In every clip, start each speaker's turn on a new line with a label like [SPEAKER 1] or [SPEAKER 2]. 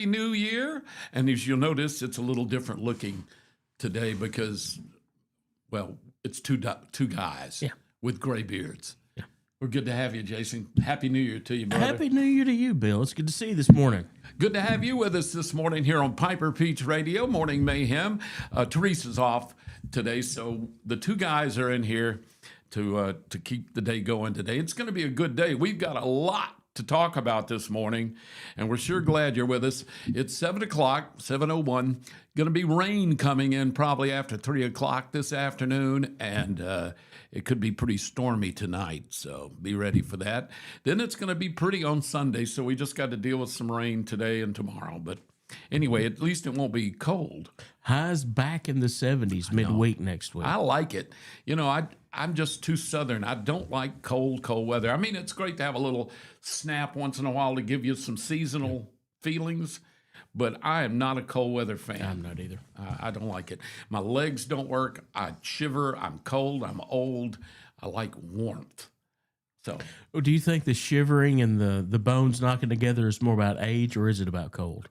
[SPEAKER 1] New Year. And as you'll notice, it's a little different looking today because, well, it's two guys with gray beards. Yeah. We're good to have you, Jason. Happy New Year to you, brother.
[SPEAKER 2] Happy New Year to you, Bill. It's good to see you this morning.
[SPEAKER 1] Good to have you with us this morning here on Piper Peach Radio, Morning Mayhem. Teresa's off today, so the two guys are in here to keep the day going today. It's going to be a good day. We've got a lot to talk about this morning, and we're sure glad you're with us. It's 7 o'clock, 7:01. Going to be rain coming in probably after 3 o'clock this afternoon, and it could be pretty stormy tonight, so be ready for that. Then it's going to be pretty on Sunday, so we just got to deal with some rain today and tomorrow. But anyway, at least it won't be cold.
[SPEAKER 2] Highs back in the 70s midweek next week.
[SPEAKER 1] I like it. You know, I'm just too southern. I don't like cold weather. I mean, it's great to have a little snap once in a while to give you some seasonal feelings, but I am not a cold weather fan.
[SPEAKER 2] I'm not either.
[SPEAKER 1] I don't like it. My legs don't work. I shiver. I'm cold. I'm old. I like warmth. So,
[SPEAKER 2] do you think the shivering and the bones knocking together is more about age, or is it about cold?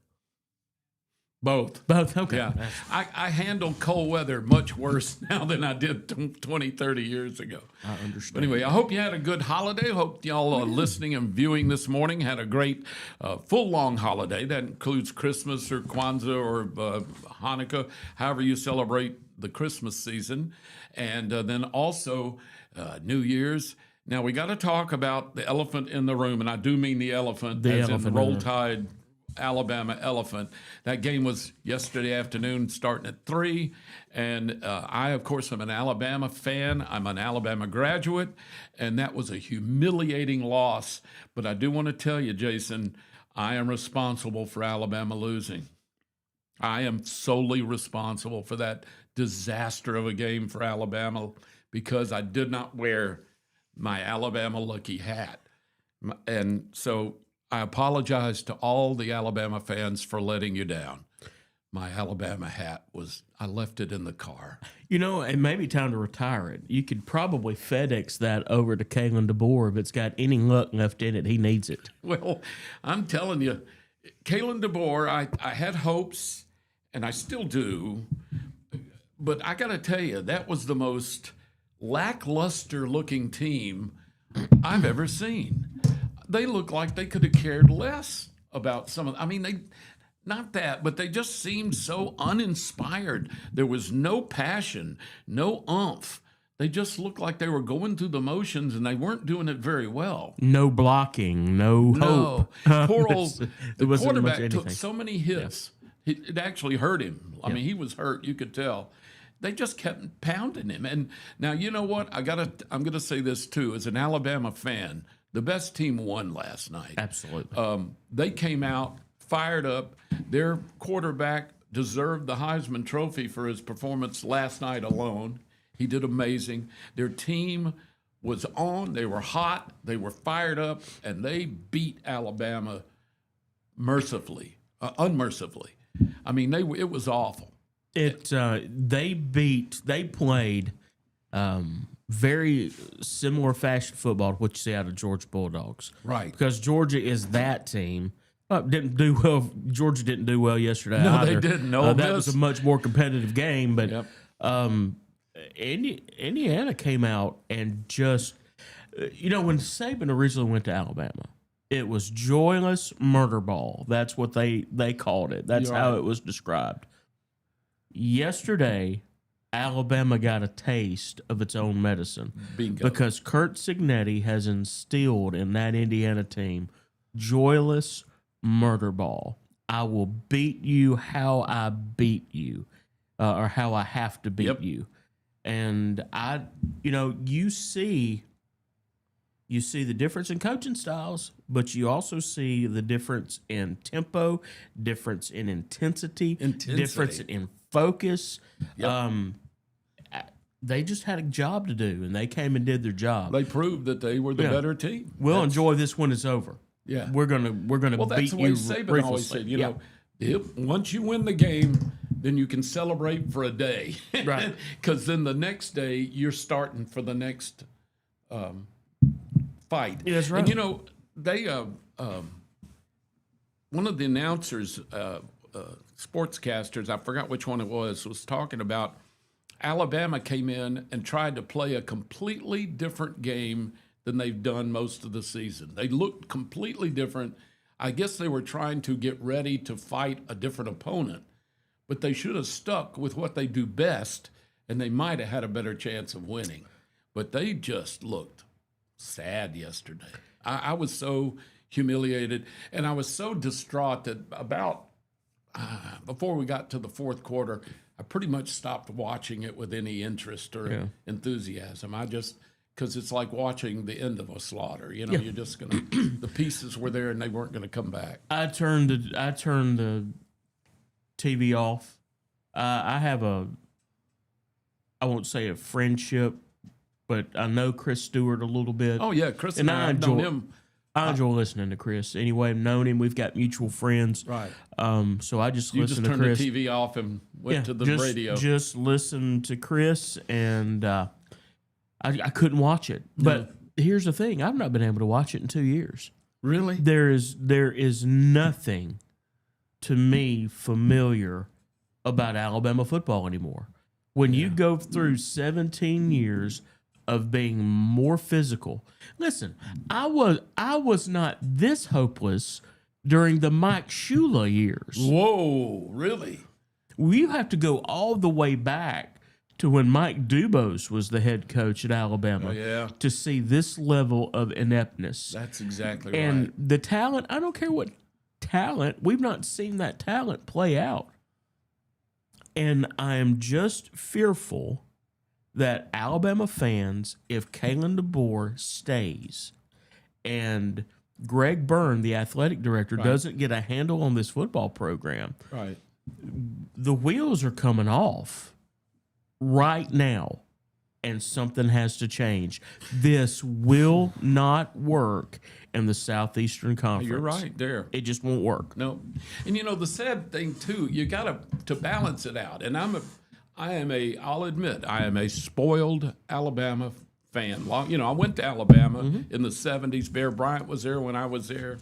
[SPEAKER 1] Both.
[SPEAKER 2] Okay.
[SPEAKER 1] Yeah. I handle cold weather much worse now than I did 20, 30 years ago.
[SPEAKER 2] I understand.
[SPEAKER 1] But anyway, I hope you had a good holiday. Hope y'all are listening and viewing this morning had a great full long holiday. That includes Christmas or Kwanzaa or Hanukkah, however you celebrate the Christmas season. And then also New Year's. Now, we got to talk about the elephant in the room, and I do mean the elephant, as in the Roll Tide Alabama elephant. That game was yesterday afternoon starting at 3, and I, of course, am an Alabama fan. I'm an Alabama graduate, and that was a humiliating loss. But I do want to tell you, Jason, I am responsible for Alabama losing. I am solely responsible for that disaster of a game for Alabama because I did not wear my Alabama lucky hat. And so I apologize to all the Alabama fans for letting you down. My Alabama hat I left it in the car.
[SPEAKER 2] You know, it may be time to retire it. You could probably FedEx that over to Kalen DeBoer. If it's got any luck left in it, he needs it.
[SPEAKER 1] Well, I'm telling you, Kalen DeBoer, I had hopes, and I still do, but I got to tell you, that was the most lackluster-looking team I've ever seen. They look like they could have cared less about some of. I mean, not that, but they just seemed so uninspired. There was no passion, no oomph. They just looked like they were going through the motions, and they weren't doing it very well.
[SPEAKER 2] No blocking, no hope.
[SPEAKER 1] Poor old the quarterback took so many hits. Yeah. It actually hurt him. I mean, he was hurt. You could tell. They just kept pounding him. And now, you know what? I'm going to say this too. As an Alabama fan, the best team won last night.
[SPEAKER 2] Absolutely.
[SPEAKER 1] They came out fired up. Their quarterback deserved the Heisman Trophy for his performance last night alone. He did amazing. Their team was on. They were hot. They were fired up, and they beat Alabama unmercifully. I mean, it was awful.
[SPEAKER 2] They played very similar fashion football to what you see out of Georgia Bulldogs.
[SPEAKER 1] Right.
[SPEAKER 2] Because Georgia is that team. Didn't do well. Georgia didn't do well yesterday.
[SPEAKER 1] No,
[SPEAKER 2] either.
[SPEAKER 1] they didn't. No,
[SPEAKER 2] that was a much more competitive game. But
[SPEAKER 1] yep.
[SPEAKER 2] Indiana came out and just, when Saban originally went to Alabama, it was joyless murder ball. That's what they called it. That's how it was described. Yesterday, Alabama got a taste of its own medicine.
[SPEAKER 1] Bingo.
[SPEAKER 2] Because Curt Cignetti has instilled in that Indiana team joyless murder ball. I will beat you how I beat you, or how I have to beat you. And you see the difference in coaching styles, but you also see the difference in tempo, difference in intensity. Difference in focus. Yep. They just had a job to do, and they came and did their job.
[SPEAKER 1] They proved that they were the better team.
[SPEAKER 2] We'll enjoy this when it's over.
[SPEAKER 1] Yeah,
[SPEAKER 2] we're gonna beat you.
[SPEAKER 1] That's the way Saban always said. Once you win the game, then you can celebrate for a day,
[SPEAKER 2] right?
[SPEAKER 1] Because then the next day you're starting for the next fight.
[SPEAKER 2] Yeah, that's right.
[SPEAKER 1] And they one of the announcers, sportscasters, I forgot which one it was talking about Alabama came in and tried to play a completely different game than they've done most of the season. They looked completely different. I guess they were trying to get ready to fight a different opponent, but they should have stuck with what they do best, and they might have had a better chance of winning. But they just looked sad yesterday. I was so humiliated, and I was so distraught that about before we got to the fourth quarter, I pretty much stopped watching it with any interest or enthusiasm. Because it's like watching the end of a slaughter. You know, you're just gonna the pieces were there and they weren't gonna come back.
[SPEAKER 2] I turned the TV off. I have I won't say a friendship, but I know Chris Stewart a little bit.
[SPEAKER 1] Oh yeah, Chris and I know him.
[SPEAKER 2] I enjoy listening to Chris. Anyway, I've known him. We've got mutual friends.
[SPEAKER 1] Right.
[SPEAKER 2] So I just
[SPEAKER 1] You
[SPEAKER 2] listen
[SPEAKER 1] just
[SPEAKER 2] to
[SPEAKER 1] turned
[SPEAKER 2] Chris.
[SPEAKER 1] the TV off and went to the radio.
[SPEAKER 2] Just listen to Chris, and I couldn't watch it. But here's the thing: I've not been able to watch it in 2 years.
[SPEAKER 1] Really?
[SPEAKER 2] There is nothing to me familiar about Alabama football anymore. When you go through 17 years of being more physical, listen, I was not this hopeless during the Mike Shula years.
[SPEAKER 1] Whoa, really?
[SPEAKER 2] You have to go all the way back to when Mike Dubose was the head coach at Alabama to see this level of ineptness.
[SPEAKER 1] That's exactly
[SPEAKER 2] And
[SPEAKER 1] right.
[SPEAKER 2] the talent, I don't care what talent, we've not seen that talent play out. And I am just fearful that Alabama fans, if Kalen DeBoer stays and Greg Byrne, the athletic director, doesn't get a handle on this football program, the wheels are coming off right now, and something has to change. This will not work in the Southeastern Conference.
[SPEAKER 1] You're right there.
[SPEAKER 2] It just won't work.
[SPEAKER 1] No. And you know, the sad thing too, you got to balance it out. And I'll admit, I am a spoiled Alabama fan. You know, I went to Alabama in the 70s. Bear Bryant was there when I was there.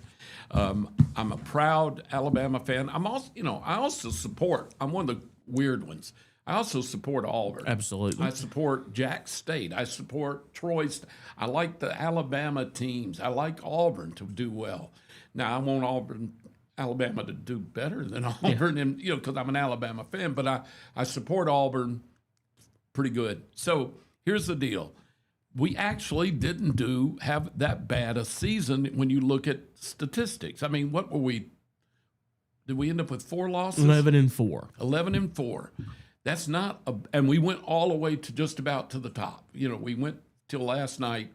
[SPEAKER 1] I'm a proud Alabama fan. I'm also support. I'm one of the weird ones. I also support Auburn.
[SPEAKER 2] Absolutely.
[SPEAKER 1] I support Jack State. I support Troy State. I like the Alabama teams. I like Auburn to do well. Now, I want Alabama to do better than Auburn, and because I'm an Alabama fan. But I support Auburn pretty good. So here's the deal: we actually didn't have that bad a season when you look at statistics. I mean, what were we? Did we end up with 4 losses?
[SPEAKER 2] 11-4.
[SPEAKER 1] 11-4. That's not and we went all the way to just about to the top. We went till last night.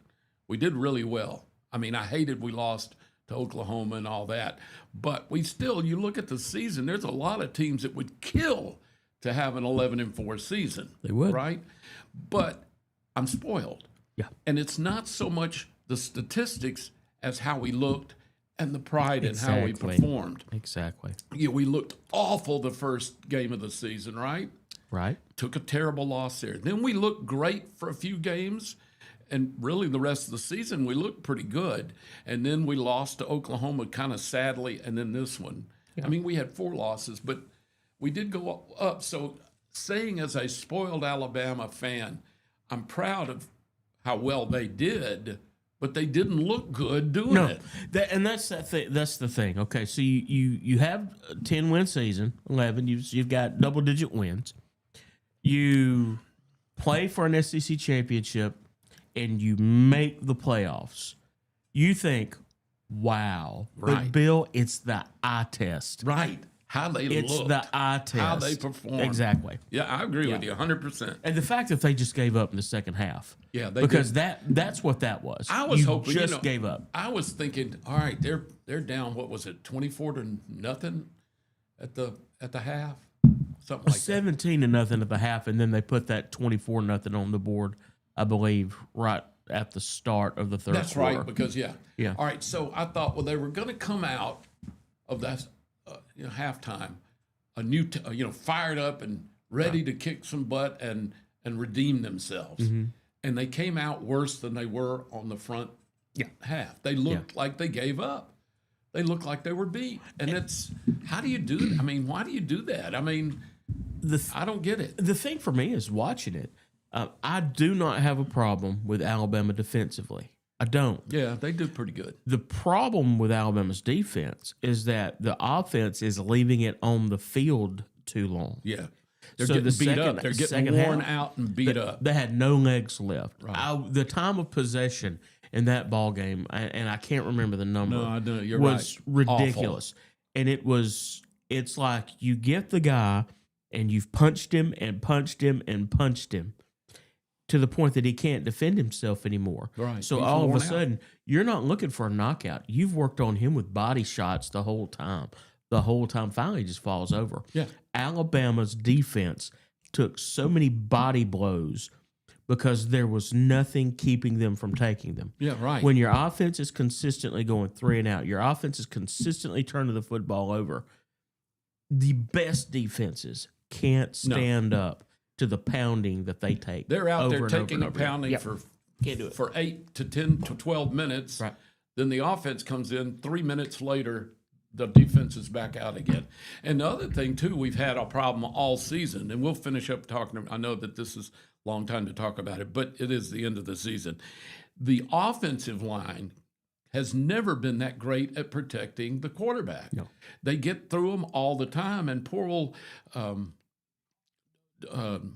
[SPEAKER 1] We did really well. I mean, I hated we lost to Oklahoma and all that. But you look at the season, there's a lot of teams that would kill to have an 11-4 season.
[SPEAKER 2] They would.
[SPEAKER 1] Right? But I'm spoiled.
[SPEAKER 2] Yeah.
[SPEAKER 1] And it's not so much the statistics as how we looked and the pride in how we performed.
[SPEAKER 2] Exactly.
[SPEAKER 1] We looked awful the first game of the season, right?
[SPEAKER 2] Right.
[SPEAKER 1] Took a terrible loss there. Then we looked great for a few games, and really the rest of the season we looked pretty good. And then we lost to Oklahoma kind of sadly, and then this one. Yeah. I mean, we had 4 losses, but we did go up. So saying as a spoiled Alabama fan, I'm proud of how well they did, but they didn't look good doing it.
[SPEAKER 2] That's the thing. Okay, so you have a 10-win season, 11. You've got double-digit wins. You play for an SEC championship, and you make the playoffs. You think, wow.
[SPEAKER 1] Right.
[SPEAKER 2] But Bill, it's the eye test.
[SPEAKER 1] Right. How they looked.
[SPEAKER 2] It's the eye test.
[SPEAKER 1] How they performed.
[SPEAKER 2] Exactly.
[SPEAKER 1] Yeah, I agree with you 100%.
[SPEAKER 2] And the fact that they just gave up in the second half.
[SPEAKER 1] Yeah, they
[SPEAKER 2] because
[SPEAKER 1] did.
[SPEAKER 2] That's what that was.
[SPEAKER 1] I was hoping
[SPEAKER 2] just gave up.
[SPEAKER 1] I was thinking, all right, they're down. What was it, 24-0 at the half, something like
[SPEAKER 2] 17-0 at the half, and then they put that 24-0 on the board, I believe, right at the start of the third.
[SPEAKER 1] That's
[SPEAKER 2] quarter.
[SPEAKER 1] right, because
[SPEAKER 2] Yeah.
[SPEAKER 1] All right, so I thought, well, they were going to come out of that halftime, a new, fired up and ready to kick some butt and redeem themselves.
[SPEAKER 2] Mm-hmm.
[SPEAKER 1] And they came out worse than they were on the front half. They looked like they gave up. they looked like they were beat. And it's, how do you do that? I mean, why do you do that? I mean, I don't get it.
[SPEAKER 2] The thing for me is watching it. I do not have a problem with Alabama defensively. I don't.
[SPEAKER 1] Yeah, they do pretty good.
[SPEAKER 2] The problem with Alabama's defense is that the offense is leaving it on the field too long.
[SPEAKER 1] Yeah. They're
[SPEAKER 2] So
[SPEAKER 1] getting
[SPEAKER 2] the
[SPEAKER 1] beat
[SPEAKER 2] second-
[SPEAKER 1] up. They're getting
[SPEAKER 2] second
[SPEAKER 1] worn
[SPEAKER 2] half,
[SPEAKER 1] out and beat up.
[SPEAKER 2] They had no legs left.
[SPEAKER 1] Right.
[SPEAKER 2] The time of possession in that ball game, and I can't remember the number.
[SPEAKER 1] No, I don't. You're
[SPEAKER 2] was
[SPEAKER 1] right.
[SPEAKER 2] ridiculous. And it's like you get the guy and you've punched him and punched him and punched him to the point that he can't defend himself anymore.
[SPEAKER 1] Right.
[SPEAKER 2] So
[SPEAKER 1] He's
[SPEAKER 2] all of a
[SPEAKER 1] worn out.
[SPEAKER 2] sudden, you're not looking for a knockout. You've worked on him with body shots the whole time. The whole time, finally, he just falls over.
[SPEAKER 1] Yeah.
[SPEAKER 2] Alabama's defense took so many body blows because there was nothing keeping them from taking them.
[SPEAKER 1] Yeah, right.
[SPEAKER 2] When your offense is consistently going 3 and out, your offense is consistently turning the football over, the best defenses can't stand up to the pounding that they take.
[SPEAKER 1] They're out
[SPEAKER 2] over
[SPEAKER 1] there
[SPEAKER 2] and over
[SPEAKER 1] taking
[SPEAKER 2] and
[SPEAKER 1] a
[SPEAKER 2] over again.
[SPEAKER 1] pounding
[SPEAKER 2] Yep. Can't do it.
[SPEAKER 1] for 8 to 10 to 12 minutes.
[SPEAKER 2] Right.
[SPEAKER 1] Then the offense comes in 3 minutes later. The defense is back out again. And the other thing, too, we've had a problem all season, and we'll finish up talking. I know that this is a long time to talk about it, but it is the end of the season. The offensive line has never been that great at protecting the quarterback.
[SPEAKER 2] No.
[SPEAKER 1] They get through them all the time, and poor old,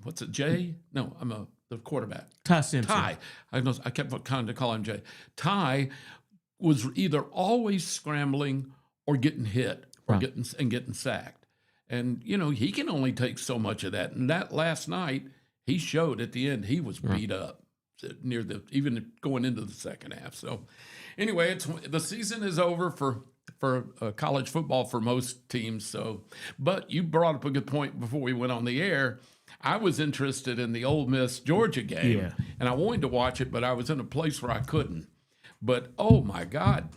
[SPEAKER 1] what's it, Jay? No, the quarterback.
[SPEAKER 2] Ty Simpson.
[SPEAKER 1] Ty. I kept kind of calling him Jay. Ty was either always scrambling or getting hit or
[SPEAKER 2] Right.
[SPEAKER 1] getting sacked. And, he can only take so much of that. And that last night, he showed at the end he was beat up even going into the second half. So anyway, the season is over for college football for most teams. So, but you brought up a good point before we went on the air. I was interested in the Ole Miss Georgia game,
[SPEAKER 2] Yeah.
[SPEAKER 1] and I wanted to watch it, but I was in a place where I couldn't. But oh my God,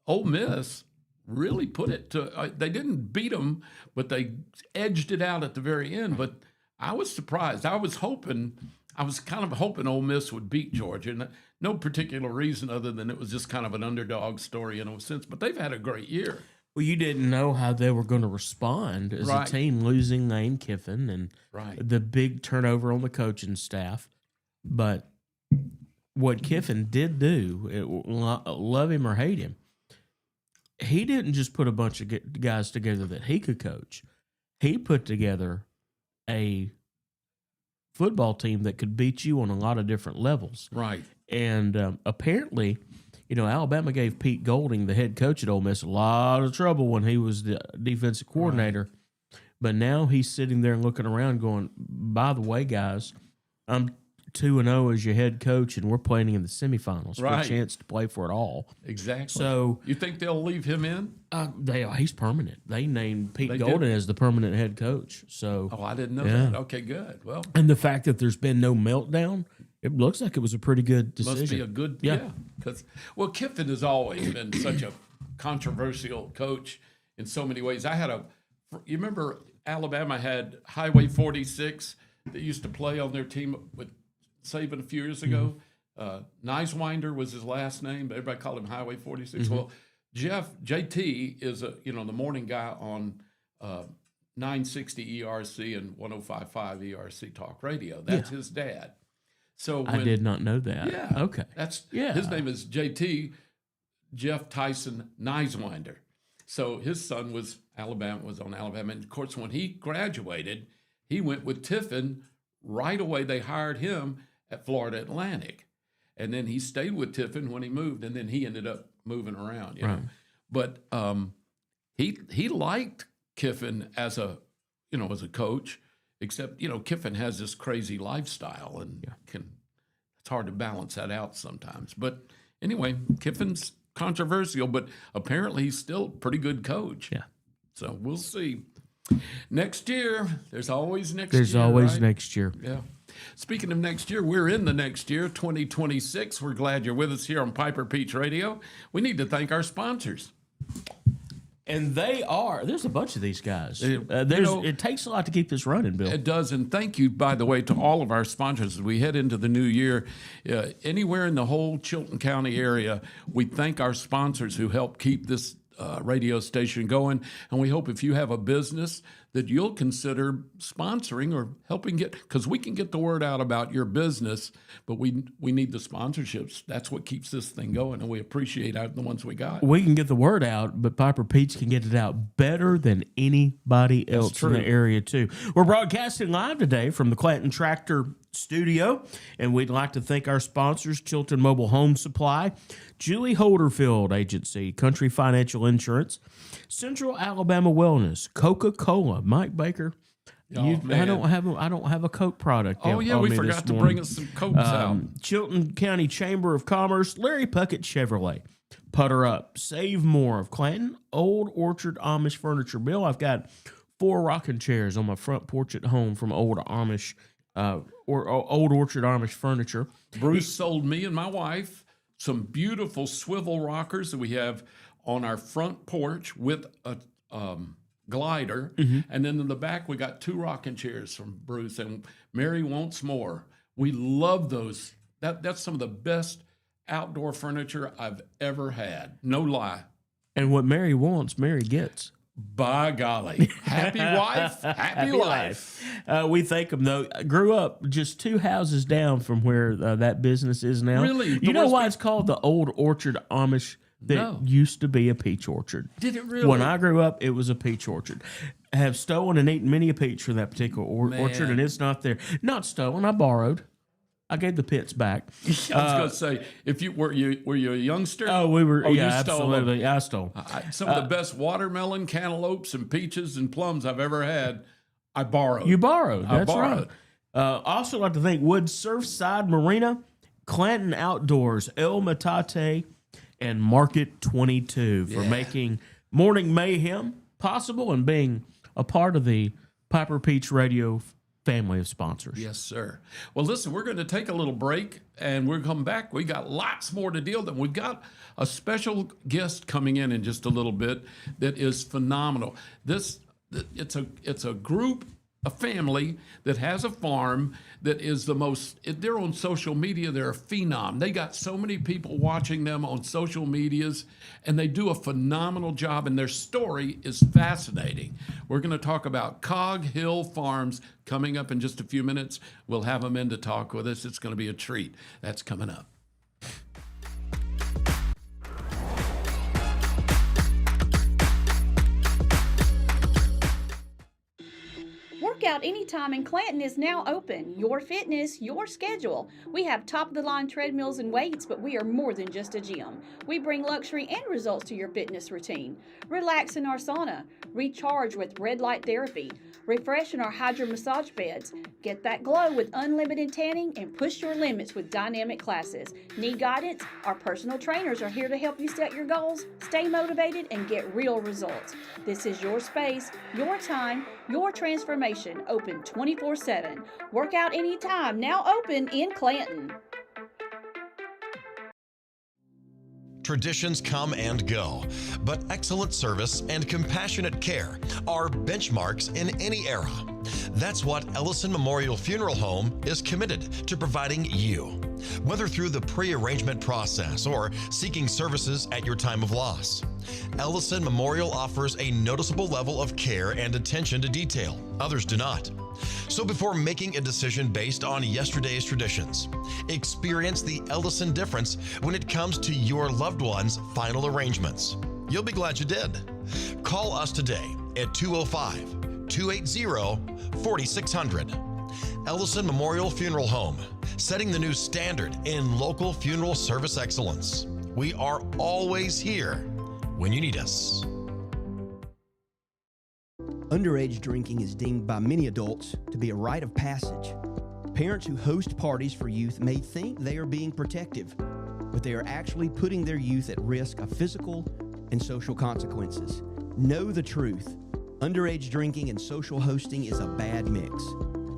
[SPEAKER 1] Ole Miss really put it to. They didn't beat them, but they edged it out at the very end. But I was surprised. I was kind of hoping Ole Miss would beat Georgia, and no particular reason other than it was just kind of an underdog story in a sense. But they've had a great year.
[SPEAKER 2] Well, you didn't know how they were going to respond as
[SPEAKER 1] Right.
[SPEAKER 2] a team losing Lane Kiffin and
[SPEAKER 1] Right.
[SPEAKER 2] the big turnover on the coaching staff. But what Kiffin did do, love him or hate him, he didn't just put a bunch of guys together that he could coach. He put together a football team that could beat you on a lot of different levels.
[SPEAKER 1] Right.
[SPEAKER 2] And apparently, Alabama gave Pete Golding, the head coach at Ole Miss, a lot of trouble when he was the defensive coordinator. But now he's sitting there and looking around going, by the way, guys, I'm 2-0 as your head coach, and we're playing in the semifinals for
[SPEAKER 1] Right.
[SPEAKER 2] a chance to play for it all.
[SPEAKER 1] Exactly.
[SPEAKER 2] So
[SPEAKER 1] you think they'll leave him in?
[SPEAKER 2] he's permanent. They named Pete
[SPEAKER 1] They
[SPEAKER 2] Golding
[SPEAKER 1] did?
[SPEAKER 2] as the permanent head coach. So,
[SPEAKER 1] Oh, I didn't know
[SPEAKER 2] Yeah.
[SPEAKER 1] that. Okay, good. Well,
[SPEAKER 2] and the fact that there's been no meltdown, it looks like it was a pretty good decision.
[SPEAKER 1] must be a good,
[SPEAKER 2] Yeah.
[SPEAKER 1] Because Kiffin has always been such a controversial coach in so many ways. You remember Alabama had Highway 46 that used to play on their team with Saban a few years ago. Nicewinder was his last name, but everybody called him Highway 46. Well, JT is the morning guy on 960 ERC and 105.5 ERC Talk Radio. That's his dad. So
[SPEAKER 2] I did not know that.
[SPEAKER 1] Yeah.
[SPEAKER 2] Okay.
[SPEAKER 1] His name is JT Jeff Tyson Nicewinder. So his son was on Alabama. And of course, when he graduated, he went with Tiffin. Right away, they hired him at Florida Atlantic. And then he stayed with Tiffin when he moved, and then he ended up moving around. You know? But he liked Kiffin as a coach, except Kiffin has this crazy lifestyle, and it's hard to balance that out sometimes. But anyway, Kiffin's controversial, but apparently he's still a pretty good coach.
[SPEAKER 2] Yeah.
[SPEAKER 1] So we'll see. Next year, there's always next
[SPEAKER 2] There's
[SPEAKER 1] year.
[SPEAKER 2] always
[SPEAKER 1] right?
[SPEAKER 2] next year.
[SPEAKER 1] Yeah. Speaking of next year, we're in the next year, 2026. We're glad you're with us here on Piper Peach Radio. We need to thank our sponsors.
[SPEAKER 2] And there's a bunch of these guys.
[SPEAKER 1] know,
[SPEAKER 2] It takes a lot to keep this running, Bill.
[SPEAKER 1] It does, and thank you, by the way, to all of our sponsors as we head into the new year. Anywhere in the whole Chilton County area, we thank our sponsors who help keep this radio station going. And we hope if you have a business that you'll consider sponsoring or helping get, because we can get the word out about your business, but we need the sponsorships. That's what keeps this thing going, and we appreciate the ones we got.
[SPEAKER 2] We can get the word out, but Piper Pete's can get it out better than anybody else in the area, too. We're broadcasting live today from the Clanton Tractor Studio, and we'd like to thank our sponsors, Chilton Mobile Home Supply, Julie Holderfield Agency, Country Financial Insurance, Central Alabama Wellness, Coca-Cola, Mike Baker. I don't have a Coke product.
[SPEAKER 1] Oh yeah, we forgot to bring us some Cokes out.
[SPEAKER 2] Chilton County Chamber of Commerce, Larry Puckett Chevrolet, Putter Up, Save More of Clanton, Old Orchard Amish Furniture. Bill, I've got 4 rocking chairs on my front porch at home from Old Amish or Old Orchard Amish Furniture.
[SPEAKER 1] Bruce sold me and my wife some beautiful swivel rockers that we have on our front porch with a glider. And then in the back, we got 2 rocking chairs from Bruce, and Mary wants more. We love those. That's some of the best outdoor furniture I've ever had. No lie.
[SPEAKER 2] And what Mary wants, Mary gets.
[SPEAKER 1] By golly. Happy wife, happy life.
[SPEAKER 2] We thank them, though. I grew up just 2 houses down from where that business is now.
[SPEAKER 1] Really?
[SPEAKER 2] You know why it's called the Old Orchard Amish? That used to be a peach orchard.
[SPEAKER 1] Did it really?
[SPEAKER 2] When I grew up, it was a peach orchard. I have stolen and eaten many a peach from that particular orchard, and it's not there. Not stolen, I borrowed. I gave the pits back.
[SPEAKER 1] I was going to say, if you were you a youngster?
[SPEAKER 2] Oh, we were.
[SPEAKER 1] Oh,
[SPEAKER 2] yeah,
[SPEAKER 1] you stole
[SPEAKER 2] absolutely.
[SPEAKER 1] them.
[SPEAKER 2] I stole.
[SPEAKER 1] Some of the best watermelon, cantaloupes, and peaches and plums I've ever had. I borrowed.
[SPEAKER 2] You borrowed. That's
[SPEAKER 1] borrowed.
[SPEAKER 2] right. Also, like to thank Wood Surfside Marina, Clanton Outdoors, El Metate, and Market 22 for making Morning Mayhem possible and being a part of the Piper Peach Radio family of sponsors.
[SPEAKER 1] Yes, sir. Well, listen, we're going to take a little break, and we're come back. We got lots more to deal with. We've got a special guest coming in just a little bit that is phenomenal. It's a group, a family that has a farm that is the most, they're on social media, they're a phenom. They got so many people watching them on social medias, and they do a phenomenal job, and their story is fascinating. We're going to talk about Cog Hill Farms coming up in just a few minutes. We'll have them in to talk with us. It's going to be a treat. That's coming up.
[SPEAKER 3] Workout Anytime in Clanton is now open. Your fitness, your schedule. We have top-of-the-line treadmills and weights, but we are more than just a gym. We bring luxury and results to your fitness routine. Relax in our sauna. Recharge with red light therapy. Refresh in our hydro massage beds. Get that glow with unlimited tanning and push your limits with dynamic classes. Need guidance? Our personal trainers are here to help you set your goals, stay motivated, and get real results. This is your space, your time, your transformation, open 24/7. Workout Anytime, now open in Clanton.
[SPEAKER 4] Traditions come and go, but excellent service and compassionate care are benchmarks in any era. That's what Ellison Memorial Funeral Home is committed to providing you, whether through the pre-arrangement process or seeking services at your time of loss. Ellison Memorial offers a noticeable level of care and attention to detail. Others do not. So before making a decision based on yesterday's traditions, experience the Ellison difference when it comes to your loved one's final arrangements. You'll be glad you did. Call us today at 205-280-4600. Ellison Memorial Funeral Home, setting the new standard in local funeral service excellence. We are always here when you need us.
[SPEAKER 5] Underage drinking is deemed by many adults to be a rite of passage. Parents who host parties for youth may think they are being protective, but they are actually putting their youth at risk of physical and social consequences. Know the truth. Underage drinking and social hosting is a bad mix.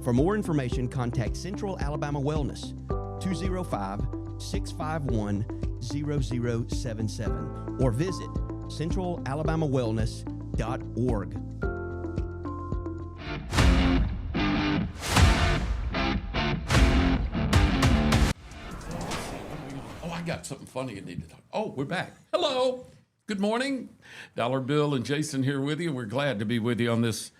[SPEAKER 5] For more information, contact Central Alabama Wellness, 205-651-0077, or visit centralalabamawellness.org.
[SPEAKER 1] Oh, I got something funny I need to talk. Oh, we're back. Hello. Good morning. Dollar Bill and Jason here with you. We're glad to be with you on this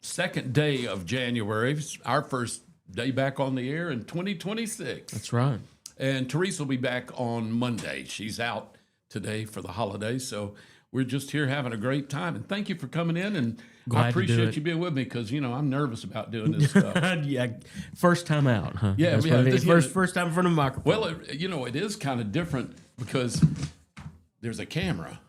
[SPEAKER 1] second day of January. It's our first day back on the air in 2026.
[SPEAKER 2] That's right.
[SPEAKER 1] And Teresa will be back on Monday. She's out today for the holidays, so we're just here having a great time. And thank you for coming in, and
[SPEAKER 2] Glad
[SPEAKER 1] I
[SPEAKER 2] to do
[SPEAKER 1] appreciate
[SPEAKER 2] it.
[SPEAKER 1] you being with me because, I'm nervous about doing this stuff.
[SPEAKER 2] Yeah, first time out, huh?
[SPEAKER 1] Yeah,
[SPEAKER 2] That's
[SPEAKER 1] yeah,
[SPEAKER 2] what it is.
[SPEAKER 1] yeah.
[SPEAKER 2] First time in front of a microphone.
[SPEAKER 1] Well, it is kind of different because there's a camera,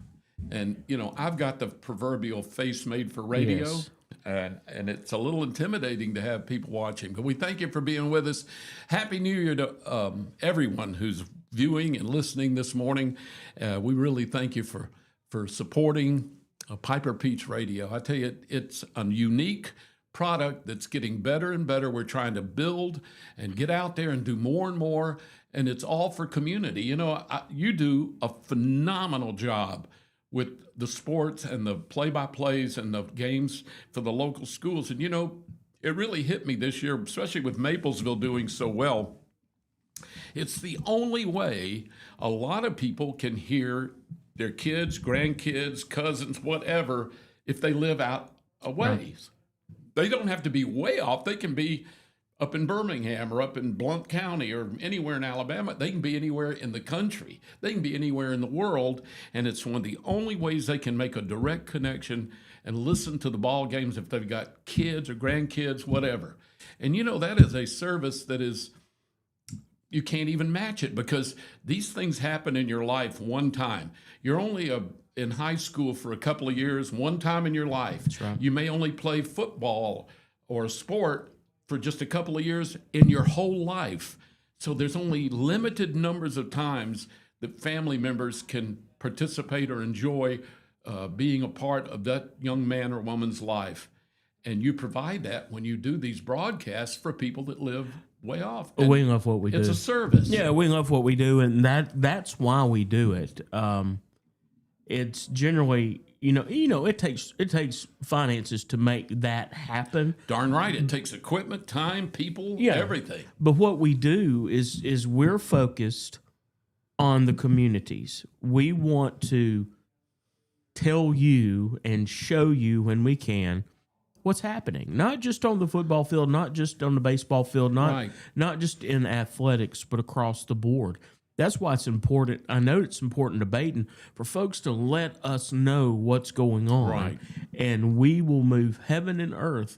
[SPEAKER 1] and, I've got the proverbial face made for radio.
[SPEAKER 2] Yes.
[SPEAKER 1] And it's a little intimidating to have people watching. But we thank you for being with us. Happy New Year to everyone who's viewing and listening this morning. We really thank you for supporting Piper Peach Radio. I tell you, it's a unique product that's getting better and better. We're trying to build and get out there and do more and more. And it's all for community. You do a phenomenal job with the sports and the play-by-plays and the games for the local schools. And, it really hit me this year, especially with Maplesville doing so well. It's the only way a lot of people can hear their kids, grandkids, cousins, whatever, if they live out a ways. They don't have to be way off. They can be up in Birmingham or up in Blount County or anywhere in Alabama. They can be anywhere in the country. They can be anywhere in the world. And it's one of the only ways they can make a direct connection and listen to the ball games if they've got kids or grandkids, whatever. And that is a service that is, you can't even match it because these things happen in your life one time. You're only in high school for a couple of years, one time in your life.
[SPEAKER 2] That's right.
[SPEAKER 1] You may only play football or a sport for just a couple of years in your whole life. So there's only limited numbers of times that family members can participate or enjoy being a part of that young man or woman's life. And you provide that when you do these broadcasts for people that live way off. And
[SPEAKER 2] we love what we do.
[SPEAKER 1] It's a service.
[SPEAKER 2] Yeah, we love what we do, and that's why we do it. It's generally, it takes finances to make that happen.
[SPEAKER 1] Darn right. It takes equipment, time, people, everything.
[SPEAKER 2] But what we do is we're focused on the communities. We want to tell you and show you when we can what's happening, not just on the football field, not just on the baseball field, not just in athletics, but across the board. That's why it's important. I know it's important to Baden for folks to let us know what's going on.
[SPEAKER 1] Right.
[SPEAKER 2] And we will move heaven and earth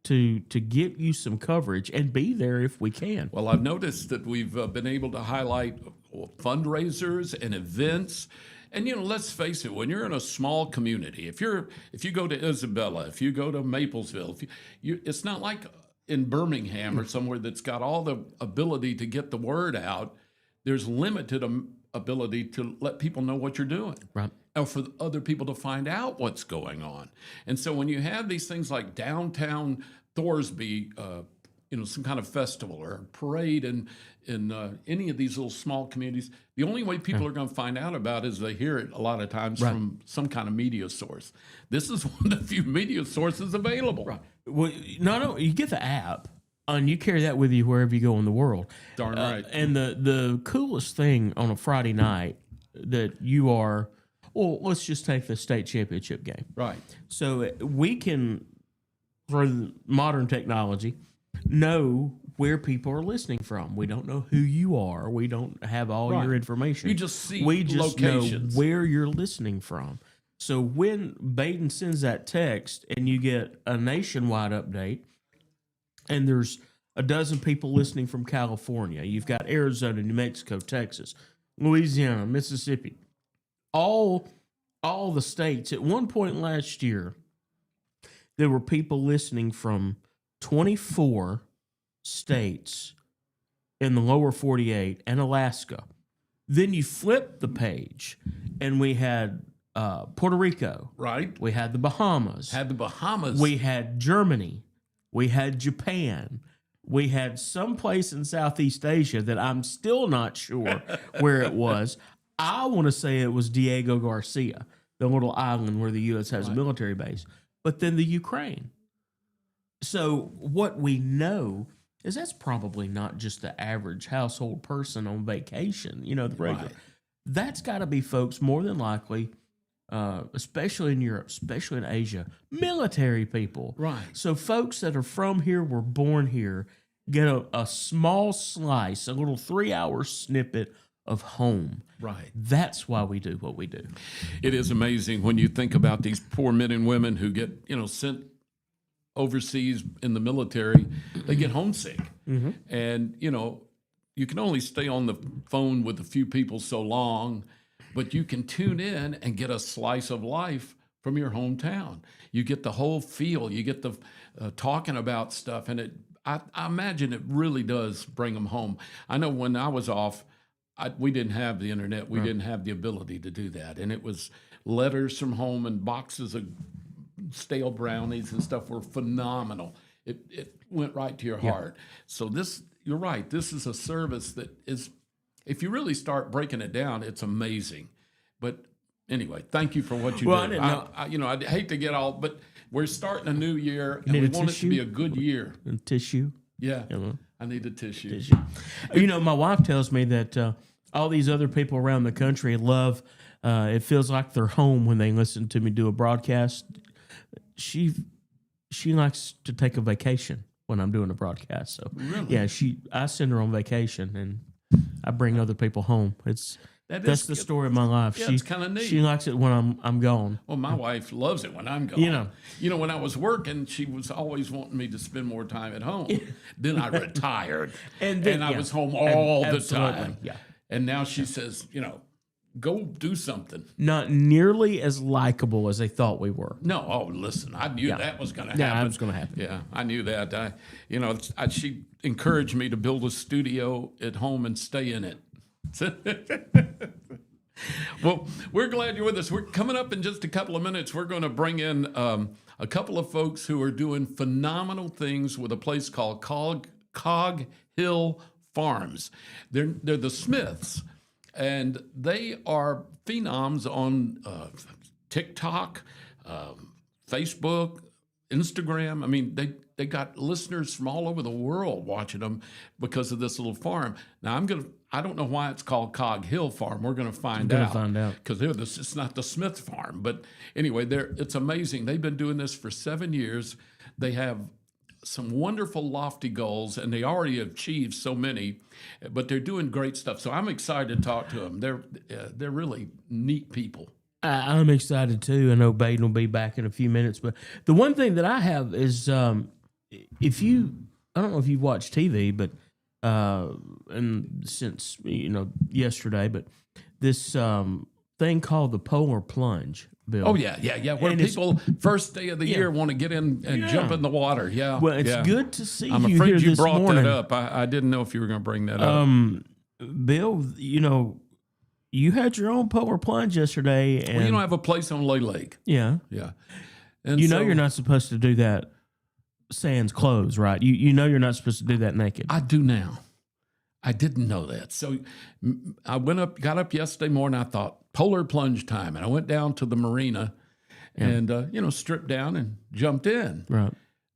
[SPEAKER 2] to get you some coverage and be there if we can.
[SPEAKER 1] Well, I've noticed that we've been able to highlight fundraisers and events. And, let's face it, when you're in a small community, if you go to Isabella, if you go to Maplesville, it's not like in Birmingham or somewhere that's got all the ability to get the word out. There's limited ability to let people know what you're doing.
[SPEAKER 2] Right.
[SPEAKER 1] Or for other people to find out what's going on. And so when you have these things like downtown Thorsby, some kind of festival or parade in any of these little small communities, the only way people are going to find out about it is they hear it a lot of times from some kind of media source. This is one of the few media sources available.
[SPEAKER 2] Right. Well, no, you get the app. And you carry that with you wherever you go in the world.
[SPEAKER 1] Darn right.
[SPEAKER 2] And the coolest thing on a Friday night that you are, well, let's just take the state championship game.
[SPEAKER 1] Right.
[SPEAKER 2] So we can, through modern technology, know where people are listening from. We don't know who you are. We don't have all your information.
[SPEAKER 1] You just see
[SPEAKER 2] we just
[SPEAKER 1] locations.
[SPEAKER 2] know where you're listening from. So when Baden sends that text and you get a nationwide update, and there's a dozen people listening from California. You've got Arizona, New Mexico, Texas, Louisiana, Mississippi. All the states. At one point last year, there were people listening from 24 states in the lower 48 and Alaska. Then you flip the page, and we had Puerto Rico.
[SPEAKER 1] Right.
[SPEAKER 2] We had the Bahamas. We had Germany. We had Japan. We had some place in Southeast Asia that I'm still not sure where it was. I want to say it was Diego Garcia, the little island where the U.S. has a military base, but then the Ukraine. So what we know is that's probably not just the average household person on vacation, the regular.
[SPEAKER 1] Right.
[SPEAKER 2] That's got to be folks more than likely, especially in Europe, especially in Asia, military people.
[SPEAKER 1] Right.
[SPEAKER 2] So folks that are from here, were born here, get a small slice, a little 3-hour snippet of home.
[SPEAKER 1] Right.
[SPEAKER 2] That's why we do what we do.
[SPEAKER 1] It is amazing when you think about these poor men and women who get, sent overseas in the military. They get homesick. And, you can only stay on the phone with a few people so long, but you can tune in and get a slice of life from your hometown. You get the whole feel. You get the talking about stuff. And I imagine it really does bring them home. I know when I was off, we didn't have the internet. We didn't have the ability to do that. And it was letters from home and boxes of stale brownies and stuff were phenomenal. It went right to your heart. So you're right. This is a service that is, if you really start breaking it down, it's amazing. But anyway, thank you for what you do.
[SPEAKER 2] I didn't know.
[SPEAKER 1] I'd hate to get all, but we're starting a new year and we want it to be a good year.
[SPEAKER 2] And tissue.
[SPEAKER 1] Yeah. I need a tissue.
[SPEAKER 2] My wife tells me that all these other people around the country love, it feels like they're home when they listen to me do a broadcast. She likes to take a vacation when I'm doing a broadcast. So
[SPEAKER 1] Really?
[SPEAKER 2] yeah, I send her on vacation and I bring other people home. That's the story of my life.
[SPEAKER 1] Yeah, it's kinda neat.
[SPEAKER 2] She likes it when I'm gone.
[SPEAKER 1] Well, my wife loves it when I'm gone. When I was working, she was always wanting me to spend more time at home. Then I retired, and I was home all the time.
[SPEAKER 2] Yeah.
[SPEAKER 1] And now she says, go do something.
[SPEAKER 2] Not nearly as likable as they thought we were.
[SPEAKER 1] No, listen, I knew that was going to happen.
[SPEAKER 2] Yeah, that was going to happen.
[SPEAKER 1] Yeah, I knew that. She encouraged me to build a studio at home and stay in it. Well, we're glad you're with us. We're coming up in just a couple of minutes. We're going to bring in a couple of folks who are doing phenomenal things with a place called Cog Hill Farms. They're the Smiths, and they are phenoms on TikTok, Facebook, Instagram. I mean, they got listeners from all over the world watching them because of this little farm. Now I don't know why it's called Cog Hill Farm. We're going to find out. Because it's not the Smith farm. But anyway, it's amazing. They've been doing this for 7 years. They have some wonderful lofty goals, and they already have achieved so many, but they're doing great stuff. So I'm excited to talk to them. They're really neat people.
[SPEAKER 2] I'm excited too. I know Baden will be back in a few minutes, but the one thing that I have is I don't know if you've watched TV, but and since yesterday, but this thing called the polar plunge, Bill.
[SPEAKER 1] Oh yeah. Where
[SPEAKER 2] And
[SPEAKER 1] people first day of the year want to get in and jump in the water. Yeah.
[SPEAKER 2] Well, it's good to see
[SPEAKER 1] I'm
[SPEAKER 2] you
[SPEAKER 1] afraid
[SPEAKER 2] here
[SPEAKER 1] you
[SPEAKER 2] this
[SPEAKER 1] brought
[SPEAKER 2] morning.
[SPEAKER 1] that up. I didn't know if you were going to bring that up.
[SPEAKER 2] Bill, you had your own polar plunge yesterday, and
[SPEAKER 1] Well, I have a place on Lay Lake.
[SPEAKER 2] yeah,
[SPEAKER 1] Yeah. And
[SPEAKER 2] you're not supposed to do that sans clothes, right? You're not supposed to do that naked.
[SPEAKER 1] I do now. I didn't know that. So I got up yesterday morning. I thought polar plunge time, and I went down to the marina, and stripped down and jumped in.
[SPEAKER 2] Right.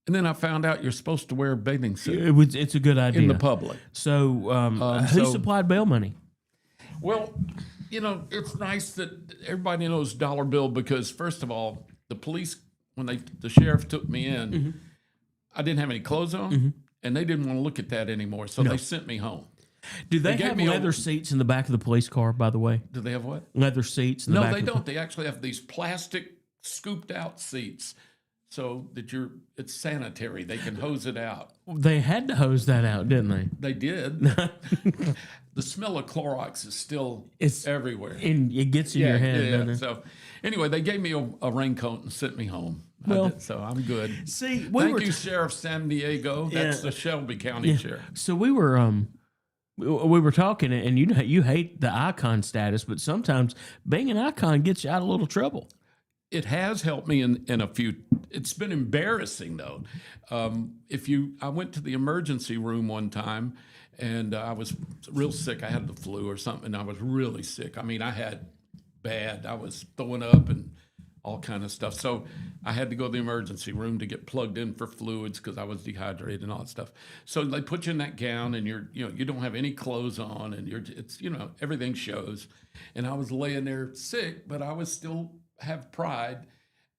[SPEAKER 1] And then I found out you're supposed to wear a bathing suit
[SPEAKER 2] It's a good idea
[SPEAKER 1] in the public.
[SPEAKER 2] So, who supplied bail money?
[SPEAKER 1] Well, it's nice that everybody knows Dollar Bill because first of all, the police when the sheriff took me in, I didn't have any clothes on, and they didn't want to look at that anymore, so they sent me home.
[SPEAKER 2] Do they
[SPEAKER 1] gave
[SPEAKER 2] have
[SPEAKER 1] me
[SPEAKER 2] leather seats in the back of the police car, by the way?
[SPEAKER 1] Do they have what?
[SPEAKER 2] Leather seats in the
[SPEAKER 1] No,
[SPEAKER 2] back
[SPEAKER 1] they
[SPEAKER 2] of the
[SPEAKER 1] don't. They actually have these plastic scooped out seats so that it's sanitary. They can hose it out.
[SPEAKER 2] They had to hose that out, didn't they?
[SPEAKER 1] They did. The smell of Clorox is still everywhere.
[SPEAKER 2] And it gets in your head, doesn't it?
[SPEAKER 1] So anyway, they gave me a raincoat and sent me home.
[SPEAKER 2] Well,
[SPEAKER 1] so I'm good.
[SPEAKER 2] See,
[SPEAKER 1] Thank you, Sheriff San Diego. That's the Shelby County Sheriff.
[SPEAKER 2] So we were talking, and you hate the icon status, but sometimes being an icon gets you out of a little trouble.
[SPEAKER 1] it has helped me in a few. It's been embarrassing though. I went to the emergency room one time, and I was real sick. I had the flu or something, and I was really sick. I mean, I was throwing up and all kind of stuff. So I had to go to the emergency room to get plugged in for fluids because I was dehydrated and all that stuff. So they put you in that gown, and you don't have any clothes on, and everything shows. And I was laying there sick, but I was still have pride,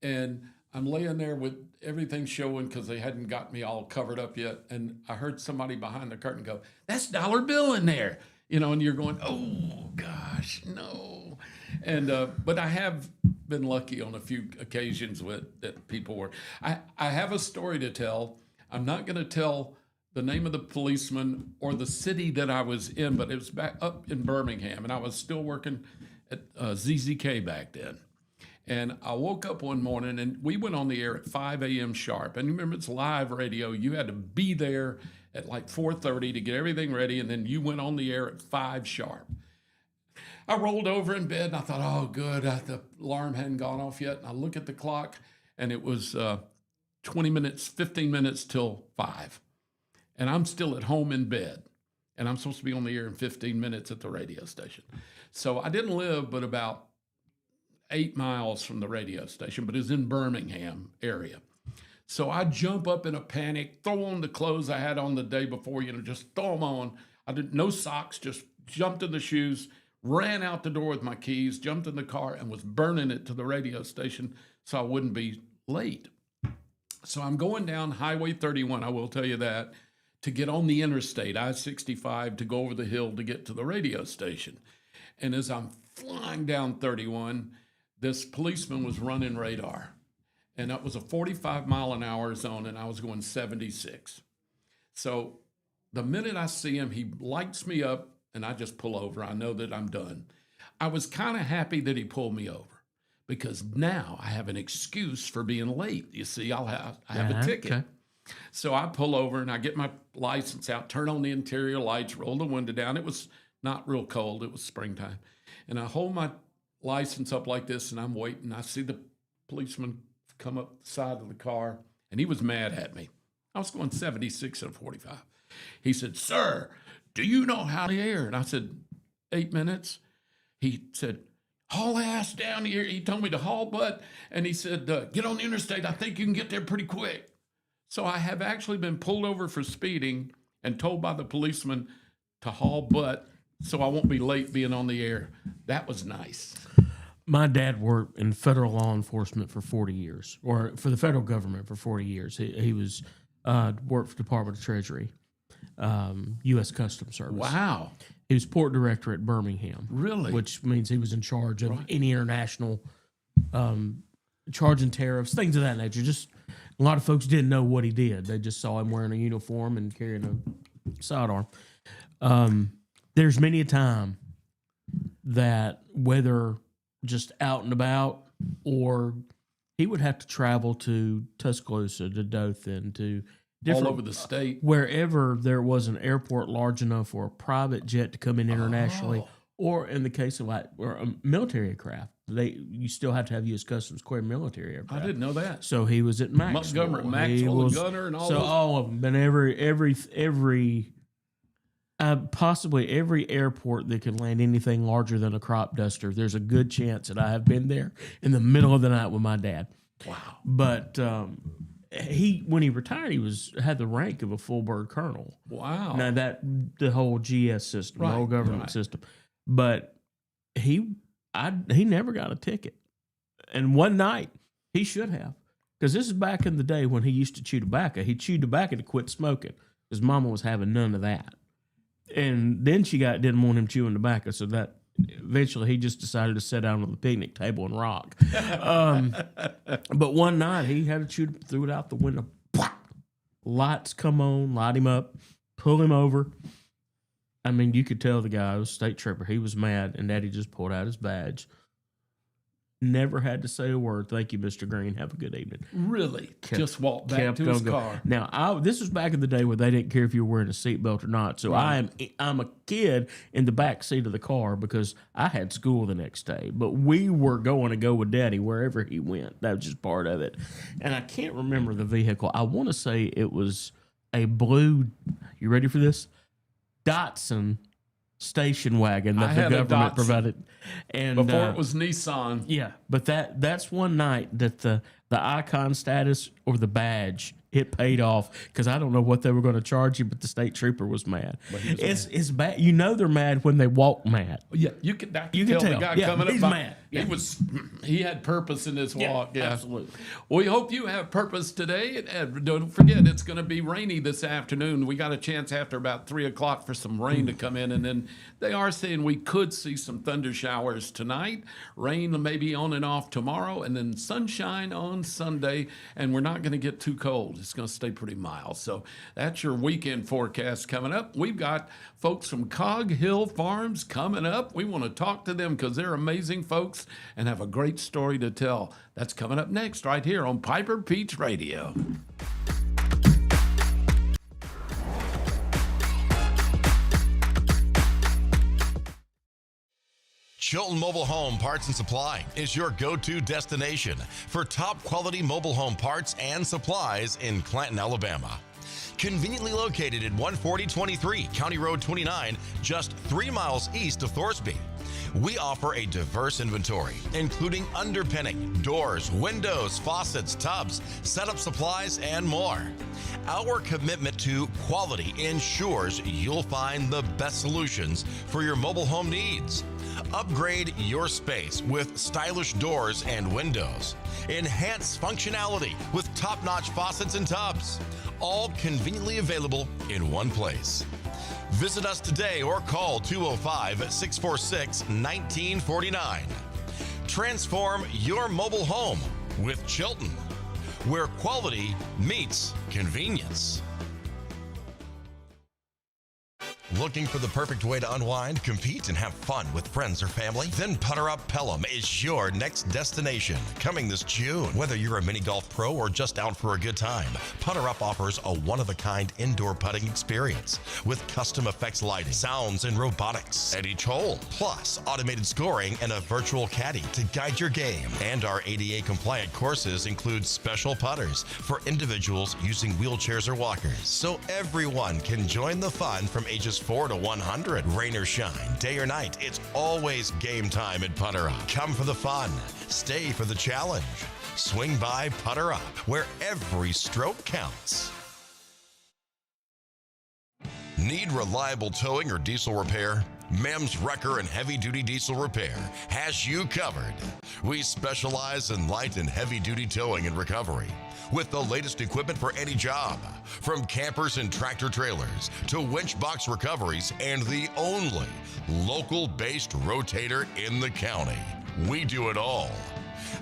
[SPEAKER 1] and I'm laying there with everything showing because they hadn't got me all covered up yet. And I heard somebody behind the curtain go, "That's dollar bill in there," and you're going, "Oh gosh, no." And but I have been lucky on a few occasions that people were. I have a story to tell. I'm not going to tell the name of the policeman or the city that I was in, but it was back up in Birmingham, and I was still working at ZZK back then. And I woke up one morning, and we went on the air at 5 a.m. sharp. And remember, it's live radio. You had to be there at like 4:30 to get everything ready, and then you went on the air at 5 sharp. I rolled over in bed, and I thought, oh, good, the alarm hadn't gone off yet. And I look at the clock, and it was 15 minutes till 5. And I'm still at home in bed, and I'm supposed to be on the air in 15 minutes at the radio station. So I didn't live but about 8 miles from the radio station, but it's in Birmingham area. So I jump up in a panic, throw on the clothes I had on the day before, just throw them on. I did no socks, just jumped in the shoes, ran out the door with my keys, jumped in the car, and was burning it to the radio station so I wouldn't be late. So I'm going down Highway 31, I will tell you that, to get on the interstate, I-65, to go over the hill to get to the radio station. And as I'm flying down 31, this policeman was running radar. And that was a 45-mile-an-hour zone, and I was going 76. So the minute I see him, he lights me up, and I just pull over. I know that I'm done. I was kind of happy that he pulled me over because now I have an excuse for being late. You see, I have a ticket. Okay. So I pull over, and I get my license out, turn on the interior lights, roll the window down. It was not real cold. It was springtime. And I hold my license up like this, and I'm waiting. I see the policeman come up the side of the car, and he was mad at me. I was going 76 and 45. He said, "Sir, do you know how to air?" And I said, 8 minutes. He said, "Haul ass down here." He told me to haul butt, and he said, "Get on the interstate. I think you can get there pretty quick." So I have actually been pulled over for speeding and told by the policeman to haul butt so I won't be late being on the air. That was nice.
[SPEAKER 2] My dad worked in federal law enforcement for 40 years, or for the federal government for 40 years. He was worked for the Department of Treasury, U.S. Customs Service.
[SPEAKER 1] Wow.
[SPEAKER 2] He was port director at Birmingham.
[SPEAKER 1] Really?
[SPEAKER 2] Which means he was in charge of any international charging tariffs, things of that nature. Just a lot of folks didn't know what he did. They just saw him wearing a uniform and carrying a sidearm. There's many a time that whether just out and about, or he would have to travel to Tuscaloosa, to Dothan, to
[SPEAKER 1] all over the state,
[SPEAKER 2] wherever there was an airport large enough for a private jet to come in internationally, or in the case of or a military aircraft, you still have to have U.S. Customs cleared military aircraft.
[SPEAKER 1] I didn't know that.
[SPEAKER 2] So he was at Maxwell,
[SPEAKER 1] Maxwell, Gunner, and all.
[SPEAKER 2] So
[SPEAKER 1] those.
[SPEAKER 2] All of them, and every. Possibly every airport that can land anything larger than a crop duster, there's a good chance that I have been there in the middle of the night with my dad.
[SPEAKER 1] Wow!
[SPEAKER 2] But when he retired, had the rank of a full bird colonel.
[SPEAKER 1] Wow!
[SPEAKER 2] Now the whole GS system, the whole government system, but he never got a ticket. And one night he should have, because this is back in the day when he used to chew tobacco. He chewed tobacco to quit smoking. His mama was having none of that. And then she didn't want him chewing tobacco, so that eventually he just decided to sit down on the picnic table and rock. But one night he had to chew, threw it out the window. Lights come on, light him up, pull him over. I mean, you could tell the guy was a state trooper. He was mad, and Daddy just pulled out his badge. Never had to say a word. Thank you, Mr. Green. Have a good evening.
[SPEAKER 1] Really? Just walked back to his car.
[SPEAKER 2] Now, this was back in the day where they didn't care if you were wearing a seatbelt or not. So I'm a kid in the back seat of the car because I had school the next day. But we were going to go with Daddy wherever he went. That was just part of it. And I can't remember the vehicle. I want to say it was a blue. You ready for this? Datsun station wagon that the government provided, and
[SPEAKER 1] before it was Nissan.
[SPEAKER 2] Yeah, but that's one night that the icon status or the badge, it paid off, because I don't know what they were going to charge you, but the state trooper was mad. It's bad. You know they're mad when they walk mad.
[SPEAKER 1] Yeah, you can tell the guy coming
[SPEAKER 2] he's
[SPEAKER 1] up.
[SPEAKER 2] Mad. Yeah.
[SPEAKER 1] He had purpose in his walk. Yeah,
[SPEAKER 2] absolutely.
[SPEAKER 1] We hope you have purpose today. And don't forget, it's going to be rainy this afternoon. We got a chance after about 3 o'clock for some rain to come in, and then they are saying we could see some thunder showers tonight. Rain maybe on and off tomorrow, and then sunshine on Sunday. And we're not going to get too cold. It's going to stay pretty mild. So that's your weekend forecast coming up. We've got folks from Cog Hill Farms coming up. We want to talk to them because they're amazing folks and have a great story to tell. That's coming up next right here on Piper Peach Radio.
[SPEAKER 4] Chilton Mobile Home Parts and Supply is your go-to destination for top quality mobile home parts and supplies in Clanton, Alabama. Conveniently located at 14023 County Road 29, just 3 miles east of Thorsby. We offer a diverse inventory, including underpinning, doors, windows, faucets, tubs, setup supplies, and more. Our commitment to quality ensures you'll find the best solutions for your mobile home needs. Upgrade your space with stylish doors and windows. Enhance functionality with top-notch faucets and tubs. All conveniently available in one place. Visit us today or call 205-646-1949. Transform your mobile home with Chilton, where quality meets convenience. Looking for the perfect way to unwind, compete, and have fun with friends or family? Then Putter Up Pelham is your next destination. Coming this June. Whether you're a mini golf pro or just out for a good time, Putter Up offers a one-of-a-kind indoor putting experience with custom effects lighting, sounds, and robotics at each hole. Plus, automated scoring and a virtual caddy to guide your game. And our ADA-compliant courses include special putters for individuals using wheelchairs or walkers. So everyone can join the fun from ages 4 to 100. Rain or shine, day or night, it's always game time at Putter Up. Come for the fun, stay for the challenge. Swing by Putter Up, where every stroke counts. Need reliable towing or diesel repair? Mem's Wrecker and Heavy Duty Diesel Repair has you covered. We specialize in light and heavy duty towing and recovery with the latest equipment for any job, from campers and tractor trailers to winch box recoveries, and the only local-based rotator in the county. We do it all.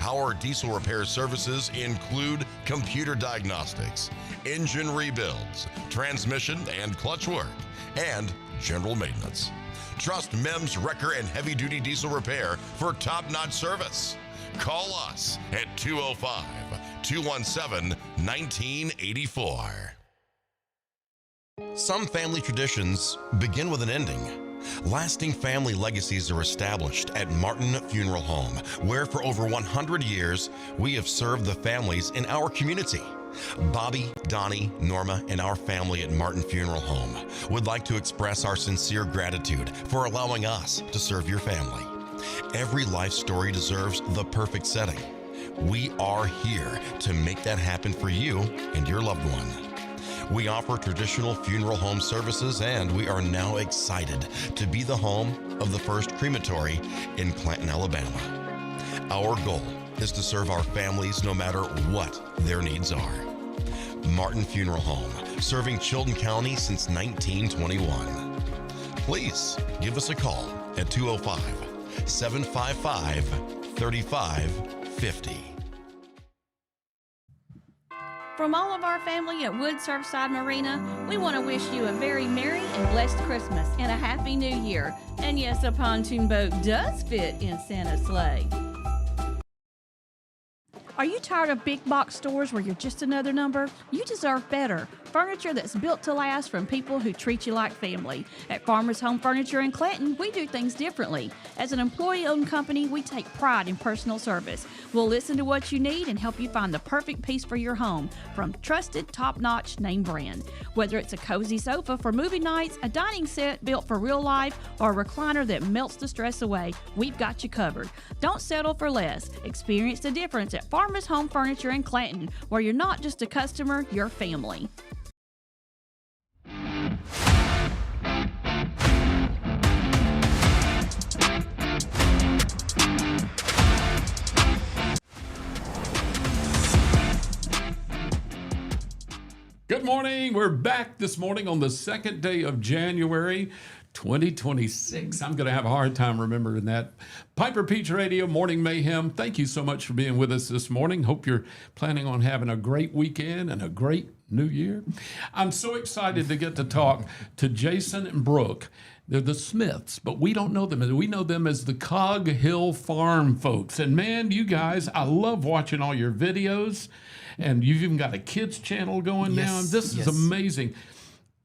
[SPEAKER 4] Our diesel repair services include computer diagnostics, engine rebuilds, transmission and clutch work, and general maintenance. Trust Mem's Wrecker and Heavy Duty Diesel Repair for top-notch service. Call us at 205-217-1984. Some family traditions begin with an ending. Lasting family legacies are established at Martin Funeral Home, where for over 100 years, we have served the families in our community. Bobby, Donnie, Norma, and our family at Martin Funeral Home would like to express our sincere gratitude for allowing us to serve your family. Every life story deserves the perfect setting. We are here to make that happen for you and your loved one. We offer traditional funeral home services, and we are now excited to be the home of the first crematory in Clanton, Alabama. Our goal is to serve our families no matter what their needs are. Martin Funeral Home, serving Chilton County since 1921. Please give us a call at 205-755-3550.
[SPEAKER 3] From all of our family at Wood Surfside Marina, we want to wish you a very merry and blessed Christmas and a happy new year. And yes, a pontoon boat does fit in Santa's sleigh. Are you tired of big box stores where you're just another number? You deserve better. Furniture that's built to last from people who treat you like family. At Farmers Home Furniture in Clanton, we do things differently. As an employee-owned company, we take pride in personal service. We'll listen to what you need and help you find the perfect piece for your home from trusted, top-notch name brand. Whether it's a cozy sofa for movie nights, a dining set built for real life, or a recliner that melts the stress away, we've got you covered. Don't settle for less. Experience the difference at Farmers Home Furniture in Clanton, where you're not just a customer, you're family.
[SPEAKER 1] Good morning. We're back this morning on the second day of January 2026. I'm going to have a hard time remembering that. Piper Peach Radio, Morning Mayhem. Thank you so much for being with us this morning. Hope you're planning on having a great weekend and a great new year. I'm so excited to get to talk to Jason and Brooke. They're the Smiths, but we don't know them. We know them as the Cog Hill Farm folks. And man, you guys, I love watching all your videos. And you've even got a kids channel going now. And this is amazing.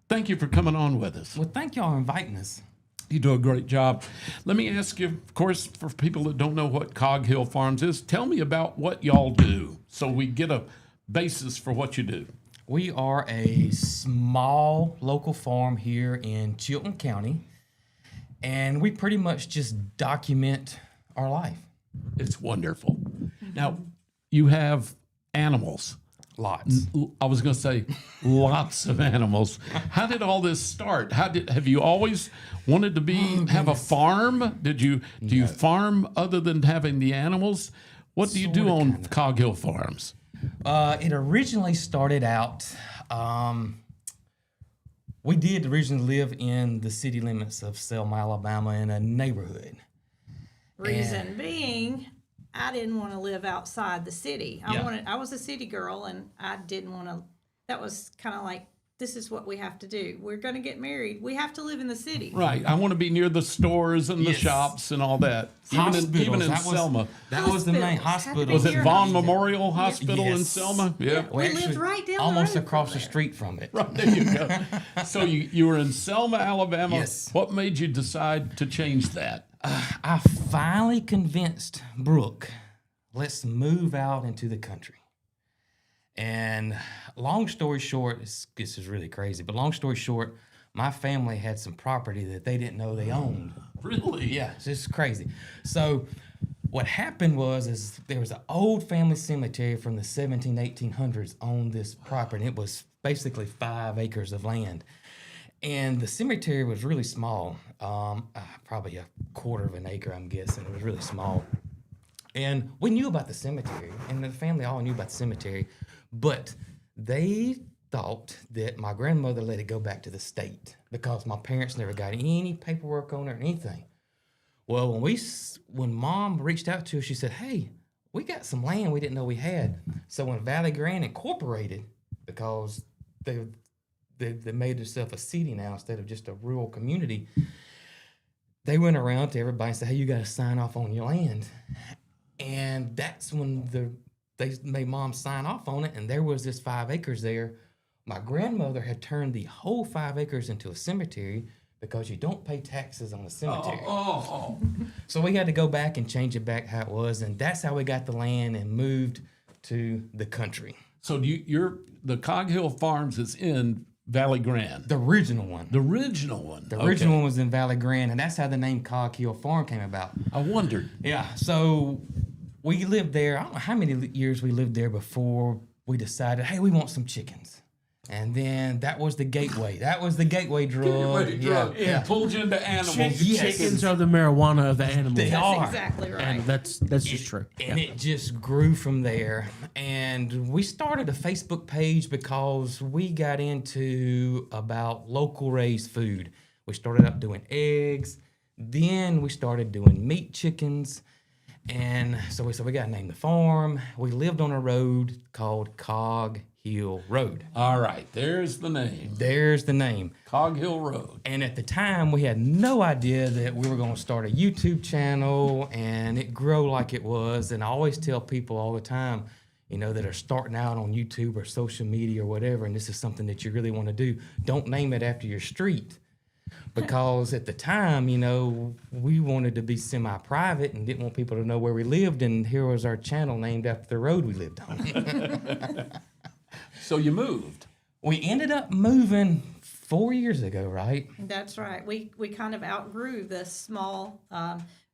[SPEAKER 1] Thank you for coming on with us.
[SPEAKER 6] Well, thank y'all for inviting us.
[SPEAKER 1] You do a great job. Let me ask you, of course, for people that don't know what Cog Hill Farms is, tell me about what y'all do so we get a basis for what you do.
[SPEAKER 6] We are a small local farm here in Chilton County, and we pretty much just document our life.
[SPEAKER 1] It's wonderful. Now, you have animals.
[SPEAKER 6] Lots.
[SPEAKER 1] I was going to say lots of animals. How did all this start? Have you always wanted to have a farm? Do you farm other than having the animals? What do you do on Cog Hill Farms?
[SPEAKER 6] It originally started out, we did originally live in the city limits of Selma, Alabama in a neighborhood.
[SPEAKER 7] Reason being, I didn't want to live outside the city. I was a city girl, and I didn't want to. That was kind of like, this is what we have to do. We're going to get married. We have to live in the city.
[SPEAKER 1] Right. I want to be near the stores and the shops and all that. Even in Selma.
[SPEAKER 6] That was the main hospital.
[SPEAKER 1] Was it Vaughn Memorial Hospital in Selma? Yeah.
[SPEAKER 7] We lived right down
[SPEAKER 6] almost
[SPEAKER 7] the road
[SPEAKER 6] across
[SPEAKER 7] from
[SPEAKER 6] the street from it.
[SPEAKER 1] Right, there you go. So you were in Selma, Alabama.
[SPEAKER 6] Yes.
[SPEAKER 1] What made you decide to change that?
[SPEAKER 6] I finally convinced Brooke, let's move out into the country. And long story short, this is really crazy, but long story short, my family had some property that they didn't know they owned.
[SPEAKER 1] Really?
[SPEAKER 6] Yeah, it's just crazy. So what happened was there was an old family cemetery from the 1800s on this property. It was basically 5 acres of land. And the cemetery was really small, probably a quarter of an acre, I'm guessing. It was really small. And we knew about the cemetery, and the family all knew about the cemetery, but they thought that my grandmother let it go back to the state because my parents never got any paperwork on it or anything. Well, when Mom reached out to us, she said, hey, we got some land we didn't know we had. So when Valley Grant Incorporated, because they made themselves a city now instead of just a rural community, they went around to everybody and said, hey, you got to sign off on your land. And that's when they made Mom sign off on it, and there was this 5 acres there. My grandmother had turned the whole 5 acres into a cemetery because you don't pay taxes on the cemetery. So we had to go back and change it back how it was, and that's how we got the land and moved to the country.
[SPEAKER 1] So the Cog Hill Farms is in Valley Grande.
[SPEAKER 6] The original one.
[SPEAKER 1] The original one.
[SPEAKER 6] The original one was in Valley Grande, and that's how the name Cog Hill Farm came about.
[SPEAKER 1] I wondered.
[SPEAKER 6] Yeah, so we lived there. I don't know how many years we lived there before we decided, hey, we want some chickens. And then that was the gateway. That was the gateway drug.
[SPEAKER 1] Yeah. Pulled you into animals.
[SPEAKER 2] Chickens are the marijuana of the animals.
[SPEAKER 6] They are.
[SPEAKER 7] Exactly right.
[SPEAKER 2] And that's just true.
[SPEAKER 6] And it just grew from there. And we started a Facebook page because we got into about local raised food. We started up doing eggs. Then we started doing meat chickens. And so we said, we got to name the farm. We lived on a road called Cog Hill Road.
[SPEAKER 1] All right, there's the name.
[SPEAKER 6] There's the name.
[SPEAKER 1] Cog Hill Road.
[SPEAKER 6] And at the time, we had no idea that we were going to start a YouTube channel and it grow like it was. And I always tell people all the time, that are starting out on YouTube or social media or whatever, and this is something that you really want to do, don't name it after your street. Because at the time, we wanted to be semi-private and didn't want people to know where we lived, and here was our channel named after the road we lived on.
[SPEAKER 1] So you moved.
[SPEAKER 6] We ended up moving 4 years ago, right?
[SPEAKER 7] That's right. We kind of outgrew the small,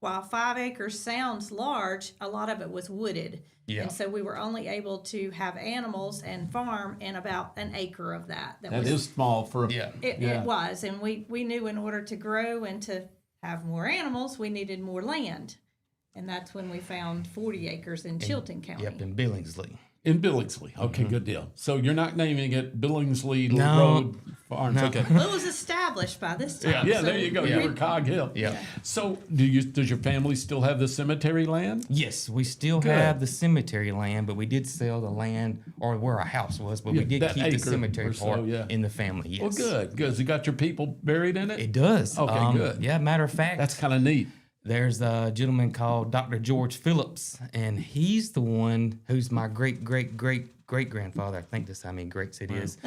[SPEAKER 7] while 5 acres sounds large, a lot of it was wooded.
[SPEAKER 6] Yeah.
[SPEAKER 7] And so we were only able to have animals and farm in about an acre of that.
[SPEAKER 1] That is small for a...
[SPEAKER 6] Yeah.
[SPEAKER 7] It was. And we knew in order to grow and to have more animals, we needed more land. And that's when we found 40 acres in Chilton County.
[SPEAKER 6] Yep, in Billingsley.
[SPEAKER 1] In Billingsley. Okay, good deal. So you're not naming it Billingsley
[SPEAKER 6] No.
[SPEAKER 1] Road Farms.
[SPEAKER 6] No.
[SPEAKER 1] Okay.
[SPEAKER 7] Well, it was established by this time.
[SPEAKER 1] Yeah,
[SPEAKER 7] so
[SPEAKER 1] there you go.
[SPEAKER 6] Yeah.
[SPEAKER 1] You were Cog Hill.
[SPEAKER 6] Yeah.
[SPEAKER 1] So does your family still have the cemetery land?
[SPEAKER 6] Yes, we still
[SPEAKER 1] Good.
[SPEAKER 6] have the cemetery land, but we did sell the land, or where our house was, but
[SPEAKER 1] Yeah,
[SPEAKER 6] we did
[SPEAKER 1] that
[SPEAKER 6] keep
[SPEAKER 1] acre
[SPEAKER 6] the cemetery
[SPEAKER 1] or so,
[SPEAKER 6] part
[SPEAKER 1] yeah.
[SPEAKER 6] in the family, yes.
[SPEAKER 1] Well, good. Good. You got your people buried in it?
[SPEAKER 6] It does.
[SPEAKER 1] Okay, good.
[SPEAKER 6] Yeah, matter of fact,
[SPEAKER 1] That's kind of neat.
[SPEAKER 6] there's a gentleman called Dr. George Phillips, and he's the one who's my great-great-great-great-grandfather. I think that's how many greats it is.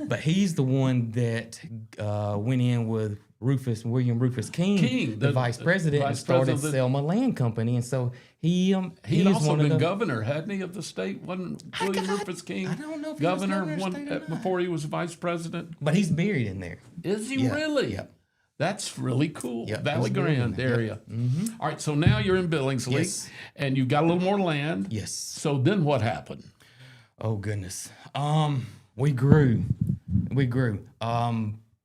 [SPEAKER 6] But he's the one that went in with William Rufus King, the vice president, and
[SPEAKER 1] vice
[SPEAKER 6] started
[SPEAKER 1] president.
[SPEAKER 6] Selma Land Company. And so he
[SPEAKER 1] He had
[SPEAKER 6] is
[SPEAKER 1] also
[SPEAKER 6] one of
[SPEAKER 1] been
[SPEAKER 6] the,
[SPEAKER 1] governor, hadn't he, of the state? Wasn't William Rufus King
[SPEAKER 6] I don't know if he was governor of the state or not.
[SPEAKER 1] before he was vice president?
[SPEAKER 6] But he's buried in there.
[SPEAKER 1] Is he
[SPEAKER 6] Yeah,
[SPEAKER 1] really?
[SPEAKER 6] yep.
[SPEAKER 1] That's really cool.
[SPEAKER 6] Yep,
[SPEAKER 1] Valley
[SPEAKER 6] he's buried in
[SPEAKER 1] Grande
[SPEAKER 6] there.
[SPEAKER 1] area. All right, so now you're in Billingsley,
[SPEAKER 6] Yes.
[SPEAKER 1] and you've got a little more land.
[SPEAKER 6] Yes.
[SPEAKER 1] So then what happened?
[SPEAKER 6] Oh goodness. We grew.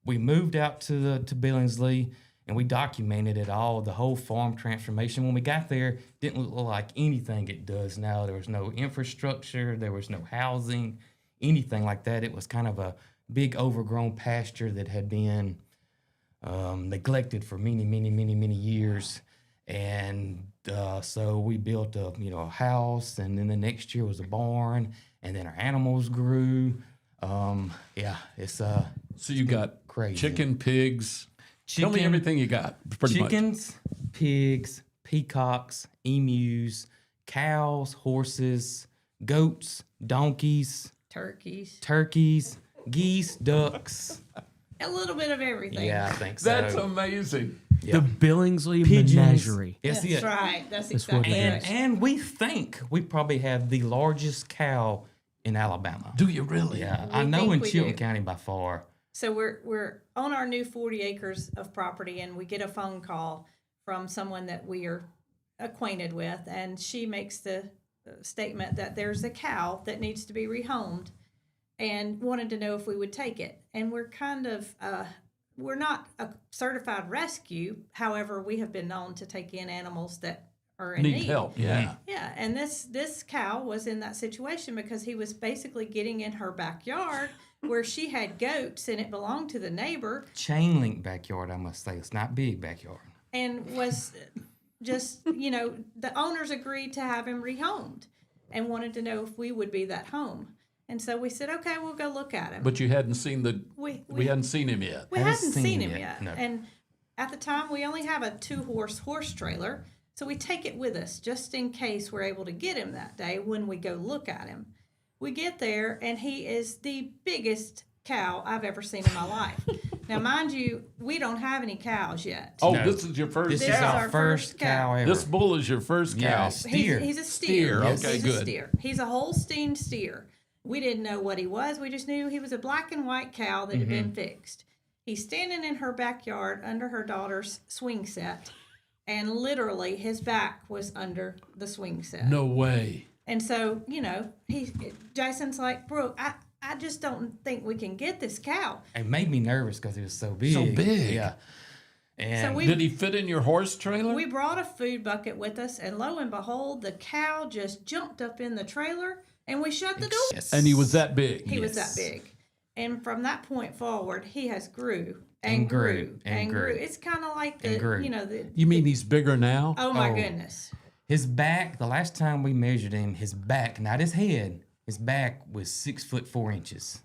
[SPEAKER 6] We moved out to Billingsley, and we documented it all, the whole farm transformation. When we got there, didn't look like anything it does now. There was no infrastructure, there was no housing, anything like that. It was kind of a big overgrown pasture that had been neglected for many years. And so we built a house, and then the next year was a barn, and then our animals grew. It's
[SPEAKER 1] So you got
[SPEAKER 6] crazy.
[SPEAKER 1] chicken, pigs. Tell me
[SPEAKER 6] Chicken-
[SPEAKER 1] everything you got, pretty much.
[SPEAKER 6] chickens, pigs, peacocks, emus, cows, horses, goats, donkeys,
[SPEAKER 7] Turkeys.
[SPEAKER 6] turkeys, geese, ducks.
[SPEAKER 7] A little bit of everything.
[SPEAKER 6] Yeah, I think so.
[SPEAKER 1] That's amazing.
[SPEAKER 6] Yeah.
[SPEAKER 2] The Billingsley
[SPEAKER 6] Pigeons.
[SPEAKER 2] Menagerie.
[SPEAKER 6] Yes,
[SPEAKER 7] That's
[SPEAKER 6] yeah.
[SPEAKER 7] right. That's
[SPEAKER 2] That's what
[SPEAKER 7] exactly
[SPEAKER 2] it
[SPEAKER 7] right.
[SPEAKER 2] is.
[SPEAKER 6] And we think we probably have the largest cow in Alabama.
[SPEAKER 1] Do you really?
[SPEAKER 6] Yeah,
[SPEAKER 7] We
[SPEAKER 6] I know
[SPEAKER 7] think
[SPEAKER 6] in
[SPEAKER 7] we
[SPEAKER 6] Chilton
[SPEAKER 7] do.
[SPEAKER 6] County by far.
[SPEAKER 7] So we're on our new 40 acres of property, and we get a phone call from someone that we are acquainted with, and she makes the statement that there's a cow that needs to be rehomed, and wanted to know if we would take it. And we're kind of we're not a certified rescue, however, we have been known to take in animals that are in
[SPEAKER 1] Need
[SPEAKER 7] need.
[SPEAKER 1] help. Yeah.
[SPEAKER 7] Yeah, and this cow was in that situation because he was basically getting in her backyard where she had goats and it belonged to the neighbor,
[SPEAKER 6] Chain link backyard, I must say. It's not big backyard.
[SPEAKER 7] and was just, the owners agreed to have him rehomed and wanted to know if we would be that home. And so we said, okay, we'll go look at him.
[SPEAKER 1] But you hadn't seen
[SPEAKER 7] we
[SPEAKER 1] hadn't seen him yet.
[SPEAKER 7] We
[SPEAKER 6] Haven't
[SPEAKER 7] hadn't
[SPEAKER 6] seen
[SPEAKER 7] seen
[SPEAKER 6] him
[SPEAKER 7] him
[SPEAKER 6] yet,
[SPEAKER 7] yet.
[SPEAKER 6] no.
[SPEAKER 7] And at the time, we only have a 2-horse trailer. So we take it with us just in case we're able to get him that day when we go look at him. We get there, and he is the biggest cow I've ever seen in my life. Now, mind you, we don't have any cows yet.
[SPEAKER 1] Oh,
[SPEAKER 6] No.
[SPEAKER 1] this is your first
[SPEAKER 6] This
[SPEAKER 7] This
[SPEAKER 6] is
[SPEAKER 7] is
[SPEAKER 1] cow.
[SPEAKER 6] our
[SPEAKER 7] our
[SPEAKER 6] first
[SPEAKER 7] first
[SPEAKER 6] cow
[SPEAKER 7] cow.
[SPEAKER 6] ever.
[SPEAKER 1] This bull is your first cow.
[SPEAKER 6] Yeah, steer.
[SPEAKER 7] He's a steer.
[SPEAKER 1] Steer,
[SPEAKER 7] Yes,
[SPEAKER 1] okay,
[SPEAKER 7] he's
[SPEAKER 1] good.
[SPEAKER 7] a steer. He's a Holstein steer. We didn't know what he was. We just knew he was a black and white cow that had been fixed. He's standing in her backyard under her daughter's swing set, and literally his back was under the swing set.
[SPEAKER 1] No way.
[SPEAKER 7] And so, Jason's like, Brooke, I just don't think we can get this cow.
[SPEAKER 6] It made me nervous because he was so big.
[SPEAKER 1] So big.
[SPEAKER 6] Yeah. And
[SPEAKER 7] So we
[SPEAKER 1] Did he fit in your horse trailer?
[SPEAKER 7] We brought a food bucket with us, and lo and behold, the cow just jumped up in the trailer, and we shut the door.
[SPEAKER 6] Yes.
[SPEAKER 1] And he was that big.
[SPEAKER 7] He was that
[SPEAKER 6] Yes.
[SPEAKER 7] big. And from that point forward, he has grew
[SPEAKER 6] And
[SPEAKER 7] and
[SPEAKER 6] grew
[SPEAKER 7] grew
[SPEAKER 6] and
[SPEAKER 7] and
[SPEAKER 6] grew.
[SPEAKER 7] grew. It's kind of like
[SPEAKER 6] And grew.
[SPEAKER 7] the
[SPEAKER 1] You mean he's bigger now?
[SPEAKER 7] oh my
[SPEAKER 6] Oh.
[SPEAKER 7] goodness.
[SPEAKER 6] His back, the last time we measured him, his back, not his head, his back was 6'4".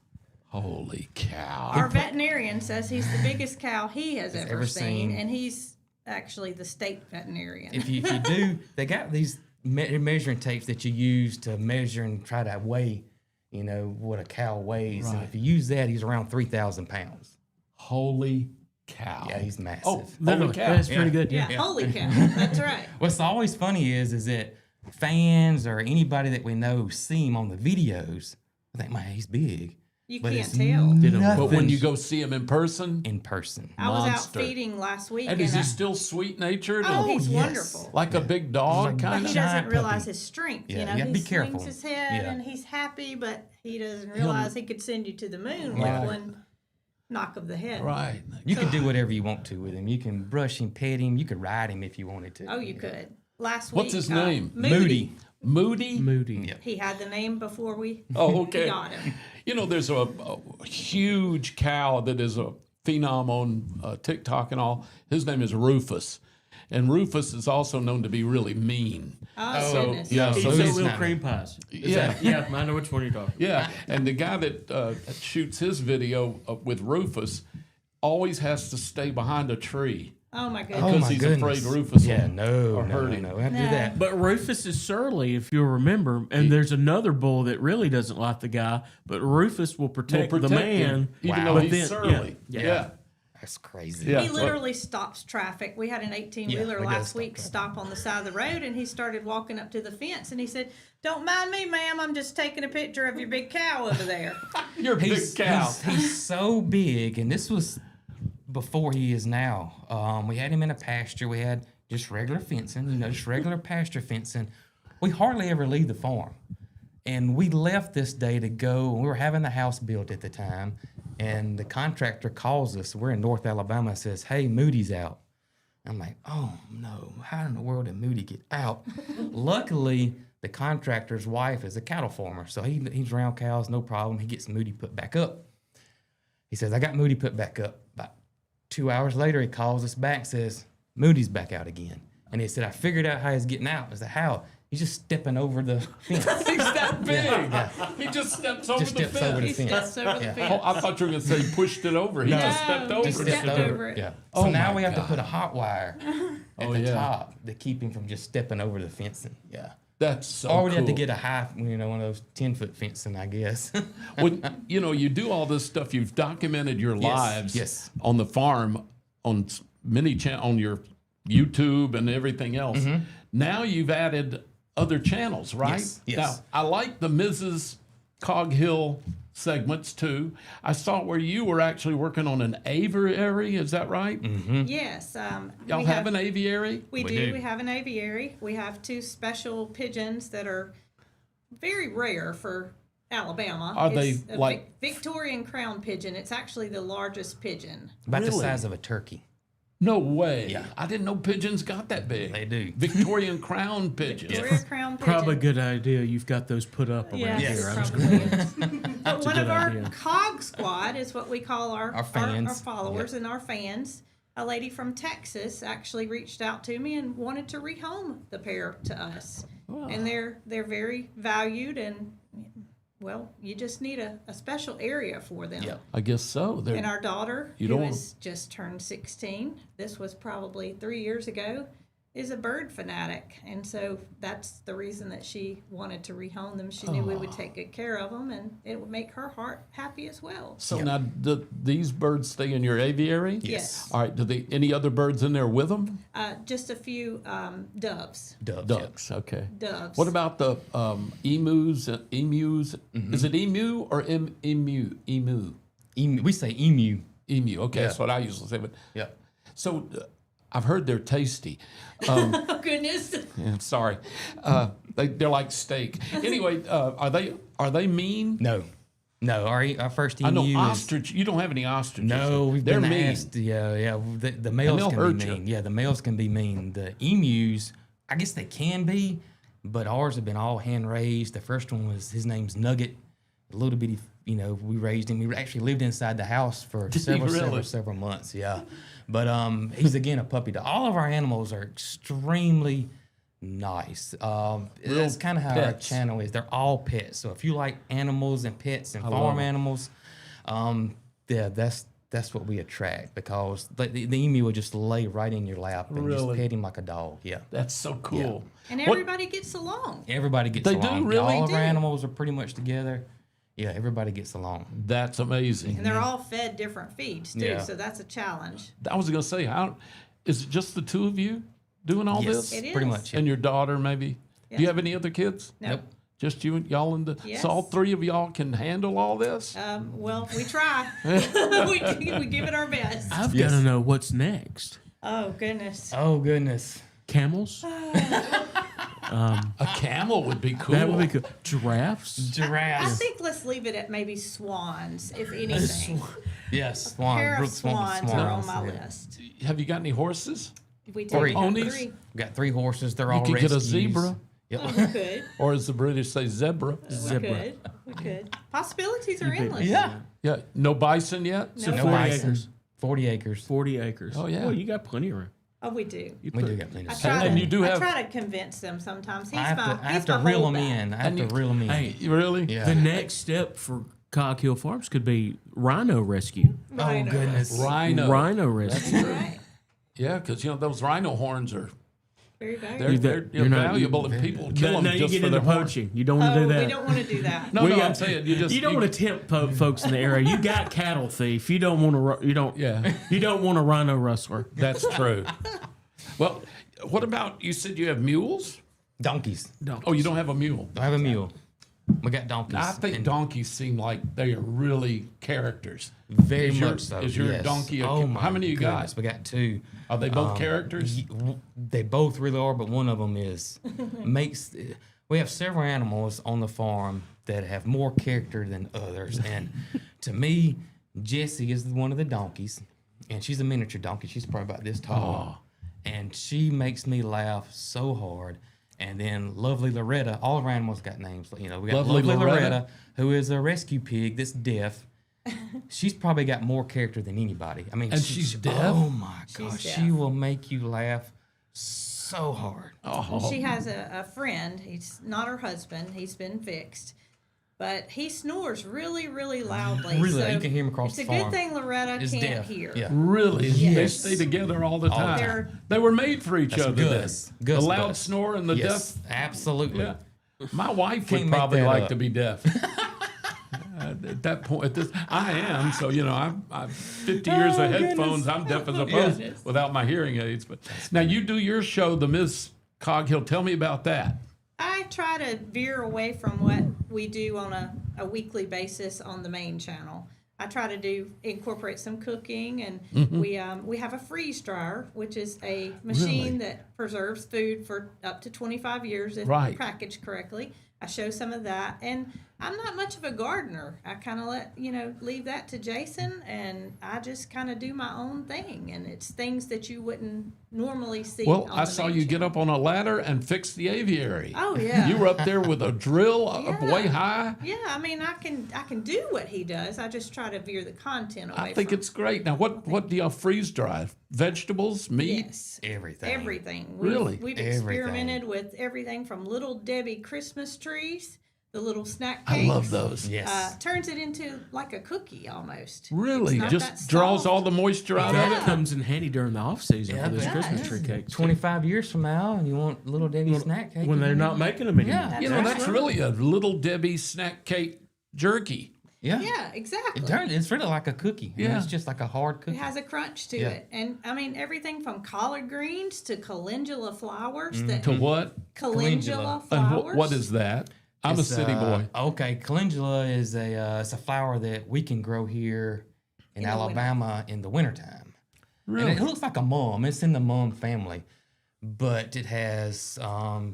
[SPEAKER 1] Holy cow.
[SPEAKER 7] Our veterinarian says he's the biggest cow he has ever
[SPEAKER 6] ever
[SPEAKER 7] seen,
[SPEAKER 6] seen.
[SPEAKER 7] and he's actually the state veterinarian.
[SPEAKER 6] If you do, they got these measuring tapes that you use to measure and try to weigh, what a cow weighs. And if you use that, he's around 3,000 pounds.
[SPEAKER 1] Holy cow.
[SPEAKER 6] Yeah, he's massive.
[SPEAKER 1] Oh, holy
[SPEAKER 2] Literally,
[SPEAKER 1] cow.
[SPEAKER 2] that's pretty good.
[SPEAKER 7] Yeah, holy cow. That's right.
[SPEAKER 6] What's always funny is that fans or anybody that we know see him on the videos. I think, man, he's big.
[SPEAKER 7] You
[SPEAKER 6] But
[SPEAKER 7] can't
[SPEAKER 6] it's
[SPEAKER 7] tell.
[SPEAKER 1] But when you go see him in person,
[SPEAKER 6] in person.
[SPEAKER 7] I was
[SPEAKER 1] monster.
[SPEAKER 7] out feeding last week.
[SPEAKER 1] and is he
[SPEAKER 7] I-
[SPEAKER 1] still sweet-natured?
[SPEAKER 7] Oh,
[SPEAKER 1] and
[SPEAKER 7] he's
[SPEAKER 6] yes.
[SPEAKER 7] wonderful.
[SPEAKER 1] like a big dog,
[SPEAKER 7] But
[SPEAKER 1] kind
[SPEAKER 7] he
[SPEAKER 1] of?
[SPEAKER 7] doesn't
[SPEAKER 6] giant
[SPEAKER 7] realize
[SPEAKER 6] puppy.
[SPEAKER 7] his strength.
[SPEAKER 6] Yeah,
[SPEAKER 7] You know,
[SPEAKER 6] you gotta
[SPEAKER 7] he
[SPEAKER 6] be careful.
[SPEAKER 7] swings his head
[SPEAKER 6] Yeah.
[SPEAKER 7] and he's happy, but he doesn't realize he could send you to the moon
[SPEAKER 1] Right.
[SPEAKER 7] with one knock of the head.
[SPEAKER 1] Right.
[SPEAKER 6] You can do whatever you want to with him. You can brush him, pet him. You could ride him if you wanted to.
[SPEAKER 7] Oh, you could. Last week.
[SPEAKER 1] What's his name?
[SPEAKER 7] Moody.
[SPEAKER 1] Moody?
[SPEAKER 2] Moody.
[SPEAKER 6] Yeah.
[SPEAKER 7] He had the name before we
[SPEAKER 1] Oh, okay.
[SPEAKER 7] got him.
[SPEAKER 1] There's a huge cow that is a phenom on TikTok and all. His name is Rufus. And Rufus is also known to be really mean.
[SPEAKER 7] Oh, goodness.
[SPEAKER 1] Yeah,
[SPEAKER 2] He
[SPEAKER 1] so
[SPEAKER 2] eats
[SPEAKER 6] he's
[SPEAKER 2] little
[SPEAKER 6] not-
[SPEAKER 2] cream pies.
[SPEAKER 1] Yeah.
[SPEAKER 2] Yeah, I know which one you're talking.
[SPEAKER 1] Yeah, and the guy that shoots his video with Rufus always has to stay behind a tree
[SPEAKER 7] Oh, my goodness.
[SPEAKER 1] because
[SPEAKER 6] my
[SPEAKER 1] he's
[SPEAKER 6] goodness.
[SPEAKER 1] afraid Rufus
[SPEAKER 6] Yeah,
[SPEAKER 1] will
[SPEAKER 6] no,
[SPEAKER 1] hurt
[SPEAKER 6] no,
[SPEAKER 1] him.
[SPEAKER 6] no. We have to do
[SPEAKER 7] No.
[SPEAKER 6] that.
[SPEAKER 2] But Rufus is surly, if you'll remember. And there's another bull that really doesn't like the guy, but Rufus will protect, the
[SPEAKER 1] protect him,
[SPEAKER 2] man.
[SPEAKER 1] even
[SPEAKER 6] Wow.
[SPEAKER 1] though
[SPEAKER 2] But
[SPEAKER 1] he's
[SPEAKER 2] then-
[SPEAKER 1] surly.
[SPEAKER 2] yeah.
[SPEAKER 1] Yeah.
[SPEAKER 6] That's crazy.
[SPEAKER 1] Yeah.
[SPEAKER 7] He literally stops traffic. We had an 18-wheeler
[SPEAKER 6] Yeah, we
[SPEAKER 7] last
[SPEAKER 6] gotta
[SPEAKER 7] week stop on the side of the road, and he started walking up to the fence, and he said, "Don't mind me, ma'am. I'm just taking a picture of your big cow over there."
[SPEAKER 1] You're a big cow.
[SPEAKER 6] He's so big, and this was before he is now. We had him in a pasture. We had just regular fencing, just regular pasture fencing. We hardly ever leave the farm. And we left this day to go, and we were having the house built at the time, and the contractor calls us. We're in North Alabama, says, "Hey, Moody's out." I'm like, "Oh, no. How in the world did Moody get out?" Luckily, the contractor's wife is a cattle farmer, so he's around cows, no problem. He gets Moody put back up. He says, "I got Moody put back up." About 2 hours later, he calls us back and says, "Moody's back out again." And he said, "I figured out how he's getting out." I said, "How?" He's just stepping over the fence.
[SPEAKER 1] He's that big.
[SPEAKER 6] Yeah.
[SPEAKER 1] He just steps over
[SPEAKER 6] Just
[SPEAKER 1] the
[SPEAKER 6] steps over the
[SPEAKER 1] fence.
[SPEAKER 7] He
[SPEAKER 6] fence.
[SPEAKER 7] steps over the
[SPEAKER 6] Yeah.
[SPEAKER 1] Oh,
[SPEAKER 7] fence.
[SPEAKER 1] I thought you were going to say he pushed it over. He just stepped over
[SPEAKER 7] just
[SPEAKER 1] it.
[SPEAKER 7] stepped over it.
[SPEAKER 6] Yeah.
[SPEAKER 1] Oh
[SPEAKER 6] So now
[SPEAKER 1] my
[SPEAKER 6] we have to
[SPEAKER 1] God.
[SPEAKER 6] put a hot wire at
[SPEAKER 1] Oh,
[SPEAKER 6] the
[SPEAKER 1] yeah.
[SPEAKER 6] top to keep him from just stepping over the fencing. Yeah.
[SPEAKER 1] That's so
[SPEAKER 6] Or we'd have to
[SPEAKER 1] cool.
[SPEAKER 6] get a high, one of those 10-foot fencing, I guess.
[SPEAKER 1] When you do all this stuff, you've documented your lives
[SPEAKER 6] yes.
[SPEAKER 1] on the farm on on your YouTube and everything else. Now you've added other channels, right?
[SPEAKER 6] Yes, yes.
[SPEAKER 1] Now, I like the Mrs. Coghill segments too. I saw where you were actually working on an aviary. Is that right?
[SPEAKER 7] Yes.
[SPEAKER 1] Y'all
[SPEAKER 7] we
[SPEAKER 1] have an aviary?
[SPEAKER 7] We
[SPEAKER 6] We
[SPEAKER 7] do.
[SPEAKER 6] do.
[SPEAKER 7] We have an aviary. We have 2 special pigeons that are very rare for Alabama.
[SPEAKER 1] Are
[SPEAKER 7] It's
[SPEAKER 1] they
[SPEAKER 7] a
[SPEAKER 1] like-
[SPEAKER 7] Victorian crown pigeon? It's actually the largest pigeon.
[SPEAKER 6] About the
[SPEAKER 1] Really?
[SPEAKER 6] size of a turkey.
[SPEAKER 1] No way.
[SPEAKER 6] Yeah.
[SPEAKER 1] I didn't know pigeons got that big.
[SPEAKER 6] They do.
[SPEAKER 1] Victorian crown pigeons.
[SPEAKER 7] Victoria crown pigeon.
[SPEAKER 2] Probably a good idea. You've got those put up around
[SPEAKER 7] Yes,
[SPEAKER 2] here.
[SPEAKER 7] it
[SPEAKER 2] I was
[SPEAKER 7] probably is. But one
[SPEAKER 2] good
[SPEAKER 7] of our
[SPEAKER 2] idea.
[SPEAKER 7] cog squad is what we call our
[SPEAKER 6] fans.
[SPEAKER 7] our followers and our fans. A lady from Texas actually reached out to me and wanted to rehome the pair to us. And they're very valued, and well, you just need a special area for them.
[SPEAKER 6] Yeah.
[SPEAKER 1] I guess so. They're-
[SPEAKER 7] And our daughter,
[SPEAKER 1] You
[SPEAKER 7] who
[SPEAKER 1] don't-
[SPEAKER 7] has just turned 16, this was probably 3 years ago, is a bird fanatic. And so that's the reason that she wanted to rehome them. She knew we would take good care of them, and it would make her heart happy as well.
[SPEAKER 1] So now, do these birds stay in your aviary?
[SPEAKER 7] Yes.
[SPEAKER 1] All right. Do any other birds in there with them?
[SPEAKER 7] Just a few doves.
[SPEAKER 6] Doves.
[SPEAKER 1] Ducks. Okay.
[SPEAKER 7] Doves.
[SPEAKER 1] What about the emus? Emus? Is it emu or emu? Emu.
[SPEAKER 6] We say emu.
[SPEAKER 1] Emu. Okay,
[SPEAKER 6] Yeah.
[SPEAKER 1] that's what I usually say. But
[SPEAKER 6] Yeah.
[SPEAKER 1] so I've heard they're tasty.
[SPEAKER 7] Oh, goodness.
[SPEAKER 1] Yeah, sorry, they're like steak. Anyway, are they mean?
[SPEAKER 6] No. Our first emu
[SPEAKER 1] I know
[SPEAKER 6] is...
[SPEAKER 1] ostrich. You don't have any ostriches.
[SPEAKER 6] No, we've
[SPEAKER 1] they're
[SPEAKER 6] been
[SPEAKER 1] mean.
[SPEAKER 6] asked. Yeah. The males
[SPEAKER 1] they'll
[SPEAKER 6] can
[SPEAKER 1] hurt
[SPEAKER 6] be
[SPEAKER 1] you.
[SPEAKER 6] mean. Yeah, the males can be mean. The emus, I guess they can be, but ours have been all hand raised. The first one his name's Nugget. A little bitty, we raised him. We actually lived inside the house for several months. Yeah, but he's again a puppy dog. All of our animals are extremely nice. That's kind of how our
[SPEAKER 1] pets.
[SPEAKER 6] channel is. They're all pets. So if you like animals and pets and farm animals, yeah, that's what we attract because the emu will just lay right in your lap and just
[SPEAKER 1] Really?
[SPEAKER 6] pet him like a dog. Yeah.
[SPEAKER 1] That's so cool.
[SPEAKER 7] And
[SPEAKER 1] What-
[SPEAKER 7] everybody gets along.
[SPEAKER 6] Everybody gets
[SPEAKER 1] They do,
[SPEAKER 6] along.
[SPEAKER 1] really?
[SPEAKER 6] All of
[SPEAKER 7] They
[SPEAKER 6] our
[SPEAKER 7] do.
[SPEAKER 6] animals are pretty much together. Yeah, everybody gets along.
[SPEAKER 1] That's amazing.
[SPEAKER 7] And they're all fed different feeds too,
[SPEAKER 6] Yeah.
[SPEAKER 7] so that's a challenge.
[SPEAKER 1] I was going to say, how is it just the two of you doing all
[SPEAKER 6] Yes,
[SPEAKER 1] this?
[SPEAKER 7] It
[SPEAKER 6] pretty
[SPEAKER 7] is.
[SPEAKER 6] much.
[SPEAKER 1] And your daughter, maybe? Do you have any other kids?
[SPEAKER 7] No.
[SPEAKER 6] Nope.
[SPEAKER 1] Just you and y'all in the.
[SPEAKER 7] Yes.
[SPEAKER 1] So all three of y'all can handle all this?
[SPEAKER 7] Well, we try. we give it our best.
[SPEAKER 2] I've got to know what's next.
[SPEAKER 7] Oh goodness.
[SPEAKER 6] Oh goodness.
[SPEAKER 2] Camels?
[SPEAKER 1] A camel would be cool.
[SPEAKER 2] That would be cool. Giraffes?
[SPEAKER 7] I
[SPEAKER 6] Giraffes.
[SPEAKER 7] think let's leave it at maybe swans, if anything.
[SPEAKER 6] Yes,
[SPEAKER 7] A
[SPEAKER 6] swan.
[SPEAKER 7] pair of
[SPEAKER 6] Brook
[SPEAKER 7] swans are on
[SPEAKER 6] swans,
[SPEAKER 7] my
[SPEAKER 6] yeah.
[SPEAKER 7] list.
[SPEAKER 1] Have you got any horses?
[SPEAKER 7] We
[SPEAKER 6] Three.
[SPEAKER 7] take
[SPEAKER 1] Ponies?
[SPEAKER 7] three.
[SPEAKER 6] We got 3 horses. They're
[SPEAKER 1] You
[SPEAKER 6] all
[SPEAKER 1] could get a
[SPEAKER 6] rescues.
[SPEAKER 1] zebra,
[SPEAKER 6] Yep.
[SPEAKER 7] Oh, we could.
[SPEAKER 1] or as the British say, zebra.
[SPEAKER 7] We could. We could. Possibilities are endless.
[SPEAKER 6] Yeah.
[SPEAKER 1] Yeah, no bison yet?
[SPEAKER 7] No.
[SPEAKER 6] No
[SPEAKER 2] 40
[SPEAKER 6] bison.
[SPEAKER 2] acres.
[SPEAKER 6] 40 acres.
[SPEAKER 2] 40 acres.
[SPEAKER 1] Oh, yeah.
[SPEAKER 2] Well, you got plenty of room.
[SPEAKER 7] Oh, we do.
[SPEAKER 2] You
[SPEAKER 6] We
[SPEAKER 2] put-
[SPEAKER 6] do got plenty
[SPEAKER 7] I
[SPEAKER 6] of
[SPEAKER 7] try,
[SPEAKER 1] And
[SPEAKER 7] to,
[SPEAKER 1] you do
[SPEAKER 7] I
[SPEAKER 1] have-
[SPEAKER 7] try to convince them sometimes.
[SPEAKER 6] I have to
[SPEAKER 7] he's my
[SPEAKER 6] reel them
[SPEAKER 7] holdback.
[SPEAKER 6] in. I have to
[SPEAKER 1] And
[SPEAKER 6] reel them in.
[SPEAKER 2] Hey,
[SPEAKER 1] Really?
[SPEAKER 6] Yeah.
[SPEAKER 2] the next step for Cog Hill Farms could be rhino rescue.
[SPEAKER 7] Rhino.
[SPEAKER 6] Oh goodness.
[SPEAKER 1] Rhino.
[SPEAKER 2] Rhino rescue.
[SPEAKER 7] Right.
[SPEAKER 1] Yeah, because those rhino horns are
[SPEAKER 7] Very valuable.
[SPEAKER 1] they're
[SPEAKER 2] not-
[SPEAKER 1] valuable, and people kill them
[SPEAKER 2] Now you
[SPEAKER 1] just
[SPEAKER 2] get
[SPEAKER 1] for
[SPEAKER 2] into
[SPEAKER 1] their horns.
[SPEAKER 2] poaching. You don't want to
[SPEAKER 7] Oh,
[SPEAKER 2] do that.
[SPEAKER 7] we don't want to do that.
[SPEAKER 1] No,
[SPEAKER 2] We
[SPEAKER 1] no,
[SPEAKER 2] got-
[SPEAKER 1] I'm saying you just
[SPEAKER 2] you don't want to tempt folks in the area. You got cattle thief. You don't want to. You don't.
[SPEAKER 1] Yeah.
[SPEAKER 2] You don't want a rhino rustler.
[SPEAKER 1] That's true. Well, what about you said you have mules?
[SPEAKER 6] Donkeys.
[SPEAKER 1] Oh, you don't have a mule.
[SPEAKER 6] I have a mule. We got donkeys.
[SPEAKER 1] I think
[SPEAKER 6] And
[SPEAKER 1] donkeys seem like they are really characters.
[SPEAKER 6] very
[SPEAKER 1] Is your-
[SPEAKER 6] much so.
[SPEAKER 1] is your
[SPEAKER 6] yes.
[SPEAKER 1] donkey a
[SPEAKER 6] Oh
[SPEAKER 1] ca-
[SPEAKER 6] my
[SPEAKER 1] how many you got?
[SPEAKER 6] goodness, We got 2.
[SPEAKER 1] Are they both characters?
[SPEAKER 6] They both really are, but one of them is makes. We have several animals on the farm that have more character than others, and to me, Jessie is one of the donkeys, and she's a miniature donkey. She's probably about this tall, and she makes me laugh so hard. And then lovely Loretta, all of our animals got names. We got
[SPEAKER 1] Lovely
[SPEAKER 6] lovely
[SPEAKER 1] Loretta.
[SPEAKER 6] Loretta, who is a rescue pig that's deaf. She's probably got more character than anybody. I mean,
[SPEAKER 1] And she's deaf?
[SPEAKER 6] Oh my gosh,
[SPEAKER 7] deaf.
[SPEAKER 6] she will make you laugh so hard.
[SPEAKER 7] She has a friend. He's not her husband. He's been fixed. But he snores really, really loudly.
[SPEAKER 6] Really,
[SPEAKER 7] so
[SPEAKER 6] you can hear him across
[SPEAKER 7] it's
[SPEAKER 6] the
[SPEAKER 7] a
[SPEAKER 6] farm.
[SPEAKER 7] good thing Loretta
[SPEAKER 6] Is
[SPEAKER 7] can't
[SPEAKER 6] deaf.
[SPEAKER 7] hear.
[SPEAKER 6] Yeah.
[SPEAKER 1] Really?
[SPEAKER 7] Yes.
[SPEAKER 1] They stay together all the
[SPEAKER 6] All the
[SPEAKER 1] time.
[SPEAKER 7] time.
[SPEAKER 1] They were made for each
[SPEAKER 6] That's
[SPEAKER 1] other.
[SPEAKER 6] Gus.
[SPEAKER 1] then.
[SPEAKER 6] Gus
[SPEAKER 1] the loud
[SPEAKER 6] Gus.
[SPEAKER 1] snore and the
[SPEAKER 6] Yes,
[SPEAKER 1] deaf.
[SPEAKER 6] absolutely.
[SPEAKER 1] Yeah. My wife
[SPEAKER 6] Can't
[SPEAKER 1] would
[SPEAKER 6] make
[SPEAKER 1] probably
[SPEAKER 6] that
[SPEAKER 1] like
[SPEAKER 6] up.
[SPEAKER 1] to be deaf. At that point, I am. So I'm 50 years of headphones. I'm deaf as a post without my hearing aids. But now you do your show, the Ms. Coghill. Tell me about that.
[SPEAKER 7] I try to veer away from what we do on a weekly basis on the main channel. I try to incorporate some cooking, and we have a freeze dryer, which is a machine that preserves food for up to 25 years if
[SPEAKER 1] Right.
[SPEAKER 7] packaged correctly. I show some of that, and I'm not much of a gardener. I kind of leave that to Jason, and I just kind of do my own thing, and it's things that you wouldn't normally see.
[SPEAKER 1] Well,
[SPEAKER 7] on
[SPEAKER 1] I
[SPEAKER 7] the
[SPEAKER 1] saw
[SPEAKER 7] main
[SPEAKER 1] you
[SPEAKER 7] channel.
[SPEAKER 1] get up on a ladder and fix the aviary.
[SPEAKER 7] Oh yeah.
[SPEAKER 1] You were up there with a drill up
[SPEAKER 7] Yeah.
[SPEAKER 1] way high.
[SPEAKER 7] Yeah, I mean, I can do what he does. I just try to veer the content away.
[SPEAKER 1] I think
[SPEAKER 7] from
[SPEAKER 1] it's great. Now, what do y'all freeze dry? Vegetables, meat?
[SPEAKER 7] yes,
[SPEAKER 6] Everything.
[SPEAKER 7] everything.
[SPEAKER 1] Really?
[SPEAKER 7] We've
[SPEAKER 6] Everything.
[SPEAKER 7] experimented with everything from Little Debbie Christmas trees, the little snack
[SPEAKER 1] I
[SPEAKER 7] cakes.
[SPEAKER 1] love those.
[SPEAKER 6] Yes.
[SPEAKER 7] Turns it into like a cookie almost.
[SPEAKER 1] Really?
[SPEAKER 7] It's not
[SPEAKER 1] Just
[SPEAKER 7] that
[SPEAKER 1] draws
[SPEAKER 7] soft.
[SPEAKER 1] all the moisture out of
[SPEAKER 2] That
[SPEAKER 1] it?
[SPEAKER 2] comes in handy during the off season
[SPEAKER 6] Yeah,
[SPEAKER 2] for those
[SPEAKER 6] it
[SPEAKER 2] Christmas
[SPEAKER 7] does.
[SPEAKER 2] tree cakes.
[SPEAKER 6] 25 years from now, and you want little Debbie snack cake
[SPEAKER 2] When they're not making them anymore.
[SPEAKER 6] Yeah.
[SPEAKER 1] That's really a Little Debbie snack cake jerky.
[SPEAKER 6] Yeah.
[SPEAKER 7] Yeah, exactly.
[SPEAKER 6] It's really like a cookie.
[SPEAKER 1] Yeah.
[SPEAKER 6] It's just like a hard
[SPEAKER 7] It
[SPEAKER 6] cookie.
[SPEAKER 7] has a crunch to
[SPEAKER 6] Yeah.
[SPEAKER 7] it, and I mean everything from collard greens to calendula flowers. That
[SPEAKER 1] To what?
[SPEAKER 7] calendula
[SPEAKER 1] And
[SPEAKER 7] flowers.
[SPEAKER 1] what is that? I'm a
[SPEAKER 6] It's,
[SPEAKER 1] city boy.
[SPEAKER 6] Okay, calendula is it's a flower that we can grow here in
[SPEAKER 7] the
[SPEAKER 6] Alabama in the wintertime.
[SPEAKER 1] Really?
[SPEAKER 6] And it looks like a mum. It's in the mum family, but it has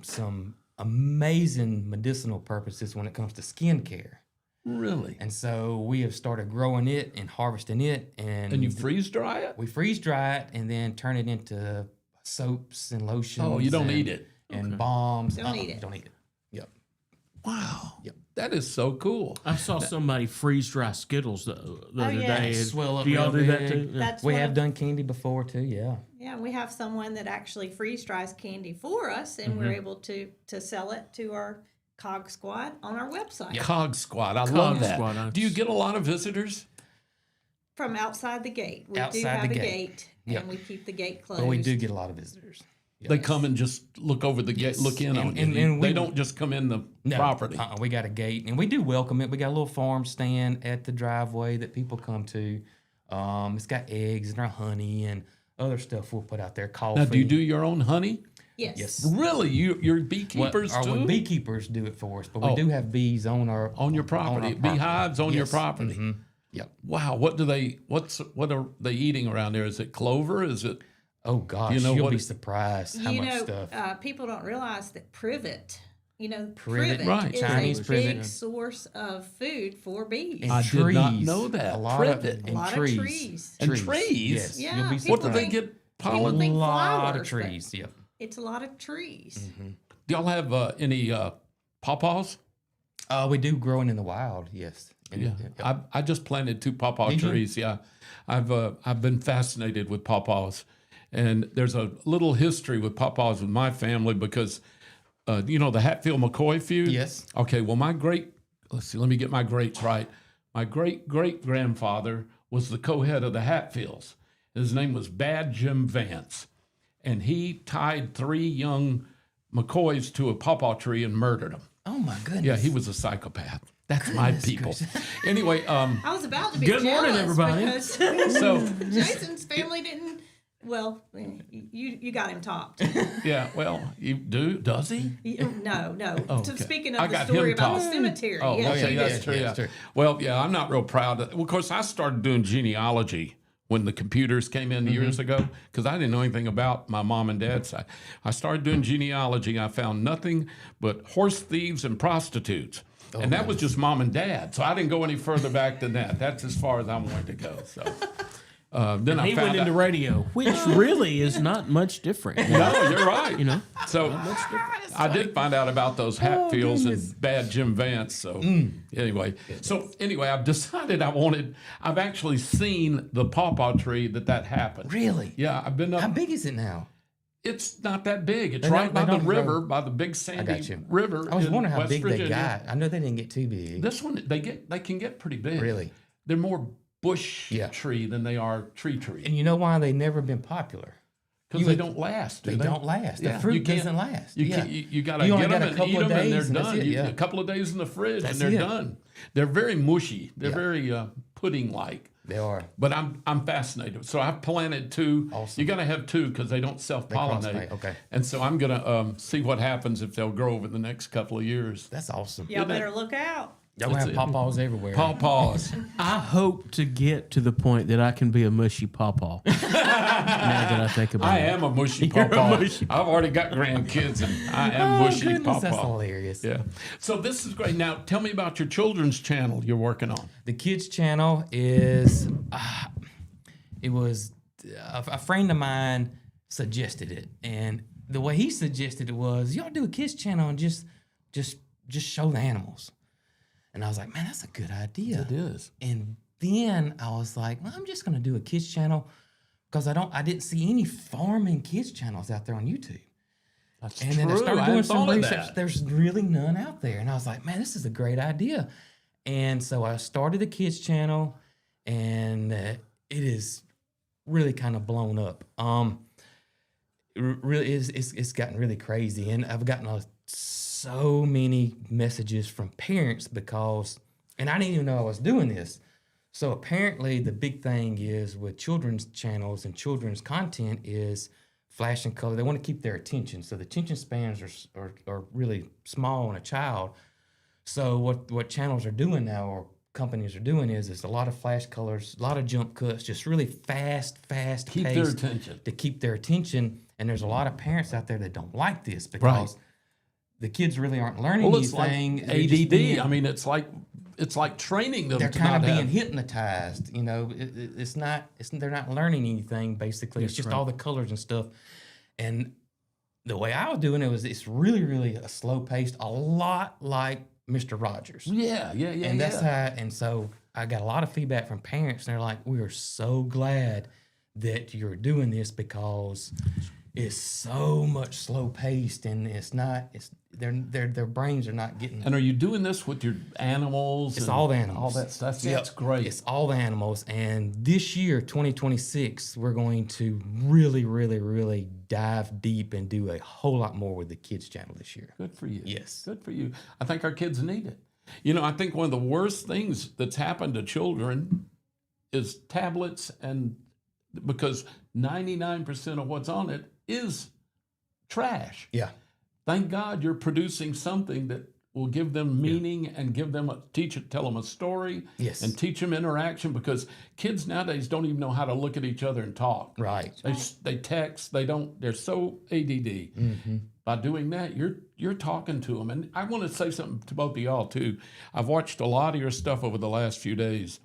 [SPEAKER 6] some amazing medicinal purposes when it comes to skin care.
[SPEAKER 1] Really?
[SPEAKER 6] And so we have started growing it and harvesting it,
[SPEAKER 1] And you freeze dry it?
[SPEAKER 6] we freeze dry it and then turn it into soaps and lotions.
[SPEAKER 1] Oh, you don't
[SPEAKER 6] and,
[SPEAKER 1] eat it.
[SPEAKER 6] and balms.
[SPEAKER 7] Don't eat it.
[SPEAKER 6] Don't eat it. Yep.
[SPEAKER 1] Wow.
[SPEAKER 6] Yep.
[SPEAKER 1] That is so cool.
[SPEAKER 2] I saw somebody freeze dry Skittles the other
[SPEAKER 7] yeah.
[SPEAKER 2] day.
[SPEAKER 6] Swell up
[SPEAKER 2] Do y'all
[SPEAKER 6] real
[SPEAKER 2] do that
[SPEAKER 6] big.
[SPEAKER 2] too? Yeah.
[SPEAKER 7] That's
[SPEAKER 6] We
[SPEAKER 7] one
[SPEAKER 6] have
[SPEAKER 7] of-
[SPEAKER 6] done candy before too. Yeah.
[SPEAKER 7] Yeah, we have someone that actually freeze dries candy for us, and
[SPEAKER 1] Mm-hmm.
[SPEAKER 7] we're able to sell it to our COG squad on our website.
[SPEAKER 1] Cog Squad. I
[SPEAKER 2] Cog
[SPEAKER 1] love that.
[SPEAKER 2] Squad,
[SPEAKER 1] Do you get a lot of visitors?
[SPEAKER 7] From outside the gate. We do
[SPEAKER 6] Outside
[SPEAKER 7] have
[SPEAKER 6] the
[SPEAKER 7] a
[SPEAKER 6] gate.
[SPEAKER 7] gate,
[SPEAKER 6] Yep.
[SPEAKER 7] and we keep the gate closed.
[SPEAKER 6] But we do get a lot of visitors.
[SPEAKER 1] They come and just look over the gate, look in on you.
[SPEAKER 6] and
[SPEAKER 1] They
[SPEAKER 6] we-
[SPEAKER 1] don't just come in the
[SPEAKER 6] No,
[SPEAKER 1] property.
[SPEAKER 6] we got a gate, and we do welcome it. We got a little farm stand at the driveway that people come to. It's got eggs and our honey and other stuff we'll put out there. Coffee.
[SPEAKER 1] Now, do you do your own honey?
[SPEAKER 7] Yes.
[SPEAKER 6] Yes.
[SPEAKER 1] Really? You're beekeepers
[SPEAKER 6] Our
[SPEAKER 1] too?
[SPEAKER 6] beekeepers do it for us, but we
[SPEAKER 1] Oh.
[SPEAKER 6] do have bees on our
[SPEAKER 1] property.
[SPEAKER 6] our
[SPEAKER 1] Beehives on your
[SPEAKER 6] Yes.
[SPEAKER 1] property.
[SPEAKER 6] Mhm. Yep.
[SPEAKER 1] Wow. What are they eating around there? Is it clover? Is it?
[SPEAKER 6] Oh gosh,
[SPEAKER 1] You know
[SPEAKER 6] you'll
[SPEAKER 1] what
[SPEAKER 6] be
[SPEAKER 1] it-
[SPEAKER 6] surprised how
[SPEAKER 7] You
[SPEAKER 6] much
[SPEAKER 7] know,
[SPEAKER 6] stuff.
[SPEAKER 7] people don't realize that privet,
[SPEAKER 6] Privet,
[SPEAKER 1] right.
[SPEAKER 7] is
[SPEAKER 6] Chinese
[SPEAKER 7] a
[SPEAKER 6] privet.
[SPEAKER 7] big source of food for bees.
[SPEAKER 6] And
[SPEAKER 1] I did not
[SPEAKER 6] trees.
[SPEAKER 1] know that.
[SPEAKER 6] A lot
[SPEAKER 1] Privet.
[SPEAKER 6] of
[SPEAKER 7] A
[SPEAKER 6] and
[SPEAKER 7] lot of
[SPEAKER 6] trees.
[SPEAKER 7] trees.
[SPEAKER 1] And trees?
[SPEAKER 6] Yes.
[SPEAKER 7] Yeah,
[SPEAKER 6] You'll be
[SPEAKER 7] people
[SPEAKER 1] What do they
[SPEAKER 7] think-
[SPEAKER 1] get
[SPEAKER 7] people
[SPEAKER 1] pollen?
[SPEAKER 6] A
[SPEAKER 7] think
[SPEAKER 6] lot of
[SPEAKER 7] flowers, but
[SPEAKER 6] trees. Yep.
[SPEAKER 7] It's a lot of trees.
[SPEAKER 1] Do y'all have any pawpaws?
[SPEAKER 6] We do growing in the wild. Yes. And-
[SPEAKER 1] Yeah,
[SPEAKER 6] yep.
[SPEAKER 1] I just planted 2 pawpaw
[SPEAKER 6] Did you?
[SPEAKER 1] trees. Yeah, I've been fascinated with pawpaws, and there's a little history with pawpaws with my family because, you know, the Hatfield McCoy feud.
[SPEAKER 6] Yes.
[SPEAKER 1] Okay. Well, let me get my greats right. My great grandfather was the co-head of the Hatfields. His name was Bad Jim Vance, and he tied 3 young McCoys to a pawpaw tree and murdered them.
[SPEAKER 6] Oh my goodness.
[SPEAKER 1] Yeah, he was a psychopath. That's my people. Anyway,
[SPEAKER 7] I was about to be
[SPEAKER 2] Good morning,
[SPEAKER 7] jealous
[SPEAKER 2] everybody.
[SPEAKER 7] because
[SPEAKER 1] so
[SPEAKER 7] Jason's family didn't. Well, you got him topped.
[SPEAKER 1] yeah, well, you do? Does he?
[SPEAKER 7] No.
[SPEAKER 1] okay.
[SPEAKER 7] Speaking
[SPEAKER 1] I
[SPEAKER 7] of the
[SPEAKER 1] got
[SPEAKER 7] story
[SPEAKER 1] him
[SPEAKER 7] about the
[SPEAKER 1] topped.
[SPEAKER 7] cemetery.
[SPEAKER 1] Oh,
[SPEAKER 7] yes,
[SPEAKER 1] okay,
[SPEAKER 7] you
[SPEAKER 1] that's
[SPEAKER 7] did.
[SPEAKER 1] true.
[SPEAKER 6] Yeah,
[SPEAKER 1] Yeah.
[SPEAKER 6] that's true.
[SPEAKER 1] Well, yeah, I'm not real proud. Of course, I started doing genealogy when the computers came in years ago because I didn't know anything about my mom and dad's side. I started doing genealogy. I found nothing but horse thieves and prostitutes. And that was just mom and dad. So I didn't go any further back than that. That's as far as I'm willing to go. So then I
[SPEAKER 2] He
[SPEAKER 1] found
[SPEAKER 2] went into
[SPEAKER 1] out.
[SPEAKER 2] radio, which really is not much different.
[SPEAKER 1] No, you're right.
[SPEAKER 2] You know?
[SPEAKER 1] So I did find out about those Hatfields and Bad Jim Vance. So anyway, I've decided I've actually seen the pawpaw tree that happened.
[SPEAKER 6] Really?
[SPEAKER 1] Yeah, I've been up.
[SPEAKER 6] How big is it now?
[SPEAKER 1] It's not that big. It's
[SPEAKER 6] They
[SPEAKER 1] right by
[SPEAKER 6] don't
[SPEAKER 1] the
[SPEAKER 6] grow.
[SPEAKER 1] river, by the big
[SPEAKER 6] I
[SPEAKER 1] sandy
[SPEAKER 6] got you.
[SPEAKER 1] river.
[SPEAKER 6] I was
[SPEAKER 1] in
[SPEAKER 6] wondering how
[SPEAKER 1] West
[SPEAKER 6] big
[SPEAKER 1] Virginia.
[SPEAKER 6] they got. I know they didn't get too big.
[SPEAKER 1] This one, they can get pretty big.
[SPEAKER 6] Really?
[SPEAKER 1] They're more bush
[SPEAKER 6] Yeah.
[SPEAKER 1] tree than they are tree.
[SPEAKER 6] And you know why they never been popular?
[SPEAKER 1] Because
[SPEAKER 6] You
[SPEAKER 1] they
[SPEAKER 6] would-
[SPEAKER 1] don't last.
[SPEAKER 6] They don't last.
[SPEAKER 1] Yeah,
[SPEAKER 6] The fruit
[SPEAKER 1] you can't-
[SPEAKER 6] doesn't last.
[SPEAKER 1] You
[SPEAKER 6] Yeah.
[SPEAKER 1] can't, you got to
[SPEAKER 6] You only
[SPEAKER 1] get them
[SPEAKER 6] got a
[SPEAKER 1] and
[SPEAKER 6] couple
[SPEAKER 1] eat
[SPEAKER 6] of
[SPEAKER 1] them, and they're
[SPEAKER 6] days, and that's
[SPEAKER 1] done.
[SPEAKER 6] it, yeah.
[SPEAKER 1] A couple of days in the fridge,
[SPEAKER 6] That's
[SPEAKER 1] and they're
[SPEAKER 6] it.
[SPEAKER 1] done. They're very mushy. They're
[SPEAKER 6] Yeah.
[SPEAKER 1] very pudding-like.
[SPEAKER 6] They are.
[SPEAKER 1] But I'm fascinated. So I've planted 2.
[SPEAKER 6] Awesome.
[SPEAKER 1] You got to have 2 because they don't self-pollinate.
[SPEAKER 6] cross-pollinate, okay.
[SPEAKER 1] And so I'm gonna see what happens if they'll grow over the next couple of years.
[SPEAKER 6] That's awesome.
[SPEAKER 7] Y'all better look out.
[SPEAKER 6] Y'all gonna have
[SPEAKER 1] That's it.
[SPEAKER 6] pawpaws everywhere.
[SPEAKER 1] Pawpaws.
[SPEAKER 2] I hope to get to the point that I can be a mushy pawpaw. Now that I think about
[SPEAKER 1] I
[SPEAKER 2] it.
[SPEAKER 1] am a mushy
[SPEAKER 2] You're a
[SPEAKER 1] pawpaw.
[SPEAKER 2] mushy
[SPEAKER 1] I've already got grandkids, and I am mushy
[SPEAKER 6] Goodness, that's
[SPEAKER 1] pawpaw.
[SPEAKER 6] hilarious.
[SPEAKER 1] Yeah. So this is great. Now tell me about your children's channel you're working on.
[SPEAKER 6] The kids channel is it was a friend of mine suggested it, and the way he suggested it was y'all do a kids channel and just show the animals. And I was like, man, that's a good idea.
[SPEAKER 1] It is.
[SPEAKER 6] And then I was like, well, I'm just gonna do a kids channel because I didn't see any farming kids channels out there on YouTube.
[SPEAKER 1] That's
[SPEAKER 6] And then I started
[SPEAKER 1] hadn't
[SPEAKER 6] doing some
[SPEAKER 1] thought of
[SPEAKER 6] research.
[SPEAKER 1] that.
[SPEAKER 6] There's really none out there. And I was like, man, this is a great idea. And so I started a kids channel, and it is really kind of blown up. Really it's gotten really crazy. And I've gotten so many messages from parents because, and I didn't even know I was doing this. So apparently the big thing is with children's channels and children's content is flash and color. They want to keep their attention. So the attention spans are really small in a child. So what channels are doing now, or companies are doing, is a lot of flash colors, a lot of jump cuts, just really fast
[SPEAKER 1] Keep their
[SPEAKER 6] paced
[SPEAKER 1] attention.
[SPEAKER 6] to keep their attention. And there's a lot of parents out there that don't like this because the kids really aren't learning
[SPEAKER 1] Well, it's like
[SPEAKER 6] anything. They're just
[SPEAKER 1] ADD.
[SPEAKER 6] being-
[SPEAKER 1] I mean, it's like training them
[SPEAKER 6] they're
[SPEAKER 1] to
[SPEAKER 6] kind
[SPEAKER 1] not
[SPEAKER 6] of being
[SPEAKER 1] have.
[SPEAKER 6] hypnotized. You know, they're not learning anything. Basically, it's just all the colors and stuff. And the way I was doing it was it's really a slow paced, a lot like Mr. Rogers.
[SPEAKER 1] Yeah.
[SPEAKER 6] And that's how. And so I got a lot of feedback from parents, and they're like, "We are so glad that you're doing this because is so much slow paced, and it's not. It's their brains are not getting.
[SPEAKER 1] And are you doing this with your animals?
[SPEAKER 6] It's
[SPEAKER 1] and
[SPEAKER 6] all the animals.
[SPEAKER 1] All that stuff.
[SPEAKER 6] Yep.
[SPEAKER 1] That's great.
[SPEAKER 6] It's all the animals. And this year, 2026, we're going to really, really, really dive deep and do a whole lot more with the kids channel this year.
[SPEAKER 1] Good for you.
[SPEAKER 6] Yes.
[SPEAKER 1] Good for you. I think our kids need it. You know, I think one of the worst things that's happened to children is tablets, and because 99% of what's on it is trash.
[SPEAKER 6] Yeah.
[SPEAKER 1] Thank God you're producing something that will give them meaning and give them tell them a story.
[SPEAKER 6] Yes.
[SPEAKER 1] And teach them interaction, because kids nowadays don't even know how to look at each other and talk.
[SPEAKER 6] Right.
[SPEAKER 1] They text. They're so ADD.
[SPEAKER 6] Mm-hmm.
[SPEAKER 1] By doing that, you're talking to them. And I want to say something to both of y'all too. I've watched a lot of your stuff over the last few days,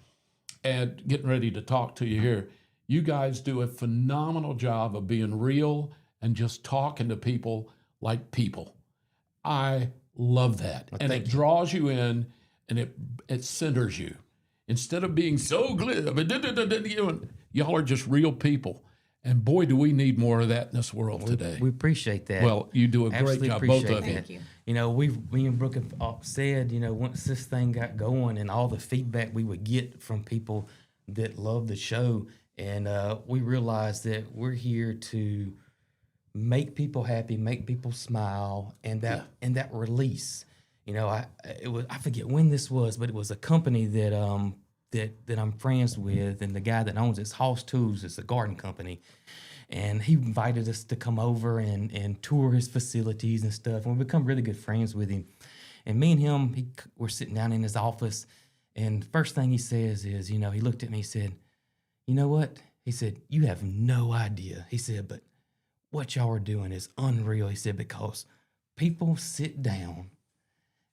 [SPEAKER 1] and getting ready to talk to you here. You guys do a phenomenal job of being real and just talking to people like people. I love that. And it draws you in, and it centers you. Instead of being so glib, y'all are just real people. And boy, do we need more of that in this world today.
[SPEAKER 6] We appreciate that.
[SPEAKER 1] Well, you do a great
[SPEAKER 6] Absolutely
[SPEAKER 1] job, both
[SPEAKER 6] appreciate
[SPEAKER 1] of you.
[SPEAKER 7] Thank you.
[SPEAKER 6] You know, me and Brooke have said, you know, once this thing got going and all the feedback we would get from people that love the show, and we realized that we're here to make people happy, make people smile, and that release. You know, I forget when this was, but it was a company that I'm friends with, and the guy that owns it's Hoss Tools. It's a garden company, and he invited us to come over and tour his facilities and stuff. And we become really good friends with him. And me and him, we're sitting down in his office, and the first thing he says is, you know, he looked at me, he said, "You know what?" He said, "You have no idea." He said, "But what y'all are doing is unreal." He said, "Because people sit down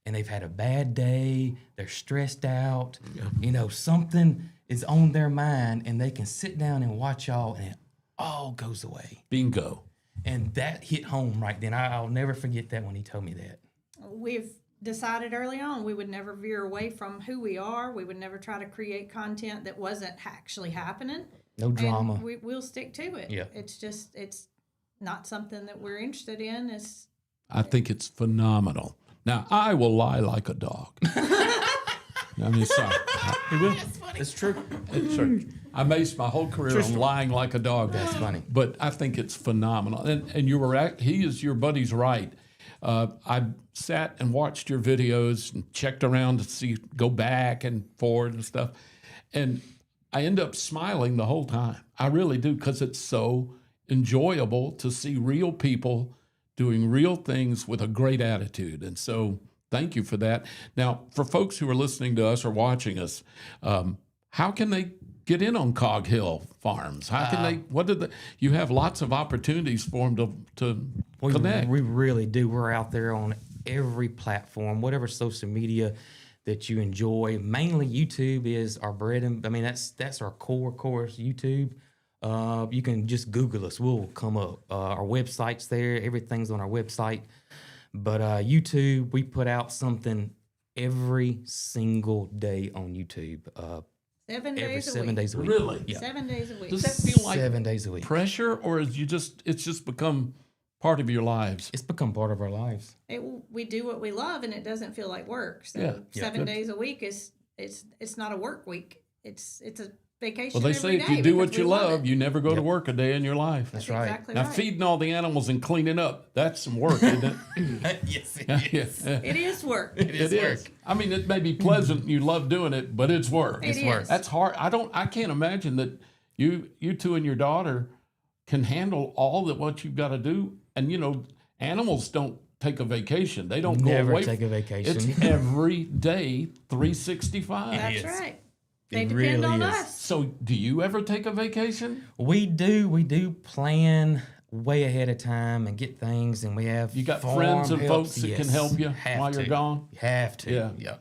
[SPEAKER 6] and they've had a bad day, they're stressed out, you know, something is on their mind, and they can sit down and watch y'all, and it all goes away."
[SPEAKER 1] Bingo.
[SPEAKER 6] And that hit home right then. I'll never forget that when he told me that.
[SPEAKER 7] We've decided early on we would never veer away from who we are. We would never try to create content that wasn't actually happening.
[SPEAKER 6] No drama.
[SPEAKER 7] And we'll stick to it.
[SPEAKER 6] Yeah.
[SPEAKER 7] It's not something that we're interested in.
[SPEAKER 1] I think it's phenomenal. Now, I will lie like a dog. I mean, sorry.
[SPEAKER 6] It's true.
[SPEAKER 1] It's true. I based my whole career on lying like a dog.
[SPEAKER 6] That's funny.
[SPEAKER 1] But I think it's phenomenal. And you were he is your buddy's right. I sat and watched your videos and checked around to go back and forward and stuff. And I end up smiling the whole time. I really do, because it's so enjoyable to see real people doing real things with a great attitude. And so thank you for that. Now, for folks who are listening to us or watching us, how can they get in on Cog Hill Farms? How can you have lots of opportunities for them to connect.
[SPEAKER 6] We really do. We're out there on every platform, whatever social media that you enjoy. Mainly YouTube is our bread, and I mean that's our core is YouTube. You can just Google us; we'll come up. Our website's there; everything's on our website. But YouTube, we put out something every single day on YouTube.
[SPEAKER 7] 7 days a
[SPEAKER 6] 7
[SPEAKER 7] week.
[SPEAKER 6] days a week.
[SPEAKER 1] Really?
[SPEAKER 6] Yeah.
[SPEAKER 7] 7 days a week.
[SPEAKER 1] Does that feel like
[SPEAKER 6] 7 days a week.
[SPEAKER 1] pressure, or is it's just become part of your lives?
[SPEAKER 6] It's become part of our lives.
[SPEAKER 7] We do what we love, and it doesn't feel like work. So
[SPEAKER 1] Yeah.
[SPEAKER 7] 7
[SPEAKER 1] Good.
[SPEAKER 7] days a week it's not a work week. It's a vacation.
[SPEAKER 1] Well, they say
[SPEAKER 7] every
[SPEAKER 1] if you
[SPEAKER 7] day
[SPEAKER 1] do
[SPEAKER 7] because
[SPEAKER 1] what
[SPEAKER 7] we
[SPEAKER 1] you love,
[SPEAKER 7] it.
[SPEAKER 1] you never go to work a day in your life.
[SPEAKER 7] That's
[SPEAKER 6] right.
[SPEAKER 7] Exactly
[SPEAKER 1] Now,
[SPEAKER 7] right.
[SPEAKER 1] feeding all the animals and cleaning up, that's some work, isn't it?
[SPEAKER 6] Yes, it is.
[SPEAKER 1] Yeah.
[SPEAKER 7] It is work.
[SPEAKER 1] It is. I mean, it may be pleasant, you love doing it, but it's work.
[SPEAKER 7] It is.
[SPEAKER 1] That's hard. I can't imagine that you two and your daughter can handle all of what you've got to do. And, you know, animals don't take a vacation. They don't
[SPEAKER 6] Never
[SPEAKER 1] go away.
[SPEAKER 6] take a vacation.
[SPEAKER 1] It's every day, 365.
[SPEAKER 7] That's
[SPEAKER 6] is.
[SPEAKER 7] right. They
[SPEAKER 6] It
[SPEAKER 7] depend
[SPEAKER 6] really
[SPEAKER 7] on
[SPEAKER 6] is.
[SPEAKER 7] us.
[SPEAKER 1] So do you ever take a vacation?
[SPEAKER 6] We do plan way ahead of time and get things, and we have
[SPEAKER 1] You got
[SPEAKER 6] farm
[SPEAKER 1] friends and
[SPEAKER 6] helps.
[SPEAKER 1] folks that can
[SPEAKER 6] Yes.
[SPEAKER 1] help you
[SPEAKER 6] Have
[SPEAKER 1] while
[SPEAKER 6] to.
[SPEAKER 1] you're gone?
[SPEAKER 6] You have to.
[SPEAKER 1] Yeah.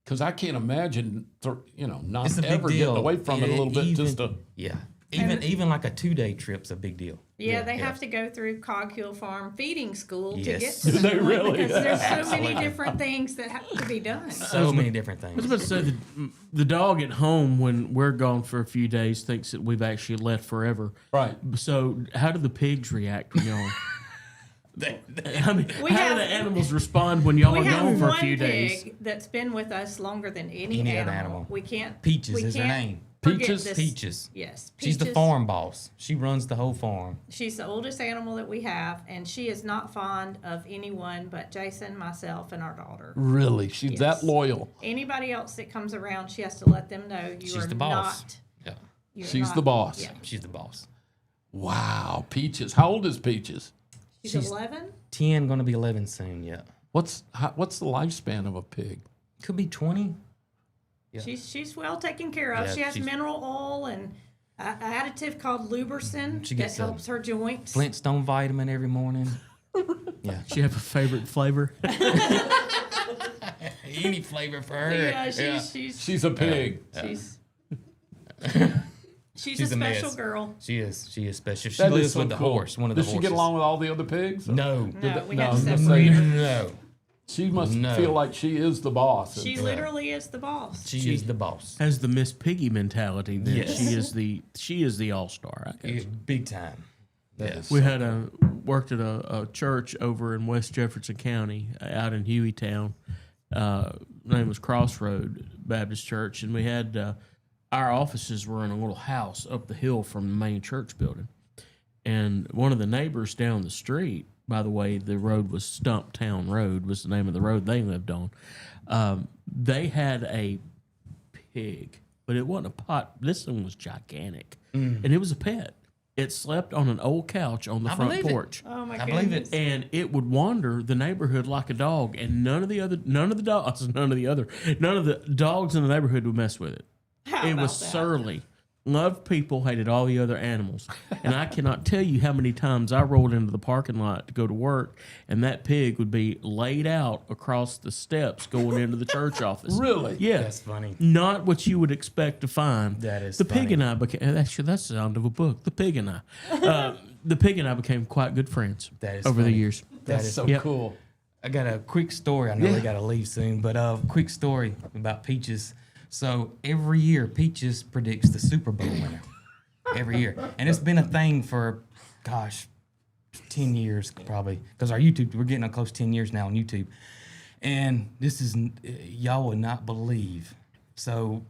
[SPEAKER 1] Because I can't imagine, not
[SPEAKER 6] It's a big
[SPEAKER 1] ever
[SPEAKER 6] deal.
[SPEAKER 1] getting away from it a little bit.
[SPEAKER 6] Even-
[SPEAKER 1] Just to,
[SPEAKER 6] yeah. Even like a 2-day trip's a big deal.
[SPEAKER 7] Yeah, they have to go through Cog Hill Farm feeding school to get
[SPEAKER 6] Yes.
[SPEAKER 7] to
[SPEAKER 1] Do
[SPEAKER 7] the
[SPEAKER 1] they
[SPEAKER 7] point
[SPEAKER 1] really?
[SPEAKER 7] because there's so many different things that have to be done.
[SPEAKER 6] So many different
[SPEAKER 2] I was
[SPEAKER 6] things.
[SPEAKER 2] about to say the dog at home when we're gone for a few days thinks that we've actually left forever.
[SPEAKER 1] Right.
[SPEAKER 2] So how do the pigs react when y'all? I mean,
[SPEAKER 7] We
[SPEAKER 2] how
[SPEAKER 7] have-
[SPEAKER 2] do the animals respond when y'all
[SPEAKER 7] We
[SPEAKER 2] are
[SPEAKER 7] have
[SPEAKER 2] gone for a
[SPEAKER 7] one
[SPEAKER 2] few
[SPEAKER 7] pig
[SPEAKER 2] days?
[SPEAKER 7] that's been with us longer than any
[SPEAKER 6] Any
[SPEAKER 7] animal.
[SPEAKER 6] other animal.
[SPEAKER 7] We can't.
[SPEAKER 6] Peaches
[SPEAKER 7] we
[SPEAKER 6] is her
[SPEAKER 7] can't
[SPEAKER 6] name.
[SPEAKER 7] forget
[SPEAKER 1] Peaches?
[SPEAKER 7] this-
[SPEAKER 6] Peaches.
[SPEAKER 7] Yes,
[SPEAKER 6] She's the
[SPEAKER 7] Peaches.
[SPEAKER 6] farm boss. She runs the whole farm.
[SPEAKER 7] She's the oldest animal that we have, and she is not fond of anyone but Jason, myself, and our daughter.
[SPEAKER 1] Really? She's
[SPEAKER 7] Yes.
[SPEAKER 1] that loyal.
[SPEAKER 7] Anybody else that comes around, she has to let them know you
[SPEAKER 6] She's
[SPEAKER 7] are
[SPEAKER 6] the boss.
[SPEAKER 7] not.
[SPEAKER 6] Yeah,
[SPEAKER 7] You're
[SPEAKER 1] She's
[SPEAKER 7] not-
[SPEAKER 1] the boss.
[SPEAKER 7] Yeah,
[SPEAKER 6] she's the boss.
[SPEAKER 1] Wow. Peaches. How old is Peaches?
[SPEAKER 7] she's 11.
[SPEAKER 6] 10, gonna be 11 soon. Yeah,
[SPEAKER 1] What's the lifespan of a pig?
[SPEAKER 6] could be 20. Yeah.
[SPEAKER 7] She's well taken care of.
[SPEAKER 6] Yeah,
[SPEAKER 7] She has
[SPEAKER 6] she's-
[SPEAKER 7] mineral oil and an additive called Luberson
[SPEAKER 6] She
[SPEAKER 7] that
[SPEAKER 6] gets a
[SPEAKER 7] helps her joints.
[SPEAKER 6] Flintstone vitamin every morning. Yeah,
[SPEAKER 2] Do you have a favorite flavor?
[SPEAKER 6] any flavor for her.
[SPEAKER 7] Yeah, she's
[SPEAKER 1] She's a pig.
[SPEAKER 7] she's she's a
[SPEAKER 6] She's a mess.
[SPEAKER 7] special girl.
[SPEAKER 6] She is. She is special. She
[SPEAKER 1] That is
[SPEAKER 6] lives
[SPEAKER 1] so
[SPEAKER 6] with the
[SPEAKER 1] cool.
[SPEAKER 6] horse. One of the
[SPEAKER 1] Does she
[SPEAKER 6] horses.
[SPEAKER 1] get along with all the other pigs?
[SPEAKER 6] No.
[SPEAKER 7] No, we
[SPEAKER 1] no,
[SPEAKER 7] have to
[SPEAKER 1] I'm just
[SPEAKER 7] separate
[SPEAKER 1] saying-
[SPEAKER 7] her.
[SPEAKER 6] No.
[SPEAKER 1] She must
[SPEAKER 6] No.
[SPEAKER 1] feel like she is the boss.
[SPEAKER 7] She literally is the boss.
[SPEAKER 6] She is the boss.
[SPEAKER 2] Has the Miss Piggy mentality? Then
[SPEAKER 6] Yes.
[SPEAKER 2] she is the all star.
[SPEAKER 6] Yeah, big time. Yes.
[SPEAKER 2] We had worked at a church over in West Jefferson County, out in Hueytown. Name was Crossroad Baptist Church, and we had our offices were in a little house up the hill from the main church building. And one of the neighbors down the street, by the way, the road was Stumptown Road, was the name of the road they lived on. They had a pig, but it wasn't a pot. This one was gigantic, and it was a pet. It slept on an old couch on the front
[SPEAKER 6] believe it.
[SPEAKER 2] porch.
[SPEAKER 7] Oh my
[SPEAKER 6] I
[SPEAKER 7] goodness.
[SPEAKER 6] believe it.
[SPEAKER 2] And it would wander the neighborhood like a dog, and none of the dogs in the neighborhood would mess with it.
[SPEAKER 7] How
[SPEAKER 2] It
[SPEAKER 7] about
[SPEAKER 2] was
[SPEAKER 7] that?
[SPEAKER 2] surly. Loved people, hated all the other animals. And I cannot tell you how many times I rolled into the parking lot to go to work, and that pig would be laid out across the steps going into the church office.
[SPEAKER 1] Really?
[SPEAKER 2] Yeah.
[SPEAKER 6] That's funny.
[SPEAKER 2] Not what you would expect to find.
[SPEAKER 6] That is
[SPEAKER 2] the pig
[SPEAKER 6] funny.
[SPEAKER 2] and I became. Actually, that's the sound of a book. The pig and I. The pig and I became quite good friends
[SPEAKER 6] That is
[SPEAKER 2] over the
[SPEAKER 6] funny.
[SPEAKER 2] years.
[SPEAKER 1] That's
[SPEAKER 6] is-
[SPEAKER 1] so
[SPEAKER 2] Yep.
[SPEAKER 1] cool.
[SPEAKER 6] I got a quick story. I know we got to leave soon, but quick story about Peaches. So every year, Peaches predicts the Super Bowl winner. Every year, and it's been a thing for, gosh, 10 years probably. Because our YouTube, we're getting close to 10 years now on YouTube, and this is y'all would not believe. So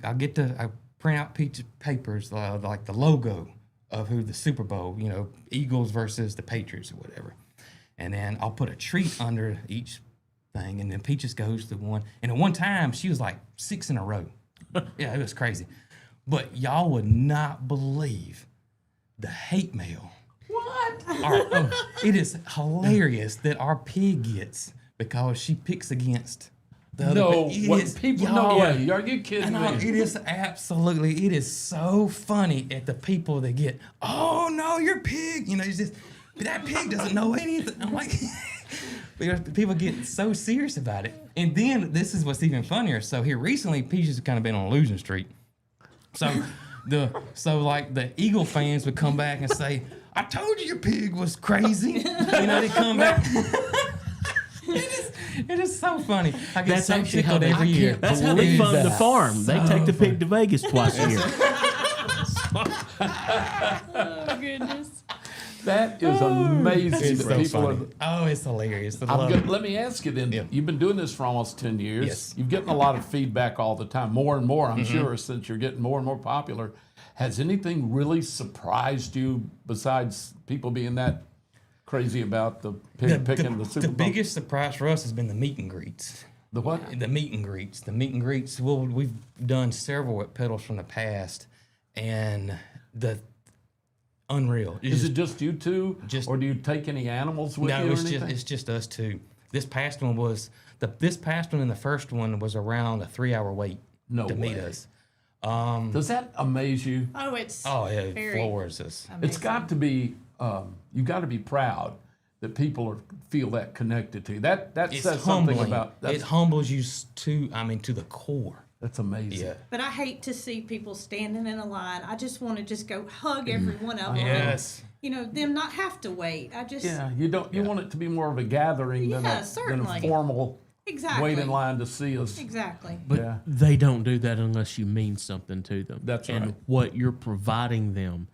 [SPEAKER 6] I print out Peaches papers like the logo of who the Super Bowl, Eagles versus the Patriots or whatever. And then I'll put a treat under each thing, and then Peaches goes to one. And at one time, she was like 6 in a row. Yeah, it was crazy. But y'all would not believe the hate mail. What? It is hilarious that our pig gets because she picks against the other
[SPEAKER 1] No,
[SPEAKER 6] pig. It
[SPEAKER 1] what
[SPEAKER 6] is-
[SPEAKER 1] people?
[SPEAKER 6] y'all-
[SPEAKER 1] No way. Are you kidding
[SPEAKER 6] I know,
[SPEAKER 1] me?
[SPEAKER 6] it is it is so funny at the people that get, oh no, you're pig. It's just, that pig doesn't know anything. I'm like, because people get so serious about it. And then this is what's even funnier. So here recently, Peaches has kind of been on a losing streak. So the Eagle fans would come back and say, I told you your pig was crazy. They come back. It is so funny. I get
[SPEAKER 2] That's
[SPEAKER 6] so
[SPEAKER 2] actually how
[SPEAKER 6] tickled
[SPEAKER 2] they
[SPEAKER 6] every year.
[SPEAKER 2] That's how they fund the farm. They take the pig to Vegas twice a year.
[SPEAKER 7] Oh goodness.
[SPEAKER 1] That is amazing.
[SPEAKER 6] It's
[SPEAKER 1] that
[SPEAKER 6] so
[SPEAKER 1] people
[SPEAKER 6] funny. Oh, it's hilarious. The
[SPEAKER 1] I'm
[SPEAKER 6] love.
[SPEAKER 1] good. Let me ask you then.
[SPEAKER 6] Yeah.
[SPEAKER 1] You've been doing this for almost 10 years.
[SPEAKER 6] Yes.
[SPEAKER 1] You've getting a lot of feedback all the time, more and more, I'm sure, since you're getting more and more popular. Has anything really surprised you besides people being that crazy about the pig picking the Super
[SPEAKER 6] The
[SPEAKER 1] Bowl?
[SPEAKER 6] biggest surprise for us has been the meet and greets.
[SPEAKER 1] The what?
[SPEAKER 6] The meet and greets. The meet and greets. Well, we've done several at Pedals from the past, and the unreal.
[SPEAKER 1] Is it just you two, or do you take any animals with you or anything?
[SPEAKER 6] it's just us two. This past one and the first one was around a 3-hour wait
[SPEAKER 1] No
[SPEAKER 6] to meet
[SPEAKER 1] way.
[SPEAKER 6] us.
[SPEAKER 1] Does that amaze you?
[SPEAKER 7] Oh, it's
[SPEAKER 6] Oh yeah, it
[SPEAKER 7] very
[SPEAKER 6] floors us.
[SPEAKER 1] It's got to be. You got to be proud that people feel that connected to you. That
[SPEAKER 6] It's
[SPEAKER 1] says something
[SPEAKER 6] humbling.
[SPEAKER 1] about.
[SPEAKER 6] It humbles you to the core.
[SPEAKER 1] That's amazing.
[SPEAKER 6] Yeah.
[SPEAKER 7] But I hate to see people standing in a line. I just want to just go hug every one of them.
[SPEAKER 6] Yes.
[SPEAKER 7] You know, them not have to wait. I just
[SPEAKER 1] Yeah, you don't. You want it to be more of a gathering than
[SPEAKER 7] Yeah,
[SPEAKER 1] a
[SPEAKER 7] certainly.
[SPEAKER 1] formal
[SPEAKER 7] exactly
[SPEAKER 1] wait in line to see us.
[SPEAKER 7] Exactly.
[SPEAKER 2] But
[SPEAKER 1] Yeah.
[SPEAKER 2] they don't do that unless you mean something to them.
[SPEAKER 1] That's
[SPEAKER 2] and
[SPEAKER 1] right.
[SPEAKER 2] what you're providing them,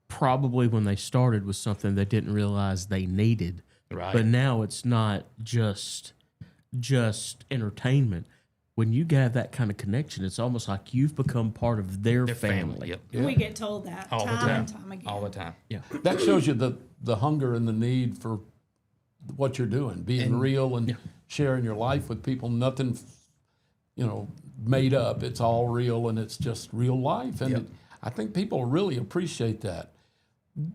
[SPEAKER 2] probably when they started, was something they didn't realize they needed.
[SPEAKER 6] Right.
[SPEAKER 2] But now it's not just entertainment. When you have that kind of connection, it's almost like you've become part of their family.
[SPEAKER 6] Yep.
[SPEAKER 7] We get told that
[SPEAKER 6] All the
[SPEAKER 7] time
[SPEAKER 6] time.
[SPEAKER 7] and time again.
[SPEAKER 6] All the time.
[SPEAKER 2] Yeah.
[SPEAKER 1] That shows you the hunger and the need for what you're doing, being real and sharing your life with people. Nothing, made up. It's all real and it's just real life. And I think people really appreciate that.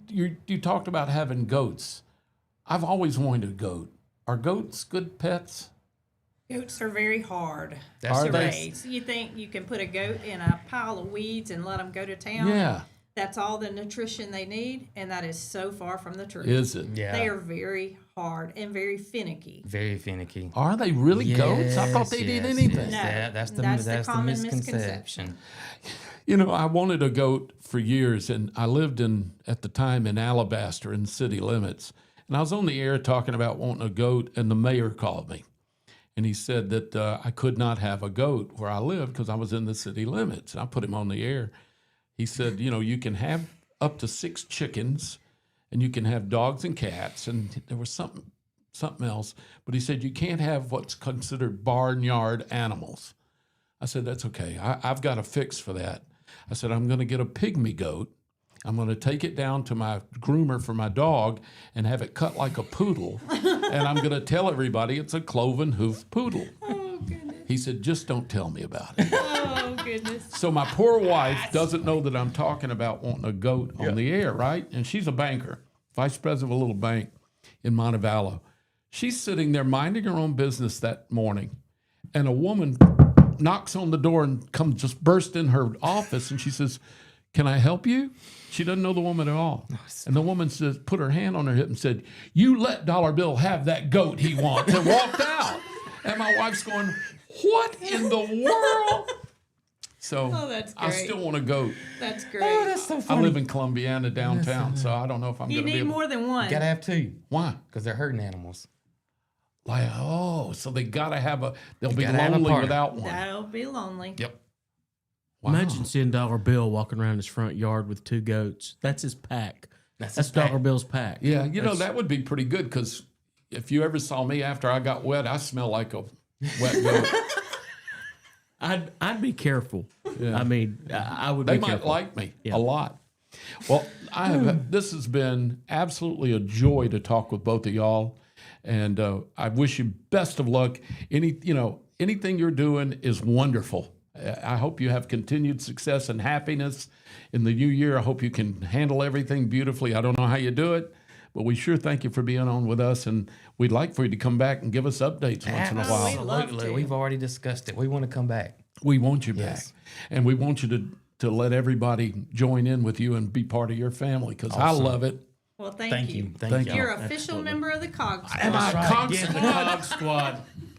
[SPEAKER 1] You talked about having goats. I've always wanted a goat. Are goats good pets?
[SPEAKER 7] Goats are very hard
[SPEAKER 6] That's
[SPEAKER 7] to
[SPEAKER 1] Are they?
[SPEAKER 7] raise. You think you can put a goat in a pile of weeds and let them go to town?
[SPEAKER 1] Yeah.
[SPEAKER 7] That's all the nutrition they need, and that is so far from the truth.
[SPEAKER 1] Is it?
[SPEAKER 6] Yeah.
[SPEAKER 7] They are very hard and very finicky.
[SPEAKER 6] Very finicky.
[SPEAKER 1] Are they really goats? I thought they did anything.
[SPEAKER 7] No,
[SPEAKER 6] That's the
[SPEAKER 7] that's the
[SPEAKER 6] that's the
[SPEAKER 7] common
[SPEAKER 6] misconception.
[SPEAKER 1] I wanted a goat for years, and I lived at the time in Alabaster in city limits. And I was on the air talking about wanting a goat, and the mayor called me. And he said that I could not have a goat where I lived because I was in the city limits. And I put him on the air. He said, you can have up to 6 chickens, and you can have dogs and cats. And there was something else. But he said, you can't have what's considered barnyard animals. I said, that's okay. I've got a fix for that. I said, I'm going to get a pygmy goat. I'm going to take it down to my groomer for my dog and have it cut like a poodle. And I'm going to tell everybody it's a cloven hoof poodle.
[SPEAKER 7] Oh, goodness.
[SPEAKER 1] He said, just don't tell me about it.
[SPEAKER 7] Oh, goodness.
[SPEAKER 1] So my poor wife doesn't know that I'm talking about wanting a goat on the air, right? And she's a banker, vice president of a little bank in Montevallo. She's sitting there minding her own business that morning, and a woman knocks on the door and comes just burst in her office, and she says, can I help you? She doesn't know the woman at all. And the woman says, put her hand on her hip and said, you let Dollar Bill have that goat he wants, and walked out. And my wife's going, what in the world? So
[SPEAKER 7] Oh, that's
[SPEAKER 1] I
[SPEAKER 7] great.
[SPEAKER 1] still want a goat.
[SPEAKER 7] That's great.
[SPEAKER 6] Oh, that's so
[SPEAKER 1] I
[SPEAKER 6] funny.
[SPEAKER 1] live in Columbiana downtown, so I don't know if I'm
[SPEAKER 7] you
[SPEAKER 1] going to be
[SPEAKER 7] need
[SPEAKER 1] able.
[SPEAKER 7] more than one.
[SPEAKER 6] You gotta have 2
[SPEAKER 1] Why?
[SPEAKER 6] because they're hurting animals.
[SPEAKER 1] Like, so they got to have they'll be
[SPEAKER 6] gotta have a
[SPEAKER 1] lonely
[SPEAKER 6] partner.
[SPEAKER 1] without one.
[SPEAKER 7] That'll be lonely.
[SPEAKER 6] Yep.
[SPEAKER 1] Wow.
[SPEAKER 2] Imagine seeing Dollar Bill walking around his front yard with 2 goats. That's his pack.
[SPEAKER 6] That's
[SPEAKER 2] That's
[SPEAKER 6] his pack.
[SPEAKER 2] Dollar Bill's pack.
[SPEAKER 1] Yeah, that would be pretty good because if you ever saw me after I got wet, I smell like a wet goat.
[SPEAKER 2] I'd be careful.
[SPEAKER 1] Yeah.
[SPEAKER 2] I mean, I would
[SPEAKER 1] They
[SPEAKER 2] be
[SPEAKER 1] might
[SPEAKER 2] careful.
[SPEAKER 1] like me
[SPEAKER 2] Yeah.
[SPEAKER 1] a lot. Well, this has been absolutely a joy to talk with both of y'all, and I wish you best of luck. Anything you're doing is wonderful. I hope you have continued success and happiness in the new year. I hope you can handle everything beautifully. I don't know how you do it, but we sure thank you for being on with us, and we'd like for you to come back and give us updates once in a while.
[SPEAKER 7] We'd love
[SPEAKER 6] Absolutely.
[SPEAKER 7] to.
[SPEAKER 6] We've already discussed it. We want to come back.
[SPEAKER 1] We want you back,
[SPEAKER 6] Yes.
[SPEAKER 1] and we want you to let everybody join in with you and be part of your family because I love it.
[SPEAKER 7] Well, thank,
[SPEAKER 6] Thank
[SPEAKER 7] you.
[SPEAKER 6] you. Thank
[SPEAKER 1] Thank
[SPEAKER 6] you.
[SPEAKER 1] you.
[SPEAKER 7] You're an official member of the COG Squad.
[SPEAKER 1] Am I
[SPEAKER 6] right.
[SPEAKER 1] Cox?
[SPEAKER 6] Yes.
[SPEAKER 2] Cog Squad.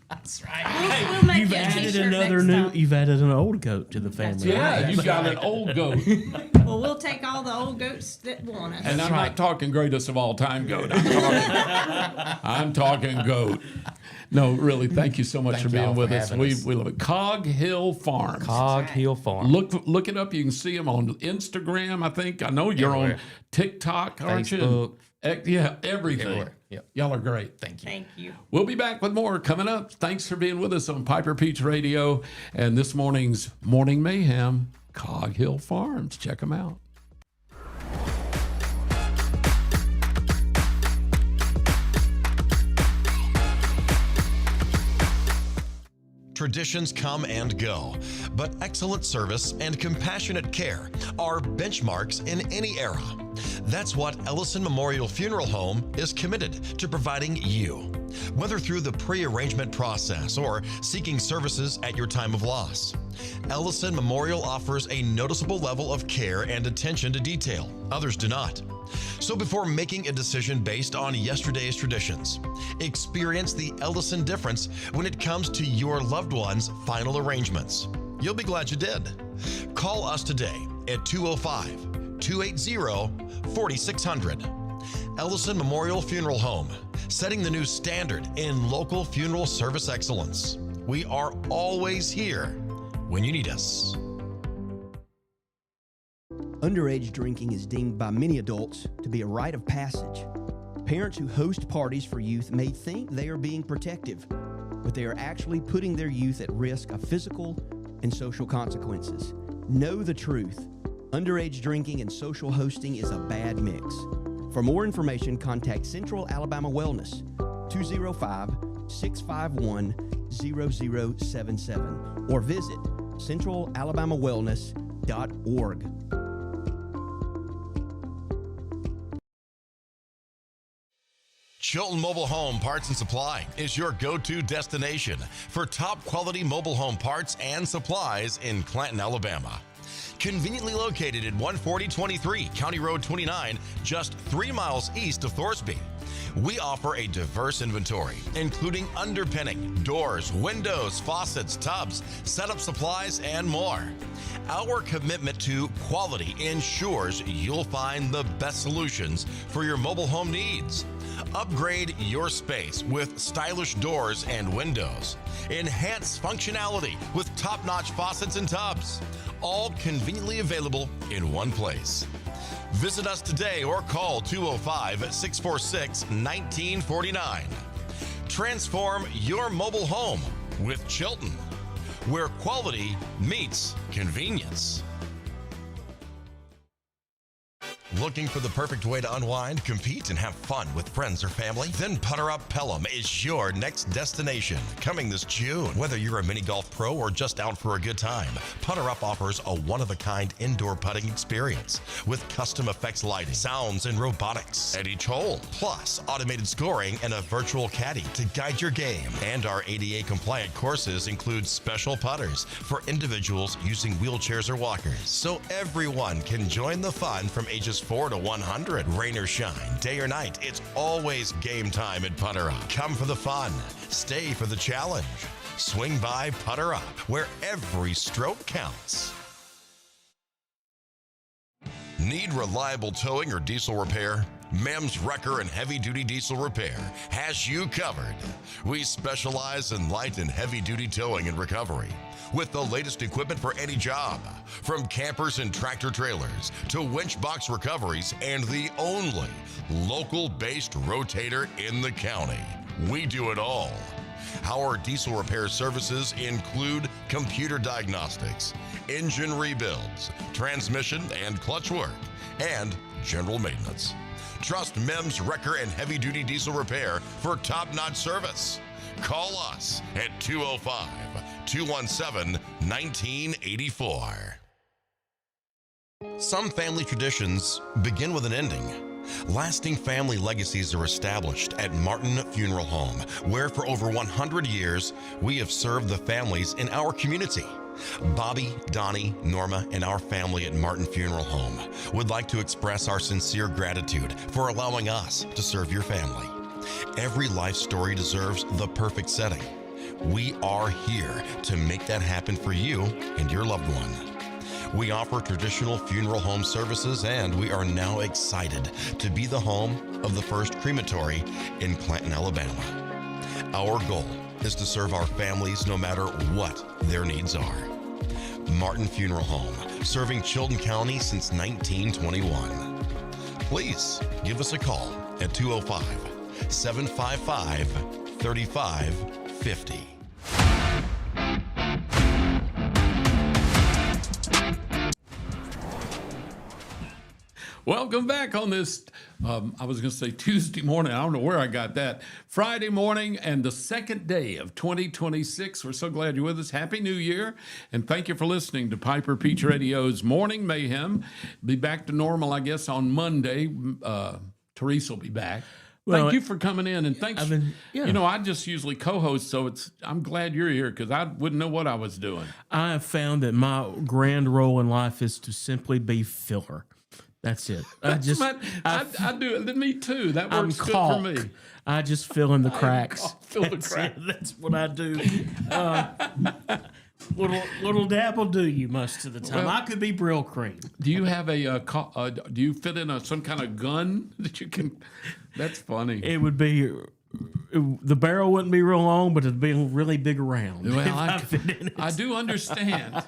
[SPEAKER 6] That's right.
[SPEAKER 7] We'll make
[SPEAKER 2] You've
[SPEAKER 7] you a
[SPEAKER 2] added
[SPEAKER 7] t-shirt
[SPEAKER 2] another
[SPEAKER 7] next
[SPEAKER 2] new.
[SPEAKER 7] time.
[SPEAKER 2] You've added an old goat to the family.
[SPEAKER 1] Yeah, you got an old goat.
[SPEAKER 7] Well, we'll take all the old goats that want us.
[SPEAKER 1] And I'm not talking greatest of all time goat. I'm talking goat. No, really, thank you so much
[SPEAKER 6] Thank
[SPEAKER 1] for being
[SPEAKER 6] y'all
[SPEAKER 1] with
[SPEAKER 6] for
[SPEAKER 1] us.
[SPEAKER 6] having
[SPEAKER 1] We
[SPEAKER 6] us.
[SPEAKER 1] love it. Cog Hill Farms.
[SPEAKER 6] Cog Hill Farm.
[SPEAKER 1] Look it up. You can see them on Instagram, I think. I know you're on
[SPEAKER 6] Everywhere.
[SPEAKER 1] TikTok, aren't you?
[SPEAKER 6] Facebook.
[SPEAKER 1] Yeah, everything.
[SPEAKER 6] Everywhere. Yep.
[SPEAKER 1] Y'all are great.
[SPEAKER 6] Thank you.
[SPEAKER 7] Thank you.
[SPEAKER 1] We'll be back with more coming up. Thanks for being with us on Piper Peach Radio and this morning's Morning Mayhem, Cog Hill Farms. Check them out.
[SPEAKER 4] Traditions come and go, but excellent service and compassionate care are benchmarks in any era. That's what Ellison Memorial Funeral Home is committed to providing you. Whether through the pre-arrangement process or seeking services at your time of loss, Ellison Memorial offers a noticeable level of care and attention to detail. Others do not. So before making a decision based on yesterday's traditions, experience the Ellison difference when it comes to your loved one's final arrangements. You'll be glad you did. Call us today at 205-280-4600. Ellison Memorial Funeral Home, setting the new standard in local funeral service excellence. We are always here when you need us.
[SPEAKER 5] Underage drinking is deemed by many adults to be a rite of passage. Parents who host parties for youth may think they are being protective, but they are actually putting their youth at risk of physical and social consequences. Know the truth. Underage drinking and social hosting is a bad mix. For more information, contact Central Alabama Wellness, 205-651-0077, or visit centralalabamawellness.org.
[SPEAKER 4] Chilton Mobile Home Parts and Supply is your go-to destination for top quality mobile home parts and supplies in Clanton, Alabama. Conveniently located at 14023 County Road 29, just 3 miles east of Thorsby. We offer a diverse inventory, including underpinning, doors, windows, faucets, tubs, setup supplies, and more. Our commitment to quality ensures you'll find the best solutions for your mobile home needs. Upgrade your space with stylish doors and windows. Enhance functionality with top-notch faucets and tubs. All conveniently available in one place. Visit us today or call 205-646-1949. Transform your mobile home with Chilton, where quality meets convenience. Looking for the perfect way to unwind, compete, and have fun with friends or family? Then Putter Up Pelham is your next destination. Coming this June. Whether you're a mini golf pro or just out for a good time, Putter Up offers a one-of-a-kind indoor putting experience with custom effects lighting, sounds, and robotics at each hole. Plus, automated scoring and a virtual caddy to guide your game. And our ADA-compliant courses include special putters for individuals using wheelchairs or walkers. So everyone can join the fun from ages 4 to 100. Rain or shine, day or night, it's always game time at Putter Up. Come for the fun, stay for the challenge. Swing by Putter Up, where every stroke counts. Need reliable towing or diesel repair? Mem's Wrecker and Heavy Duty Diesel Repair has you covered. We specialize in light and heavy duty towing and recovery with the latest equipment for any job, from campers and tractor trailers to winch box recoveries, and the only local-based rotator in the county. We do it all. Our diesel repair services include computer diagnostics, engine rebuilds, transmission and clutch work, and general maintenance. Trust Mem's Wrecker and Heavy Duty Diesel Repair for top-notch service. Call us at 205-217-1984. Some family traditions begin with an ending. Lasting family legacies are established at Martin Funeral Home, where for over 100 years, we have served the families in our community. Bobby, Donnie, Norma, and our family at Martin Funeral Home would like to express our sincere gratitude for allowing us to serve your family. Every life story deserves the perfect setting. We are here to make that happen for you and your loved one. We offer traditional funeral home services, and we are now excited to be the home of the first crematory in Clanton, Alabama. Our goal is to serve our families no matter what their needs are. Martin Funeral Home, serving Chilton County since 1921. Please give us a call at 205-755-3550.
[SPEAKER 1] Welcome back on this, I was going to say Tuesday morning. I don't know where I got that. Friday morning and the second day of 2026. We're so glad you're with us. Happy New Year. And thank you for listening to Piper Peach Radio's Morning Mayhem. Be back to normal, I guess, on Monday. Teresa will be back. Thank you for coming in, and thanks. You know, I just usually co-host, so I'm glad you're here because I wouldn't know what I was doing.
[SPEAKER 2] I have found that my grand role in life is to simply be filler. That's it.
[SPEAKER 1] I do. Me too. That
[SPEAKER 2] I'm
[SPEAKER 1] works good
[SPEAKER 2] caulk.
[SPEAKER 1] for me.
[SPEAKER 2] I just fill in the cracks.
[SPEAKER 1] Fill the
[SPEAKER 2] That's
[SPEAKER 1] crack.
[SPEAKER 2] it. That's what I do. Little dab will do you most of the time.
[SPEAKER 1] Well,
[SPEAKER 2] I could be Brill Cream.
[SPEAKER 1] Do you have do you fit in some kind of gun that you can? That's funny.
[SPEAKER 2] It would be the barrel wouldn't be real long, but it'd be really big around.
[SPEAKER 1] Well,
[SPEAKER 2] if I fit in it.
[SPEAKER 1] I do understand.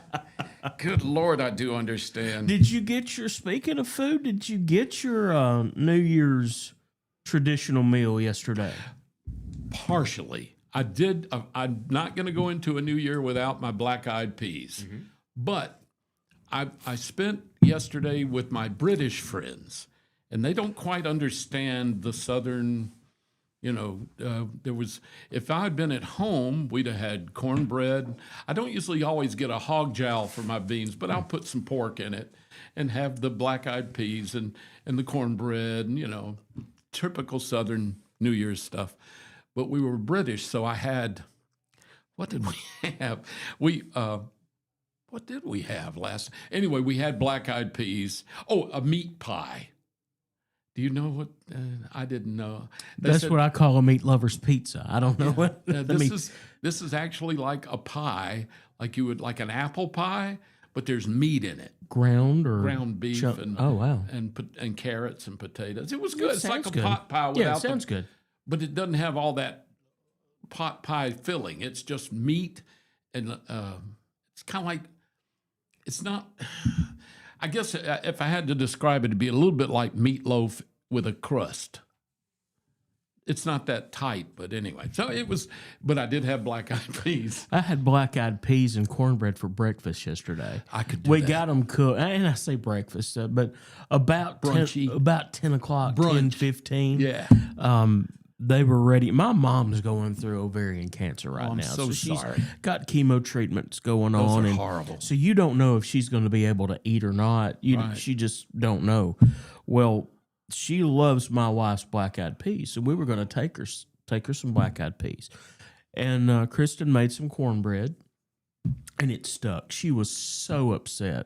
[SPEAKER 1] Good Lord, I do understand.
[SPEAKER 2] Did you get your? Speaking of food, did you get your New Year's traditional meal yesterday?
[SPEAKER 1] Partially. I did. I'm not going to go into a new year without my black-eyed peas. But I spent yesterday with my British friends, and they don't quite understand the Southern. There was, if I had been at home, we'd have had cornbread. I don't usually always get a hog jowl for my beans, but I'll put some pork in it and have the black-eyed peas and the cornbread and, typical Southern New Year's stuff. But we were British, so I had, what did we have? What did we have last? Anyway, we had black-eyed peas. Oh, a meat pie. Do you know what? I didn't know.
[SPEAKER 2] That's what I call a meat lover's pizza. I don't know what.
[SPEAKER 1] This is actually like a pie, like an apple pie, but there's meat in it.
[SPEAKER 2] Ground
[SPEAKER 1] beef and
[SPEAKER 2] oh wow
[SPEAKER 1] and carrots and potatoes. It was good. It's like a
[SPEAKER 2] good.
[SPEAKER 1] pot pie without.
[SPEAKER 2] Yeah, it sounds good.
[SPEAKER 1] But it doesn't have all that pot pie filling. It's just meat, and it's kind of like, it's not. I guess if I had to describe it, it'd be a little bit like meatloaf with a crust. It's not that tight, but anyway. So it was, but I did have black-eyed peas.
[SPEAKER 2] I had black-eyed peas and cornbread for breakfast yesterday.
[SPEAKER 1] I could do
[SPEAKER 2] We
[SPEAKER 1] that.
[SPEAKER 2] got them cooked, and I say breakfast, but about
[SPEAKER 1] Brunchy.
[SPEAKER 2] 10 o'clock,
[SPEAKER 1] Brunch.
[SPEAKER 2] 10:15.
[SPEAKER 1] Yeah.
[SPEAKER 2] They were ready. My mom's going through ovarian cancer right
[SPEAKER 1] I'm
[SPEAKER 2] now.
[SPEAKER 1] so
[SPEAKER 2] she's
[SPEAKER 1] sorry.
[SPEAKER 2] got chemo treatments going
[SPEAKER 1] Those
[SPEAKER 2] on.
[SPEAKER 1] are
[SPEAKER 2] and
[SPEAKER 1] horrible.
[SPEAKER 2] So you don't know if she's going to be able to eat or not.
[SPEAKER 1] Right.
[SPEAKER 2] She just don't know. Well, she loves my wife's black-eyed peas, so we were going to take her some black-eyed peas. And Kristen made some cornbread, and it stuck. She was so upset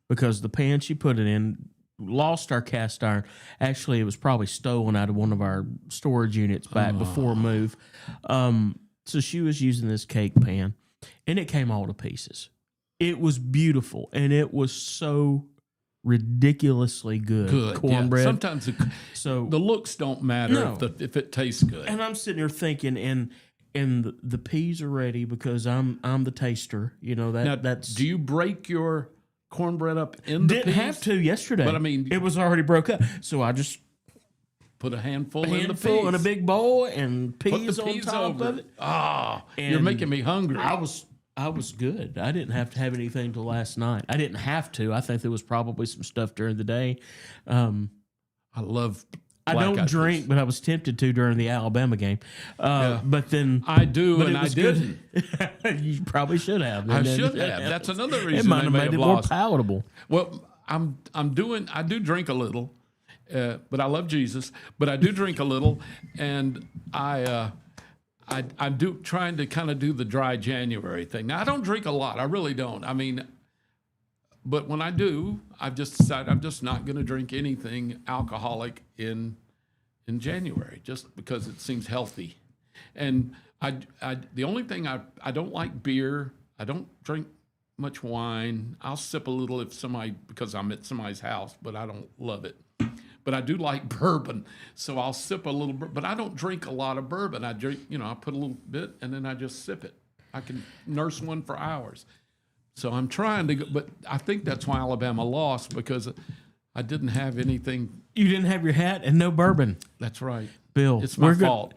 [SPEAKER 2] because the pan she put it in lost our cast iron. Actually, it was probably stolen out of one of our storage units back before move. So she was using this cake pan, and it came all to pieces. It was beautiful, and it was so ridiculously good. Cornbread.
[SPEAKER 1] Yeah. Sometimes the looks don't matter
[SPEAKER 2] No.
[SPEAKER 1] if it tastes good.
[SPEAKER 2] And I'm sitting there thinking, and the peas are ready because I'm the taster. That's
[SPEAKER 1] Do you break your cornbread up in the
[SPEAKER 2] didn't
[SPEAKER 1] peas?
[SPEAKER 2] have to yesterday.
[SPEAKER 1] But I mean,
[SPEAKER 2] it was already broke up, so I just
[SPEAKER 1] put a handful
[SPEAKER 2] in
[SPEAKER 1] in the peas.
[SPEAKER 2] a big bowl and
[SPEAKER 1] Put
[SPEAKER 2] peas
[SPEAKER 1] the
[SPEAKER 2] on
[SPEAKER 1] peas
[SPEAKER 2] top
[SPEAKER 1] over
[SPEAKER 2] of
[SPEAKER 1] it.
[SPEAKER 2] it.
[SPEAKER 1] You're
[SPEAKER 2] And
[SPEAKER 1] making me hungry.
[SPEAKER 2] I was good. I didn't have to have anything till last night. I didn't have to. I think there was probably some stuff during the day.
[SPEAKER 1] I love.
[SPEAKER 2] I don't
[SPEAKER 1] black-eyed
[SPEAKER 2] drink,
[SPEAKER 1] peas.
[SPEAKER 2] but I was tempted to during the Alabama game. But then
[SPEAKER 1] I do,
[SPEAKER 2] but
[SPEAKER 1] and
[SPEAKER 2] it
[SPEAKER 1] I
[SPEAKER 2] was
[SPEAKER 1] didn't.
[SPEAKER 2] good. You probably should have.
[SPEAKER 1] I
[SPEAKER 2] And then-
[SPEAKER 1] should have. That's another
[SPEAKER 2] It
[SPEAKER 1] reason
[SPEAKER 2] might
[SPEAKER 1] they
[SPEAKER 2] have
[SPEAKER 1] may
[SPEAKER 2] made
[SPEAKER 1] have
[SPEAKER 2] it more
[SPEAKER 1] lost.
[SPEAKER 2] palatable.
[SPEAKER 1] Well, I do drink a little, but I love Jesus. But I do drink a little, and I'm trying to kind of do the dry January thing. Now I don't drink a lot. I really don't. I mean, but when I do, I've just decided I'm just not going to drink anything alcoholic in January, just because it seems healthy. And the only thing I don't like beer. I don't drink much wine. I'll sip a little because I'm at somebody's house, but I don't love it. But I do like bourbon, so I'll sip a little. But I don't drink a lot of bourbon. I drink, I put a little bit and then I just sip it. I can nurse one for hours. So I'm trying to go, but I think that's why Alabama lost, because I didn't have anything.
[SPEAKER 2] You didn't have your hat and no bourbon.
[SPEAKER 1] That's right,
[SPEAKER 2] Bill.
[SPEAKER 1] It's my
[SPEAKER 2] we're good.
[SPEAKER 1] fault.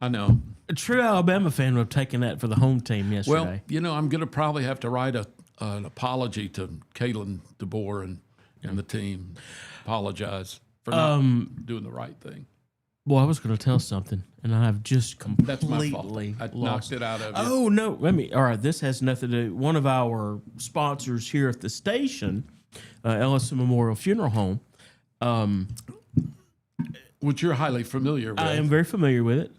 [SPEAKER 1] I know.
[SPEAKER 2] A true Alabama fan would have taken that for the home team
[SPEAKER 1] Well,
[SPEAKER 2] yesterday.
[SPEAKER 1] I'm going to probably have to write an apology to Kalen DeBoer and the team. Apologize for not doing the right thing.
[SPEAKER 2] Well, I was going to tell something, and I've just
[SPEAKER 1] That's
[SPEAKER 2] completely
[SPEAKER 1] my fault. I
[SPEAKER 2] lost
[SPEAKER 1] knocked it out of you.
[SPEAKER 2] Oh, no. All right, this has nothing to do. One of our sponsors here at the station, Ellison Memorial Funeral Home,
[SPEAKER 1] Which you're highly familiar with.
[SPEAKER 2] I am very familiar with it.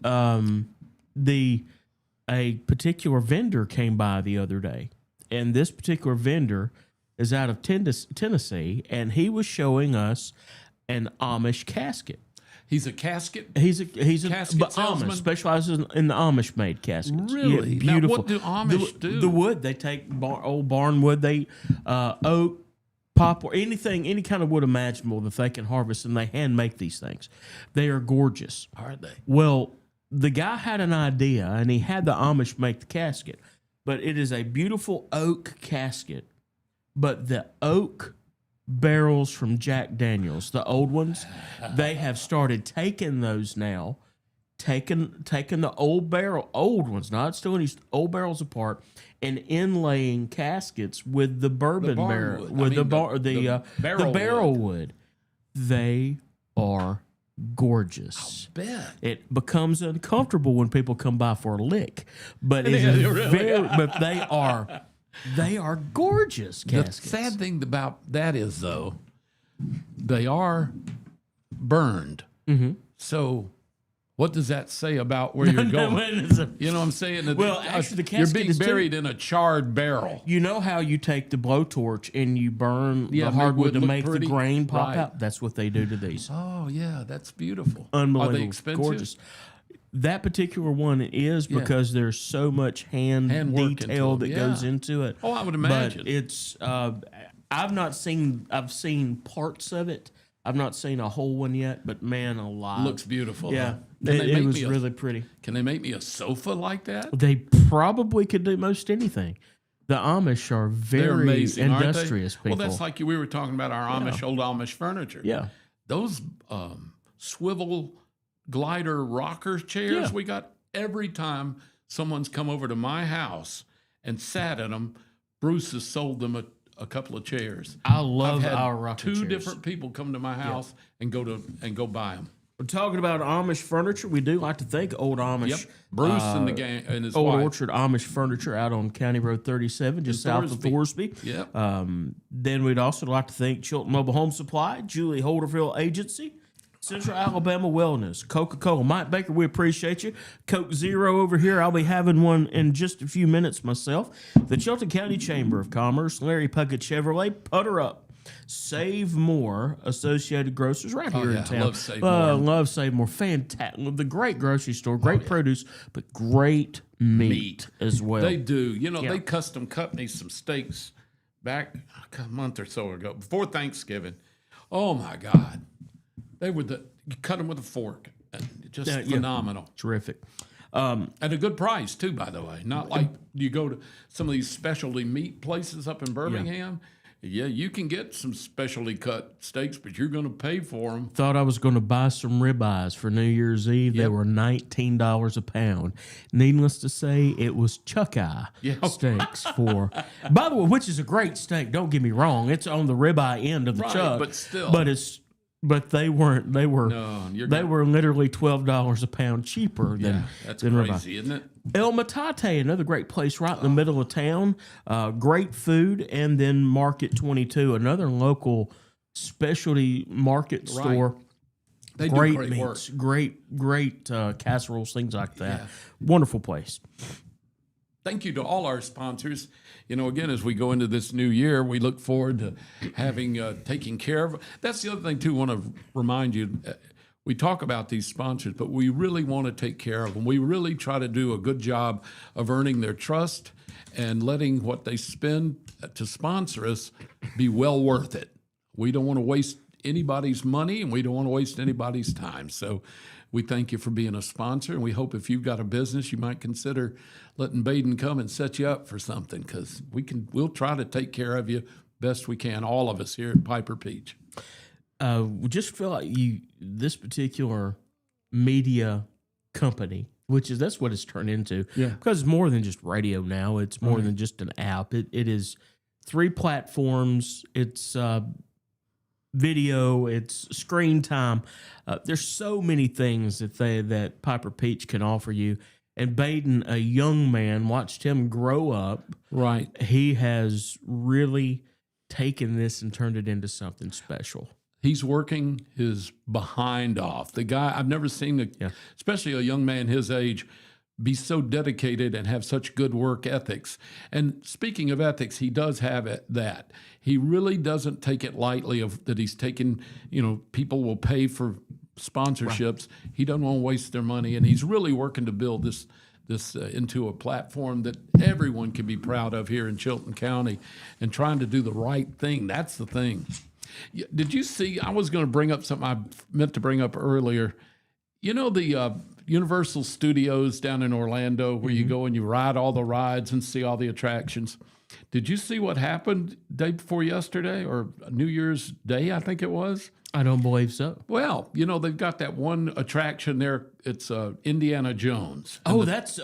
[SPEAKER 2] A particular vendor came by the other day, and this particular vendor is out of Tennessee, and he was showing us an Amish casket.
[SPEAKER 1] He's a casket.
[SPEAKER 2] He's a
[SPEAKER 1] Casket
[SPEAKER 2] but
[SPEAKER 1] salesman?
[SPEAKER 2] Amish specializes in the Amish made caskets.
[SPEAKER 1] Really?
[SPEAKER 2] Yeah,
[SPEAKER 1] Now,
[SPEAKER 2] beautiful.
[SPEAKER 1] what do Amish do?
[SPEAKER 2] The wood they take old barn wood, they oak, poplar, anything, any kind of wood imaginable that they can harvest, and they hand make these things. They are gorgeous.
[SPEAKER 1] Are they?
[SPEAKER 2] Well, the guy had an idea, and he had the Amish make the casket, but it is a beautiful oak casket, but the oak barrels from Jack Daniels, the old ones, they have started taking those now, taking the old ones, not still any old barrels apart, and inlaying caskets with the bourbon
[SPEAKER 1] barn
[SPEAKER 2] barrel,
[SPEAKER 1] wood.
[SPEAKER 2] with
[SPEAKER 1] the barrel
[SPEAKER 2] barrel wood. They are gorgeous.
[SPEAKER 1] Bet.
[SPEAKER 2] It becomes uncomfortable when people come by for a lick, but it's
[SPEAKER 1] Yeah, really.
[SPEAKER 2] but they are gorgeous
[SPEAKER 1] The
[SPEAKER 2] caskets.
[SPEAKER 1] sad thing about that is, though, they are burned.
[SPEAKER 2] Mm-hmm.
[SPEAKER 1] So, what does that say about where you're going? You know what I'm saying?
[SPEAKER 2] Well, actually, the
[SPEAKER 1] you're
[SPEAKER 2] casket
[SPEAKER 1] being
[SPEAKER 2] is too-
[SPEAKER 1] buried in a charred barrel.
[SPEAKER 2] You know how you take the blowtorch and you burn
[SPEAKER 1] Yeah,
[SPEAKER 2] the
[SPEAKER 1] make
[SPEAKER 2] hardwood
[SPEAKER 1] wood
[SPEAKER 2] to
[SPEAKER 1] look
[SPEAKER 2] make
[SPEAKER 1] pretty.
[SPEAKER 2] the grain pop
[SPEAKER 1] Right.
[SPEAKER 2] out? That's what they do to these.
[SPEAKER 1] Oh, yeah, that's beautiful.
[SPEAKER 2] Unbelievable.
[SPEAKER 1] Are they expensive?
[SPEAKER 2] Gorgeous. That particular one is because there's so much hand
[SPEAKER 1] work into
[SPEAKER 2] detail
[SPEAKER 1] them,
[SPEAKER 2] that goes into it.
[SPEAKER 1] Oh, I would imagine.
[SPEAKER 2] But it's I've seen parts of it. I've not seen a whole one yet, but man alive.
[SPEAKER 1] Looks beautiful.
[SPEAKER 2] Yeah.
[SPEAKER 1] Huh? Can they
[SPEAKER 2] It
[SPEAKER 1] make
[SPEAKER 2] was
[SPEAKER 1] me
[SPEAKER 2] really pretty.
[SPEAKER 1] Can they make me a sofa like that?
[SPEAKER 2] They probably could do most anything. The Amish are
[SPEAKER 1] They're
[SPEAKER 2] very
[SPEAKER 1] amazing, aren't they?
[SPEAKER 2] industrious people.
[SPEAKER 1] Well, that's like we were talking about our old Amish furniture.
[SPEAKER 2] Yeah.
[SPEAKER 1] Those swivel glider rocker chairs
[SPEAKER 2] Yeah.
[SPEAKER 1] we got every time someone's come over to my house and sat in them. Bruce has sold them a couple of chairs.
[SPEAKER 2] I love
[SPEAKER 1] I've had
[SPEAKER 2] our rocker
[SPEAKER 1] two
[SPEAKER 2] chairs.
[SPEAKER 1] different people come to my house and go buy them.
[SPEAKER 2] We're talking about Amish furniture. We do like to thank Old Amish.
[SPEAKER 1] Yep, Bruce and the gang and his
[SPEAKER 2] Old
[SPEAKER 1] wife.
[SPEAKER 2] Orchard Amish Furniture out on County Road 37, just south of Thorsby.
[SPEAKER 1] Yep.
[SPEAKER 2] Then we'd also like to thank Chilton Mobile Home Supply, Julie Holderville Agency, Central Alabama Wellness, Coca-Cola. Mike Baker, we appreciate you. Coke Zero over here. I'll be having one in just a few minutes myself. The Chilton County Chamber of Commerce, Larry Puckett Chevrolet, Putter Up. Save More, Associated Grocers right here in town.
[SPEAKER 1] Love Save More.
[SPEAKER 2] Love Save More. Fantastic. The great grocery store, great produce, but great meat as well.
[SPEAKER 1] They do. You know, they custom cut me some steaks back a month or so ago, before Thanksgiving. Oh, my God. They were you cut them with a fork. Just phenomenal.
[SPEAKER 2] Terrific.
[SPEAKER 1] At a good price, too, by the way. Not like you go to some of these specialty meat places up in Birmingham. Yeah, you can get some specialty cut steaks, but you're going to pay for them.
[SPEAKER 2] Thought I was going to buy some ribeyes for New Year's Eve. They were $19 a pound. Needless to say, it was chuck eye steaks for. By the way, which is a great steak. Don't get me wrong. It's on the ribeye end of the chuck,
[SPEAKER 1] but still.
[SPEAKER 2] But they weren't. They were.
[SPEAKER 1] No,
[SPEAKER 2] they were literally $12 a pound cheaper than.
[SPEAKER 1] That's
[SPEAKER 2] than
[SPEAKER 1] crazy,
[SPEAKER 2] ribeye.
[SPEAKER 1] isn't it?
[SPEAKER 2] El Matate, another great place right in the middle of town. Great food, and then Market 22, another local specialty market store.
[SPEAKER 1] They
[SPEAKER 2] Great
[SPEAKER 1] do great
[SPEAKER 2] meats,
[SPEAKER 1] work.
[SPEAKER 2] great casseroles, things like that. Wonderful place.
[SPEAKER 1] Thank you to all our sponsors. You know, again, as we go into this new year, we look forward to having taking care of. That's the other thing too. I want to remind you. We talk about these sponsors, but we really want to take care of them. We really try to do a good job of earning their trust and letting what they spend to sponsor us be well worth it. We don't want to waste anybody's money, and we don't want to waste anybody's time. So we thank you for being a sponsor, and we hope if you've got a business, you might consider letting Baden come and set you up for something, because we'll try to take care of you best we can, all of us here at Piper Peach.
[SPEAKER 2] We just feel like this particular media company, that's what it's turned into. Yeah. Because it's more than just radio now. It's more than just an app. It is 3 platforms. It's video. It's screen time. There's so many things that Piper Peach can offer you. And Baden, a young man, watched him grow up.
[SPEAKER 1] Right.
[SPEAKER 2] He has really taken this and turned it into something special.
[SPEAKER 1] He's working his behind off. The guy, I've never seen, especially a young man his age, be so dedicated and have such good work ethics. And speaking of ethics, he does have that. He really doesn't take it lightly that he's taken, people will pay for sponsorships. Right. He doesn't want to waste their money, and he's really working to build this into a platform that everyone can be proud of here in Chilton County, and trying to do the right thing. That's the thing. Did you see, I was going to bring up something I meant to bring up earlier. The Universal Studios down in Orlando, where you go and you ride all the rides and see all the attractions. Did you see what happened day before yesterday, or New Year's Day, I think it was?
[SPEAKER 2] I don't believe so.
[SPEAKER 1] Well, they've got that one attraction there. It's Indiana Jones.
[SPEAKER 2] That's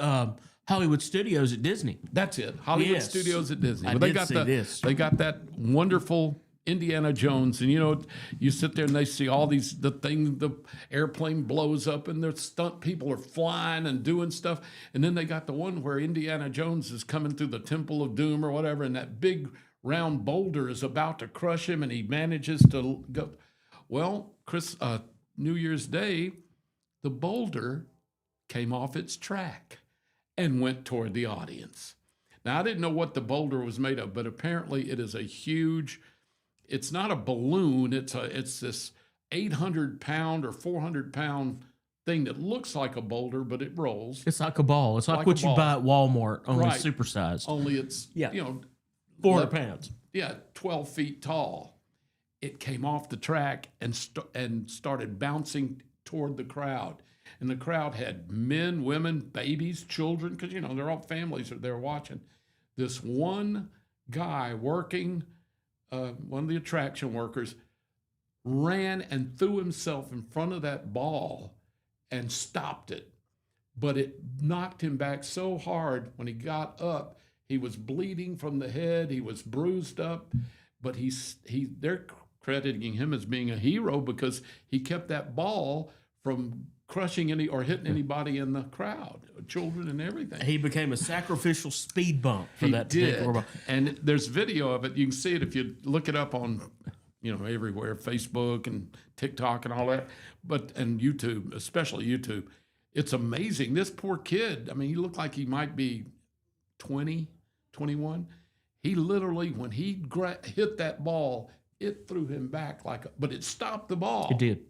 [SPEAKER 2] Hollywood Studios at Disney.
[SPEAKER 1] That's it. Hollywood Studios at Disney.
[SPEAKER 2] I did see this.
[SPEAKER 1] They got that wonderful Indiana Jones, and you sit there and they see all the airplane blows up and the stunt people are flying and doing stuff, and then they got the one where Indiana Jones is coming through the Temple of Doom or whatever, and that big round boulder is about to crush him, and he manages to go. Well, New Year's Day, the boulder came off its track and went toward the audience. Now, I didn't know what the boulder was made of, but apparently it is a huge. It's not a balloon. It's this 800-pound or 400-pound thing that looks like a boulder, but it rolls.
[SPEAKER 2] It's like a ball. It's like what you buy at Walmart, only supersized.
[SPEAKER 1] Only it's
[SPEAKER 2] 400 pounds.
[SPEAKER 1] Yeah, 12 feet tall. It came off the track and started bouncing toward the crowd. And the crowd had men, women, babies, children, because they're all families that they're watching. This one guy working. One of the attraction workers ran and threw himself in front of that ball and stopped it. But it knocked him back so hard when he got up, he was bleeding from the head, he was bruised up, but they're crediting him as being a hero because he kept that ball from crushing or hitting anybody in the crowd, children and everything.
[SPEAKER 2] He became a sacrificial speed bump for that particular ball.
[SPEAKER 1] And there's video of it. You can see it if you look it up on, everywhere, Facebook and TikTok and all that, and YouTube, especially YouTube. It's amazing. This poor kid, he looked like he might be 20, 21. He literally, when he hit that ball, it threw him back but it stopped the ball.
[SPEAKER 2] It did.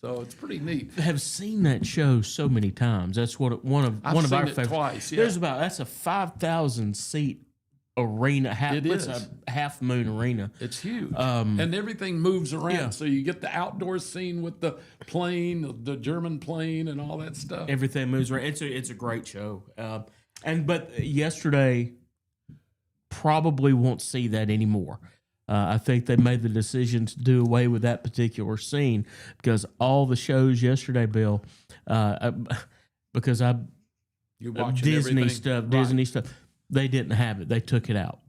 [SPEAKER 1] So it's pretty neat.
[SPEAKER 2] I have seen that show so many times. That's one of our favorites.
[SPEAKER 1] Twice. Yeah.
[SPEAKER 2] That's a 5,000 seat arena. It's a half moon arena.
[SPEAKER 1] It's huge, and everything moves around.
[SPEAKER 2] Yeah.
[SPEAKER 1] So you get the outdoor scene with the plane, the German plane, and all that stuff.
[SPEAKER 2] Everything moves around. It's a great show. But yesterday, probably won't see that anymore. I think they made the decision to do away with that particular scene because all the shows yesterday, Bill, because
[SPEAKER 1] you watching
[SPEAKER 2] Disney stuff, they didn't have it. They took it out.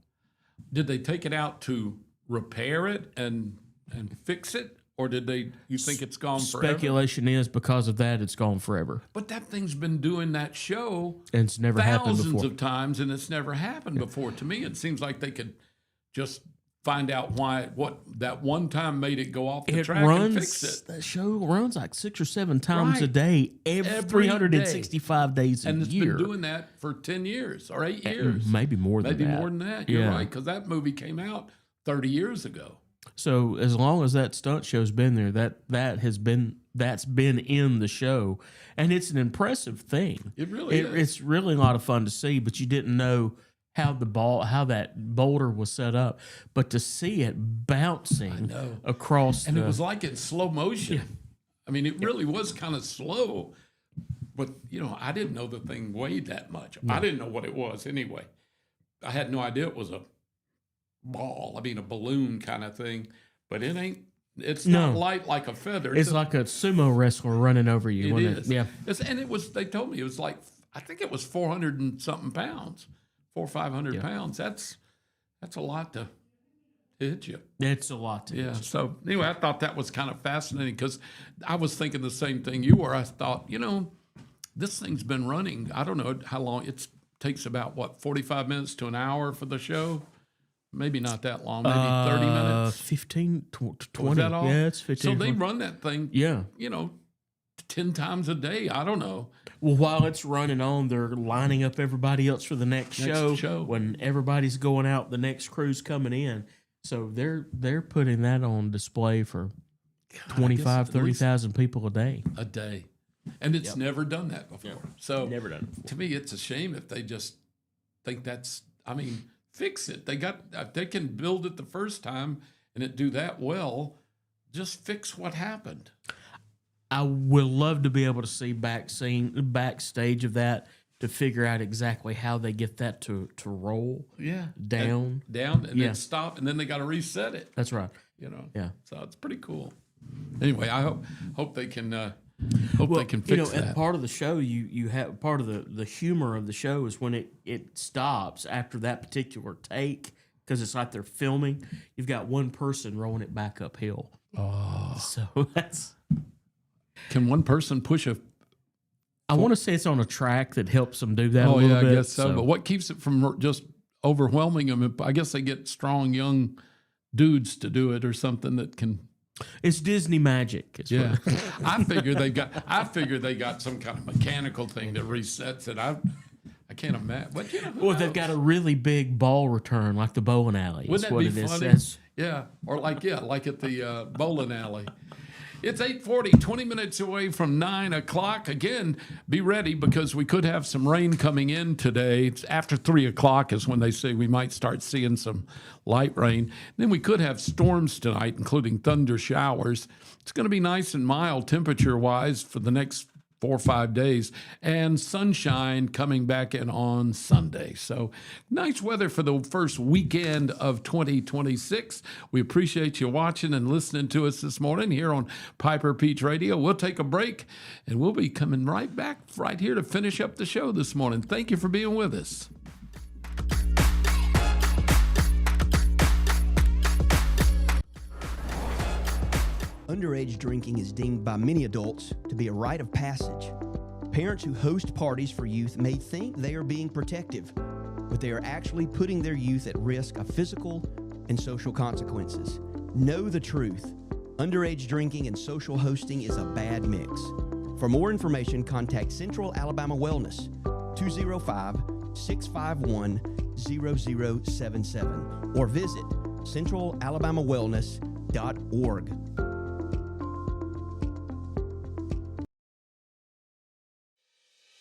[SPEAKER 1] Did they take it out to repair it and fix it, or you think it's gone forever?
[SPEAKER 2] Speculation is because of that, it's gone forever.
[SPEAKER 1] But that thing's been doing that show
[SPEAKER 2] and it's never happened before.
[SPEAKER 1] Thousands of times, and it's never happened before. To me, it seems like they could just find out what that one time made it go off the track and fix it.
[SPEAKER 2] That show runs like 6 or 7 times a day, every 365 days a year.
[SPEAKER 1] And it's been doing that for 10 years or 8 years.
[SPEAKER 2] Maybe more than that.
[SPEAKER 1] Maybe more than that. You're right, because that movie came out 30 years ago.
[SPEAKER 2] So as long as that stunt show's been there, that's been in the show, and it's an impressive thing.
[SPEAKER 1] It really is.
[SPEAKER 2] It's really a lot of fun to see, but you didn't know how that boulder was set up, but to see it bouncing across,
[SPEAKER 1] and it was like in slow motion. Yeah. It really was kind of slow, but I didn't know the thing weighed that much. No. I didn't know what it was anyway. I had no idea it was a ball. a balloon kind of thing, but it ain't. It's not light like a feather.
[SPEAKER 2] It's like a sumo wrestler running over you.
[SPEAKER 1] It is.
[SPEAKER 2] Yeah.
[SPEAKER 1] And it was. They told me it was like, I think it was 400 and something pounds. 400 or 500 pounds. That's a lot to hit you.
[SPEAKER 2] It's a lot to hit you.
[SPEAKER 1] So anyway, I thought that was kind of fascinating because I was thinking the same thing you were. I thought, this thing's been running. I don't know how long. It takes about 45 minutes to an hour for the show. Maybe not that long. Maybe 30 minutes.
[SPEAKER 2] 15 to 20.
[SPEAKER 1] Was that all?
[SPEAKER 2] Yeah, it's 15.
[SPEAKER 1] So they run that thing.
[SPEAKER 2] Yeah.
[SPEAKER 1] 10 times a day. I don't know.
[SPEAKER 2] Well, while it's running on, they're lining up everybody else for the next show. When everybody's going out, the next crew's coming in. So they're putting that on display for 30,000 people a day.
[SPEAKER 1] A day. And it's never done that before. So
[SPEAKER 2] Never done it before.
[SPEAKER 1] to me, it's a shame if they just think fix it. They can build it the first time and it do that well. Just fix what happened.
[SPEAKER 2] I would love to be able to see backstage of that to figure out exactly how they get that to roll.
[SPEAKER 1] Yeah.
[SPEAKER 2] Down.
[SPEAKER 1] And then stop, and then they got to reset it.
[SPEAKER 2] That's right.
[SPEAKER 1] Yeah. So it's pretty cool. Anyway, I hope they can they can fix that.
[SPEAKER 2] At part of the show, you have part of the humor of the show is when it stops after that particular take, because it's like they're filming. You've got one person rolling it back uphill. Oh, so that's.
[SPEAKER 1] Can one person push a?
[SPEAKER 2] I want to say it's on a track that helps them do that.
[SPEAKER 1] Oh,
[SPEAKER 2] a little bit.
[SPEAKER 1] I guess so. But what keeps it from just overwhelming them? I guess they get strong young dudes to do it or something that can.
[SPEAKER 2] It's Disney magic.
[SPEAKER 1] Yeah, I figure they got some kind of mechanical thing that resets it. I can't imagine. But
[SPEAKER 2] well, they've got a really big ball return, like the bowling alley.
[SPEAKER 1] Wouldn't that be funny? Yeah, or like at the bowling alley. It's 8:40, 20 minutes away from 9 o'clock. Again, be ready because we could have some rain coming in today. It's after 3 o'clock is when they say we might start seeing some light rain. Then we could have storms tonight, including thunder showers. It's going to be nice and mild temperature-wise for the next 4 or 5 days, and sunshine coming back in on Sunday. So nice weather for the first weekend of 2026. We appreciate you watching and listening to us this morning here on Piper Peach Radio. We'll take a break, and we'll be coming right back right here to finish up the show this morning. Thank you for being with us.
[SPEAKER 5] Underage drinking is deemed by many adults to be a rite of passage. Parents who host parties for youth may think they are being protective, but they are actually putting their youth at risk of physical and social consequences. Know the truth. Underage drinking and social hosting is a bad mix. For more information, contact Central Alabama Wellness, 205-651-0077, or visit centralalabamawellness.org.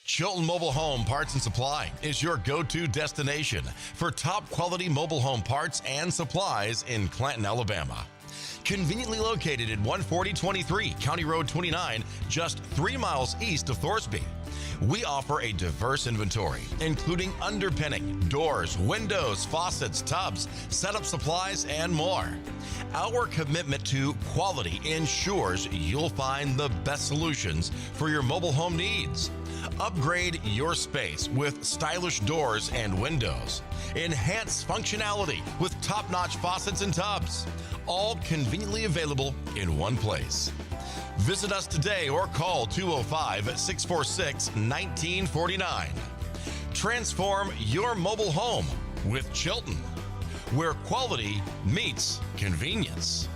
[SPEAKER 4] Chilton Mobile Home Parts and Supply is your go-to destination for top quality mobile home parts and supplies in Clanton, Alabama. Conveniently located at 14023 County Road 29, just 3 miles east of Thorsby. We offer a diverse inventory, including underpinning, doors, windows, faucets, tubs, setup supplies, and more. Our commitment to quality ensures you'll find the best solutions for your mobile home needs. Upgrade your space with stylish doors and windows. Enhance functionality with top-notch faucets and tubs. All conveniently available in one place. Visit us today or call 205-646-1949. Transform your mobile home with Chilton, where quality meets convenience.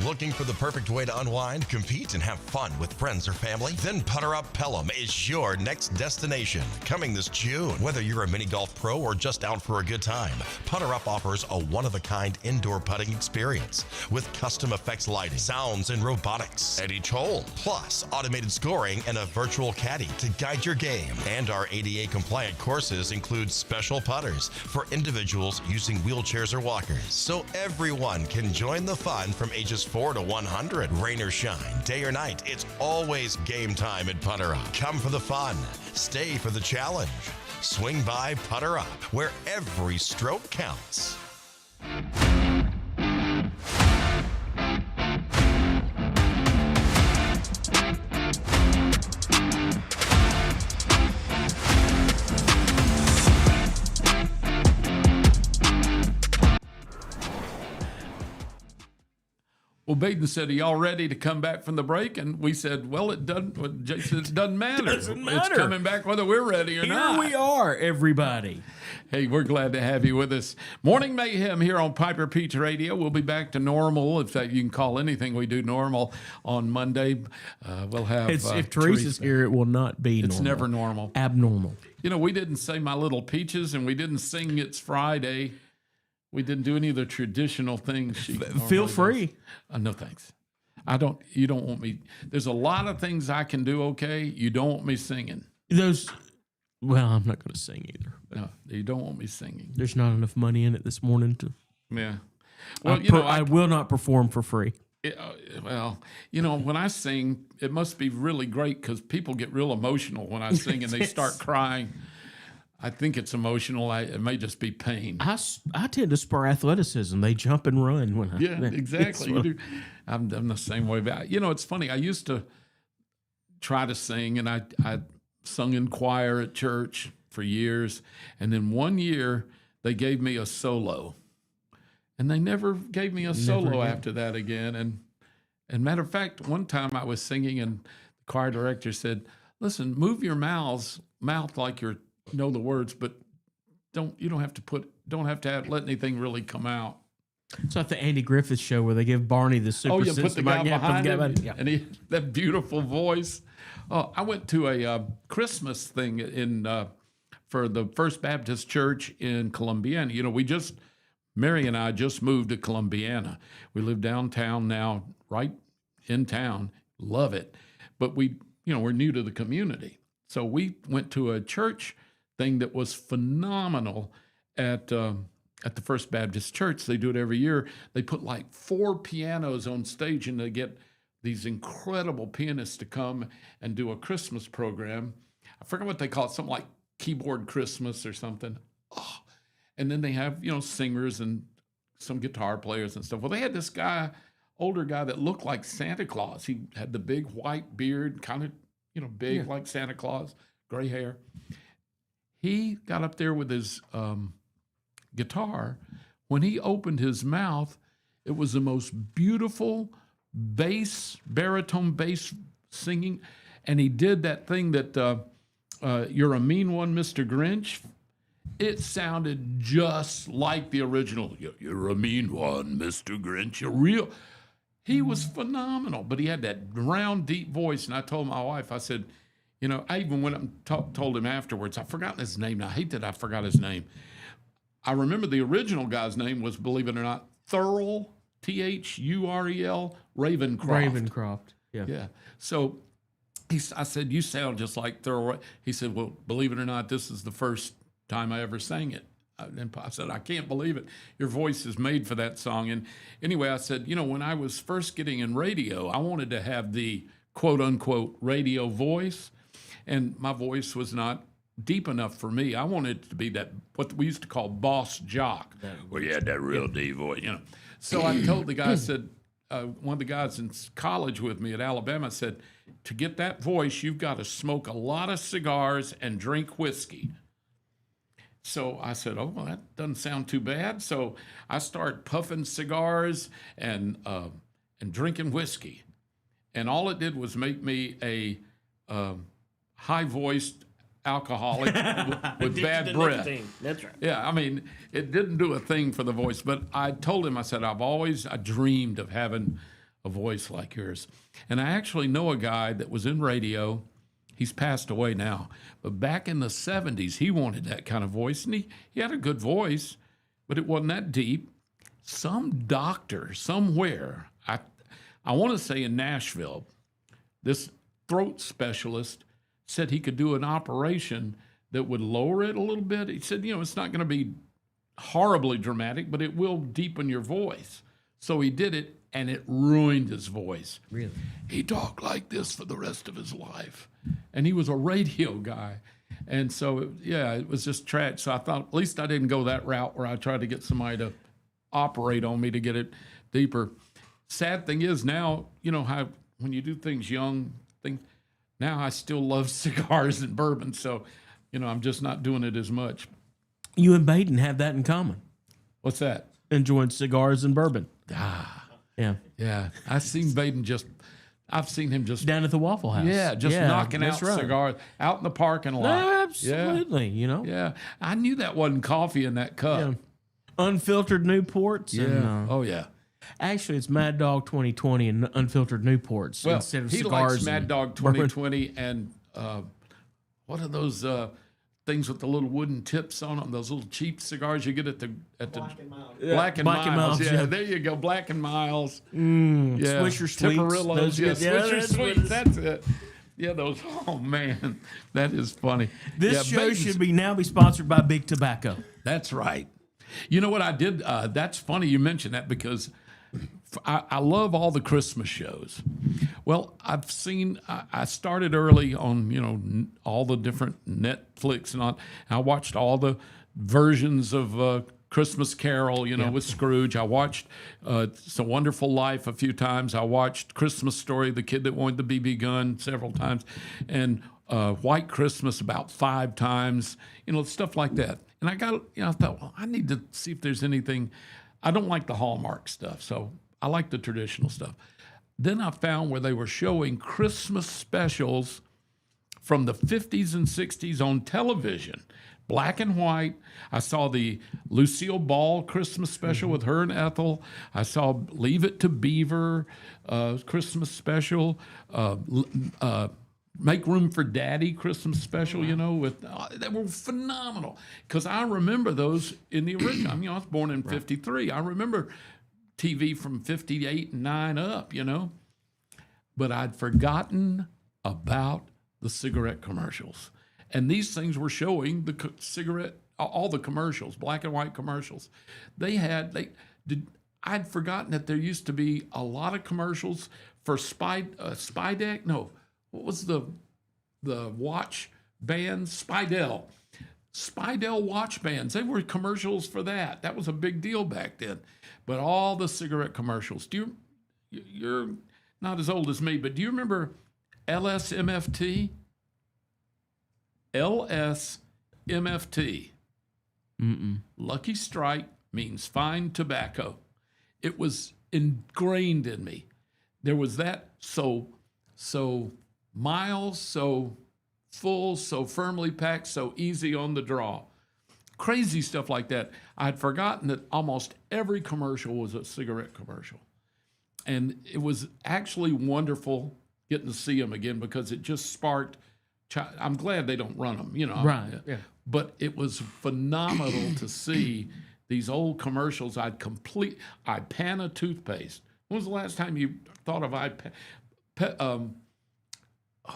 [SPEAKER 4] Looking for the perfect way to unwind, compete, and have fun with friends or family? Then Putter Up Pelham is your next destination. Coming this June, whether you're a mini golf pro or just out for a good time, Putter Up offers a one-of-a-kind indoor putting experience with custom effects lighting, sounds, and robotics at each hole, plus automated scoring and a virtual caddy to guide your game. And our ADA-compliant courses include special putters for individuals using wheelchairs or walkers, so everyone can join the fun from ages 4 to 100. Rain or shine, day or night, it's always game time at Putter Up. Come for the fun, stay for the challenge. Swing by Putter Up, where every stroke counts.
[SPEAKER 1] Well, Baden said, "Are y'all ready to come back from the break?" And we said, "Well, it doesn't." Jason, it doesn't matter.
[SPEAKER 2] Doesn't matter.
[SPEAKER 1] It's coming back whether we're ready or not.
[SPEAKER 2] Here we are, everybody.
[SPEAKER 1] Hey, we're glad to have you with us. Morning Mayhem here on Piper Peach Radio. We'll be back to normal, if that you can call anything we do normal, on Monday. We'll have
[SPEAKER 2] If Teresa's here, it will not be
[SPEAKER 1] It's
[SPEAKER 2] normal.
[SPEAKER 1] never normal.
[SPEAKER 2] Abnormal.
[SPEAKER 1] You know, we didn't say My Little Peaches, and we didn't sing It's Friday. We didn't do any of the traditional things.
[SPEAKER 2] Feel free.
[SPEAKER 1] No, thanks. You don't want me. There's a lot of things I can do okay. You don't want me singing.
[SPEAKER 2] Well, I'm not going to sing either.
[SPEAKER 1] No, you don't want me singing.
[SPEAKER 2] There's not enough money in it this morning to.
[SPEAKER 1] Yeah. Well,
[SPEAKER 2] I will not perform for free.
[SPEAKER 1] When I sing, it must be really great because people get real emotional when I sing and they start crying. I think it's emotional. It may just be pain.
[SPEAKER 2] I tend to spur athleticism. They jump and run when I.
[SPEAKER 1] Yeah, exactly. You do. I'm the same way. But, it's funny. I used to try to sing, and I sung in choir at church for years. And then one year, they gave me a solo. And they never gave me a solo after that again. And matter of fact, one time I was singing, and the choir director said, "Listen, move your mouth like you know the words, but don't have to let anything really come out."
[SPEAKER 2] It's like the Andy Griffith Show where they give Barney the super
[SPEAKER 1] you put the guy behind him, and he that beautiful voice. Oh, I went to a Christmas thing for the First Baptist Church in Columbiana. Mary and I just moved to Columbiana. We live downtown now, right in town. Love it, but we're new to the community, so we went to a church thing that was phenomenal at the First Baptist Church. They do it every year. They put like 4 pianos on stage, and they get these incredible pianists to come and do a Christmas program. I forget what they call it, something like Keyboard Christmas or something. Oh. And then they have, singers and some guitar players and stuff. Well, they had this guy, older guy that looked like Santa Claus. He had the big white beard, kind of, big like Santa Claus, gray hair. He got up there with his guitar. When he opened his mouth, it was the most beautiful baritone bass singing. And he did that thing that You're a Mean One, Mr. Grinch. It sounded just like the original. You're a mean one, Mr. Grinch. You're real. He was phenomenal, but he had that round, deep voice. And I told my wife, I said, I even went up and told him afterwards. I've forgotten his name now. I hate that I forgot his name. I remember the original guy's name was, believe it or not, Thurl, Thurel, Ravencroft.
[SPEAKER 2] Ravencroft, yeah.
[SPEAKER 1] Yeah. So I said, you sound just like Thurl. He said, well, believe it or not, this is the first time I ever sang it. And I said, I can't believe it. Your voice is made for that song. And anyway, I said, when I was first getting in radio, I wanted to have the quote unquote radio voice. And my voice was not deep enough for me. I wanted it to be that, what we used to call boss jock, where you had that real deep voice, So I told the guy, I said, one of the guys in college with me at Alabama said, to get that voice, you've got to smoke a lot of cigars and drink whiskey. So I said, oh, well, that doesn't sound too bad. So I started puffing cigars and drinking whiskey. And all it did was make me a high-voiced alcoholic with bad breath.
[SPEAKER 2] That's right.
[SPEAKER 1] Yeah, I mean, it didn't do a thing for the voice. But I told him, I said, I dreamed of having a voice like yours. And I actually know a guy that was in radio. He's passed away now. But back in the 70s, he wanted that kind of voice. And he had a good voice, but it wasn't that deep. Some doctor somewhere, I want to say in Nashville, this throat specialist said he could do an operation that would lower it a little bit. He said, it's not going to be horribly dramatic, but it will deepen your voice. So he did it, and it ruined his voice.
[SPEAKER 2] Really?
[SPEAKER 1] He talked like this for the rest of his life. And he was a radio guy. And so, it was just tragic. So I thought, at least I didn't go that route where I tried to get somebody to operate on me to get it deeper. Sad thing is now, how when you do things young, now I still love cigars and bourbon. So, I'm just not doing it as much.
[SPEAKER 2] You and Baden have that in common.
[SPEAKER 1] What's that?
[SPEAKER 2] Enjoying cigars and bourbon.
[SPEAKER 1] Ah.
[SPEAKER 2] Yeah.
[SPEAKER 1] Yeah. I seen Baden just I've seen him just
[SPEAKER 2] down at the Waffle House.
[SPEAKER 1] knocking out
[SPEAKER 2] that's right.
[SPEAKER 1] cigars out in the parking lot.
[SPEAKER 2] No, absolutely, you know.
[SPEAKER 1] Yeah, I knew that wasn't coffee in that cup.
[SPEAKER 2] Yeah. Unfiltered Newports.
[SPEAKER 1] Yeah.
[SPEAKER 2] And,
[SPEAKER 1] Oh yeah.
[SPEAKER 2] actually, it's Mad Dog 2020 and unfiltered Newports
[SPEAKER 1] Well,
[SPEAKER 2] instead of
[SPEAKER 1] he
[SPEAKER 2] cigars.
[SPEAKER 1] likes Mad
[SPEAKER 2] and
[SPEAKER 1] Dog
[SPEAKER 2] bourbon.
[SPEAKER 1] 2020 and what are those things with the little wooden tips on them? Those little cheap cigars you get at the Black and Miles. Yeah, there you go. Black and Miles. Yeah.
[SPEAKER 2] Swisher Sweets.
[SPEAKER 1] Tipperillos.
[SPEAKER 2] Those
[SPEAKER 1] Yeah,
[SPEAKER 2] good. Yeah,
[SPEAKER 1] Swisher
[SPEAKER 2] that's what
[SPEAKER 1] Sweets.
[SPEAKER 2] it
[SPEAKER 1] That's it. Yeah, those. Oh man, that is funny.
[SPEAKER 2] This
[SPEAKER 1] Yeah,
[SPEAKER 2] show
[SPEAKER 1] Bacon's-
[SPEAKER 2] should now be sponsored by Big Tobacco.
[SPEAKER 1] That's right. You know what I did? That's funny you mentioned that because I love all the Christmas shows. Well, I've seen. I started early on, all the different Netflix and all. I watched all the versions of Christmas Carol, with Scrooge. I watched It's a Wonderful Life a few times. I watched Christmas Story, The Kid That Wanted the BB Gun, several times, and White Christmas about 5 times. Stuff like that. And I thought, well, I need to see if there's anything. I don't like the Hallmark stuff, so I like the traditional stuff. Then I found where they were showing Christmas specials from the 50s and 60s on television, black and white. I saw the Lucille Ball Christmas special with her and Ethel. I saw Leave It to Beaver Christmas special. Make Room for Daddy Christmas special, with they were phenomenal because I remember those in the original. I was born in '53. I remember TV from '58 and 9 up, but I'd forgotten about the cigarette commercials, and these things were showing the all the commercials, black and white commercials. I'd forgotten that there used to be a lot of commercials for Spydeck. No. What was the watch band? Spydell watch bands. They were commercials for that. That was a big deal back then. But all the cigarette commercials. You're not as old as me, but do you remember LSMFT? LSMFT. Lucky Strike means fine tobacco. It was ingrained in me. There was that so miles, so full, so firmly packed, so easy on the draw. Crazy stuff like that. I'd forgotten that almost every commercial was a cigarette commercial. And it was actually wonderful getting to see them again because it just sparked. I'm glad they don't run them,
[SPEAKER 2] Right. Yeah.
[SPEAKER 1] But it was phenomenal to see these old commercials. Ipana toothpaste. When was the last time you thought of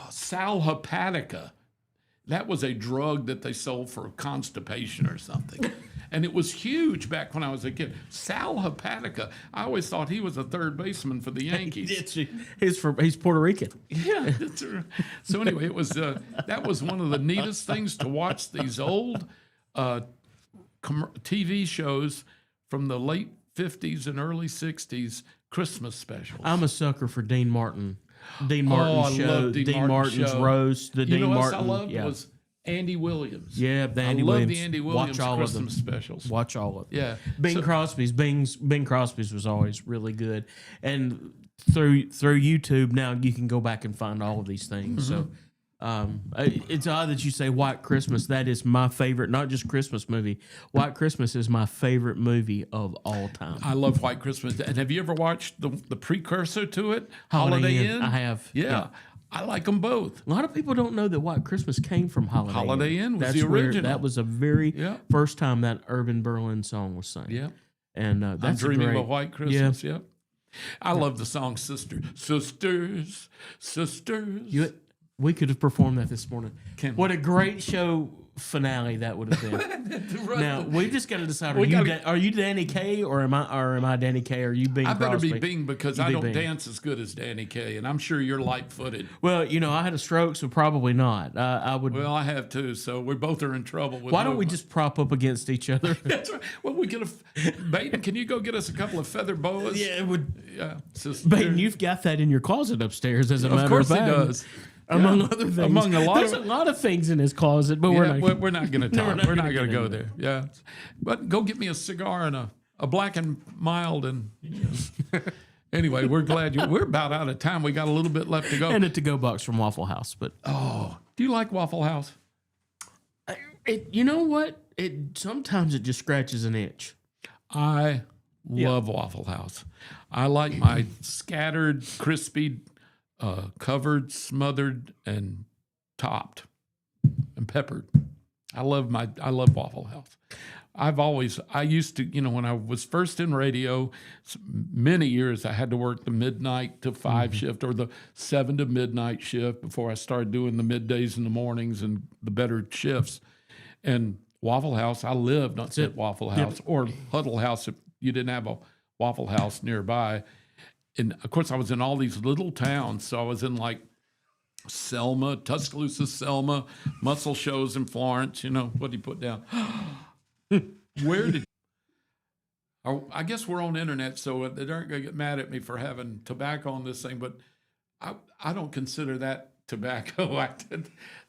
[SPEAKER 1] Sal Hepatica? That was a drug that they sold for constipation or something. And it was huge back when I was a kid. Sal Hepatica. I always thought he was a third baseman for the Yankees.
[SPEAKER 2] He's Puerto Rican.
[SPEAKER 1] Yeah. So anyway, it was that was one of the neatest things to watch these old TV shows from the late 50s and early 60s Christmas specials.
[SPEAKER 2] I'm a sucker for Dean Martin. Dean
[SPEAKER 1] I
[SPEAKER 2] Martin's show.
[SPEAKER 1] love Dean Martin's show.
[SPEAKER 2] roast. The Dean
[SPEAKER 1] what else
[SPEAKER 2] Martin.
[SPEAKER 1] I loved was Andy Williams.
[SPEAKER 2] Yeah, the Andy
[SPEAKER 1] I love
[SPEAKER 2] Williams.
[SPEAKER 1] the Andy Williams
[SPEAKER 2] Watch all
[SPEAKER 1] Christmas
[SPEAKER 2] of them.
[SPEAKER 1] specials.
[SPEAKER 2] Watch all of them.
[SPEAKER 1] Yeah.
[SPEAKER 2] Bing Crosby's was always really good. And through YouTube now you can go back and find all of these things. So it's odd that you say White Christmas. That is my favorite, not just Christmas movie. White Christmas is my favorite movie of all time.
[SPEAKER 1] I love White Christmas. And have you ever watched the precursor to it,
[SPEAKER 2] Holiday Inn? I have.
[SPEAKER 1] Yeah. I like them both.
[SPEAKER 2] A lot of people don't know that White Christmas came from Holiday Inn.
[SPEAKER 1] Holiday Inn was
[SPEAKER 2] That's
[SPEAKER 1] the
[SPEAKER 2] where-
[SPEAKER 1] original.
[SPEAKER 2] that was the very
[SPEAKER 1] Yeah.
[SPEAKER 2] first time that Urban Berlin song was sung.
[SPEAKER 1] Yeah.
[SPEAKER 2] And
[SPEAKER 1] I'm
[SPEAKER 2] that's
[SPEAKER 1] dreaming
[SPEAKER 2] a great,
[SPEAKER 1] of a White Christmas. Yeah. I love the song Sisters.
[SPEAKER 2] We could have performed that this morning.
[SPEAKER 1] Can
[SPEAKER 2] What a great show finale that would have been. Now we just got to decide: are you Danny Kaye or am I Danny Kaye? Or are you Bing
[SPEAKER 1] I better
[SPEAKER 2] Crosby?
[SPEAKER 1] be Bing because
[SPEAKER 2] You
[SPEAKER 1] I
[SPEAKER 2] be
[SPEAKER 1] don't
[SPEAKER 2] Bing.
[SPEAKER 1] dance as good as Danny Kaye, and I'm sure you're light-footed.
[SPEAKER 2] Well, I had a stroke, so probably not. I would.
[SPEAKER 1] Well, I have too, so we both are in trouble. With
[SPEAKER 2] Why don't we
[SPEAKER 1] movement.
[SPEAKER 2] just prop up against each other?
[SPEAKER 1] That's right. Well, we get Baden, can you go get us a couple of feather boas?
[SPEAKER 2] Yeah, it would.
[SPEAKER 1] Yeah.
[SPEAKER 2] Baden, you've got that in your closet upstairs, as a matter of
[SPEAKER 1] course he
[SPEAKER 2] fact.
[SPEAKER 1] does.
[SPEAKER 2] Among
[SPEAKER 1] Yeah.
[SPEAKER 2] other things,
[SPEAKER 1] Among a lot
[SPEAKER 2] there's
[SPEAKER 1] of-
[SPEAKER 2] a lot of things in his closet, but
[SPEAKER 1] Yeah,
[SPEAKER 2] we're not
[SPEAKER 1] going to
[SPEAKER 2] No,
[SPEAKER 1] talk.
[SPEAKER 2] we're
[SPEAKER 1] We're
[SPEAKER 2] not
[SPEAKER 1] not going
[SPEAKER 2] gonna
[SPEAKER 1] to go
[SPEAKER 2] do
[SPEAKER 1] there. Yeah. But go get me a cigar and a black and mild and Anyway, we're glad we're about out of time. We got a little bit left to go.
[SPEAKER 2] And a to-go box from Waffle House. But
[SPEAKER 1] Do you like Waffle House?
[SPEAKER 2] you know what? Sometimes it just scratches an itch.
[SPEAKER 1] I love Waffle House. I like my scattered, crispy, covered, smothered, and topped and peppered. I love Waffle House. I used to, when I was first in radio, many years I had to work the midnight to 5 shift or the 7 to midnight shift before I started doing the middays and the mornings and the better shifts. And Waffle House, I lived at Waffle House or Huddle House if you didn't have a Waffle House nearby. And of course, I was in all these little towns. So I was in like Selma, Tuscaloosa, Selma, Muscle Shoals in Florence. What do you put down? Where did? Oh, I guess we're on the internet, so they aren't going to get mad at me for having tobacco on this thing. But I don't consider that tobacco.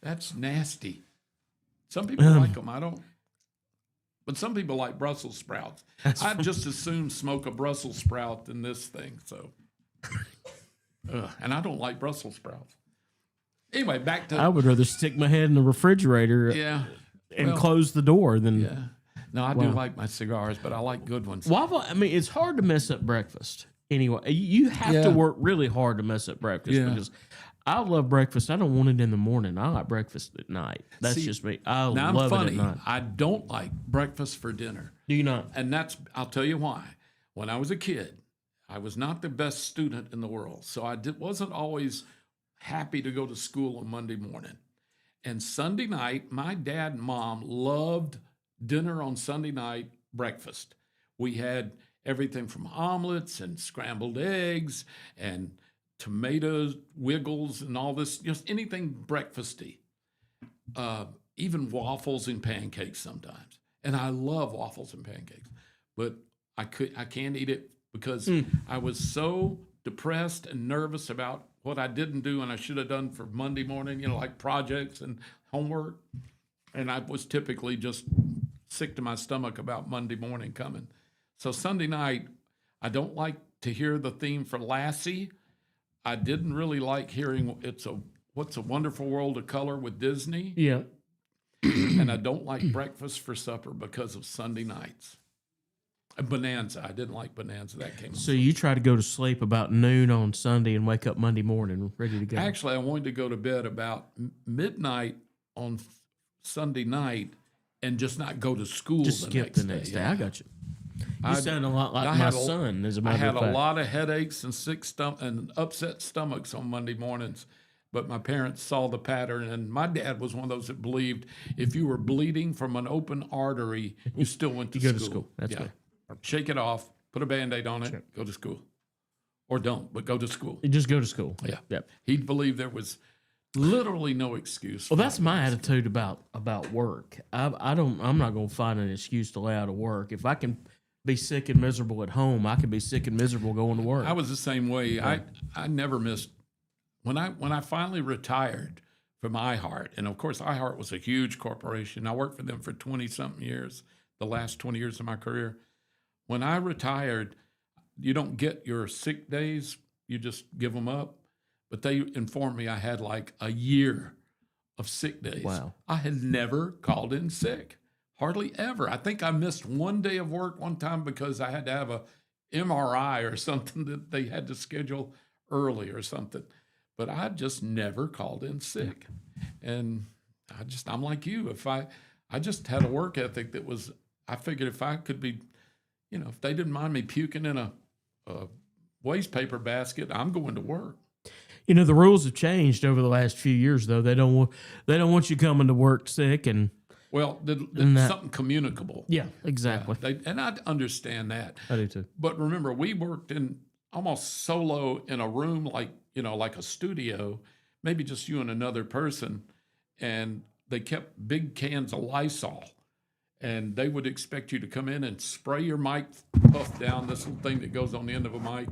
[SPEAKER 1] That's nasty. Some people like them. I don't. But some people like Brussels sprouts. I'd just as soon smoke a Brussels sprout than this thing. So, and I don't like Brussels sprouts. Anyway, back to.
[SPEAKER 2] I would rather stick my head in the refrigerator and close the door than.
[SPEAKER 1] Yeah. No, I do like my cigars, but I like good ones.
[SPEAKER 2] Waffle, it's hard to mess up breakfast. Anyway, you have to work really hard to mess up breakfast because I love breakfast. I don't want it in the morning. I like breakfast at night. That's just me. I love it at night.
[SPEAKER 1] I don't like breakfast for dinner.
[SPEAKER 2] Do you not?
[SPEAKER 1] And I'll tell you why. When I was a kid, I was not the best student in the world. So I wasn't always happy to go to school on Monday morning. And Sunday night, my dad and mom loved dinner on Sunday night, breakfast. We had everything from omelets and scrambled eggs and tomatoes, wiggles, and all this, just anything breakfasty. Even waffles and pancakes sometimes. And I love waffles and pancakes, but I can't eat it because I was so depressed and nervous about what I didn't do and I should have done for Monday morning, like projects and homework. And I was typically just sick to my stomach about Monday morning coming. So Sunday night, I don't like to hear the theme for Lassie. I didn't really like hearing What's a Wonderful World of Color with Disney.
[SPEAKER 2] Yeah.
[SPEAKER 1] And I don't like breakfast for supper because of Sunday nights. Bonanza. I didn't like Bonanza. That came.
[SPEAKER 2] So you try to go to sleep about noon on Sunday and wake up Monday morning ready to go.
[SPEAKER 1] Actually, I wanted to go to bed about midnight on Sunday night and just not go to school.
[SPEAKER 2] Just skip the next day.
[SPEAKER 1] Yeah.
[SPEAKER 2] I got you. You sound a lot like my son. As a matter
[SPEAKER 1] I had
[SPEAKER 2] of fact.
[SPEAKER 1] a lot of headaches and and upset stomachs on Monday mornings. But my parents saw the pattern, and my dad was one of those that believed if you were bleeding from an open artery, you still went to school.
[SPEAKER 2] Go to school. That's right.
[SPEAKER 1] Shake it off, put a Band-Aid on it, go to school. Or don't, but go to school.
[SPEAKER 2] You just go to school.
[SPEAKER 1] Yeah.
[SPEAKER 2] Yep.
[SPEAKER 1] He believed there was literally no excuse.
[SPEAKER 2] Well, that's my attitude about work. I'm not going to find an excuse to lay out of work. If I can be sick and miserable at home, I can be sick and miserable going to work.
[SPEAKER 1] I was the same way. Yeah. I never missed when I finally retired from iHeart, and of course iHeart was a huge corporation. I worked for them for 20-something years, the last 20 years of my career. When I retired, you don't get your sick days, you just give them up. But they informed me I had like a year of sick days.
[SPEAKER 2] Wow.
[SPEAKER 1] I had never called in sick, hardly ever. I think I missed one day of work one time because I had to have a MRI or something that they had to schedule early or something. But I just never called in sick. And I'm like you. I just had a work ethic that was, I figured if I could be, if they didn't mind me puking in a waste paper basket, I'm going to work.
[SPEAKER 2] The rules have changed over the last few years, though. They don't want you coming to work sick and.
[SPEAKER 1] Well, something communicable.
[SPEAKER 2] Yeah, exactly.
[SPEAKER 1] And I understand that.
[SPEAKER 2] I do too.
[SPEAKER 1] But remember, we worked in almost solo in a room like a studio, maybe just you and another person, and they kept big cans of Lysol. And they would expect you to come in and spray your mic puff down, this little thing that goes on the end of a mic,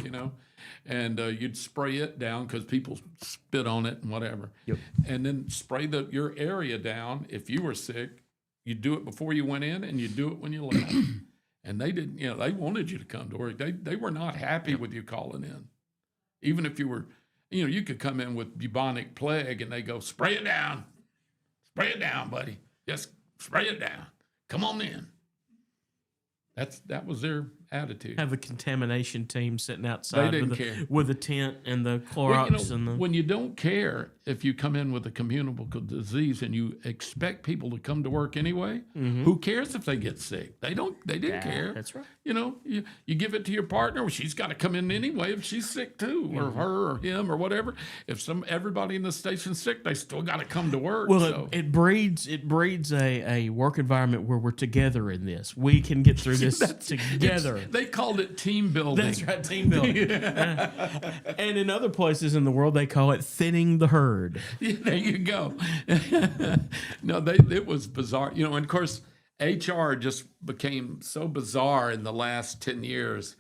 [SPEAKER 1] and you'd spray it down because people spit on it and whatever.
[SPEAKER 2] Yep.
[SPEAKER 1] And then spray your area down. If you were sick, you'd do it before you went in and you'd do it when you left. And they didn't, they wanted you to come to work. They were not happy with you calling in. Even if you were, you could come in with bubonic plague and they go, spray it down, buddy. Just spray it down. Come on in. That was their attitude.
[SPEAKER 2] Have a contamination team sitting outside
[SPEAKER 1] They didn't care.
[SPEAKER 2] with a tent and the
[SPEAKER 1] Well,
[SPEAKER 2] Clorox and the.
[SPEAKER 1] when you don't care if you come in with a communicable disease and you expect people to come to work anyway, who cares if they get sick? They didn't care.
[SPEAKER 2] That's right.
[SPEAKER 1] You give it to your partner. Well, she's got to come in anyway if she's sick too, or her or him or whatever. If everybody in the station's sick, they still got to come to work.
[SPEAKER 2] Well,
[SPEAKER 1] so.
[SPEAKER 2] it breeds a work environment where we're together in this. We can get through this together.
[SPEAKER 1] They called it team building.
[SPEAKER 2] That's right, team building. And in other places in the world, they call it thinning the herd.
[SPEAKER 1] Yeah, there you go. No, it was bizarre. And of course, HR just became so bizarre in the last 10 years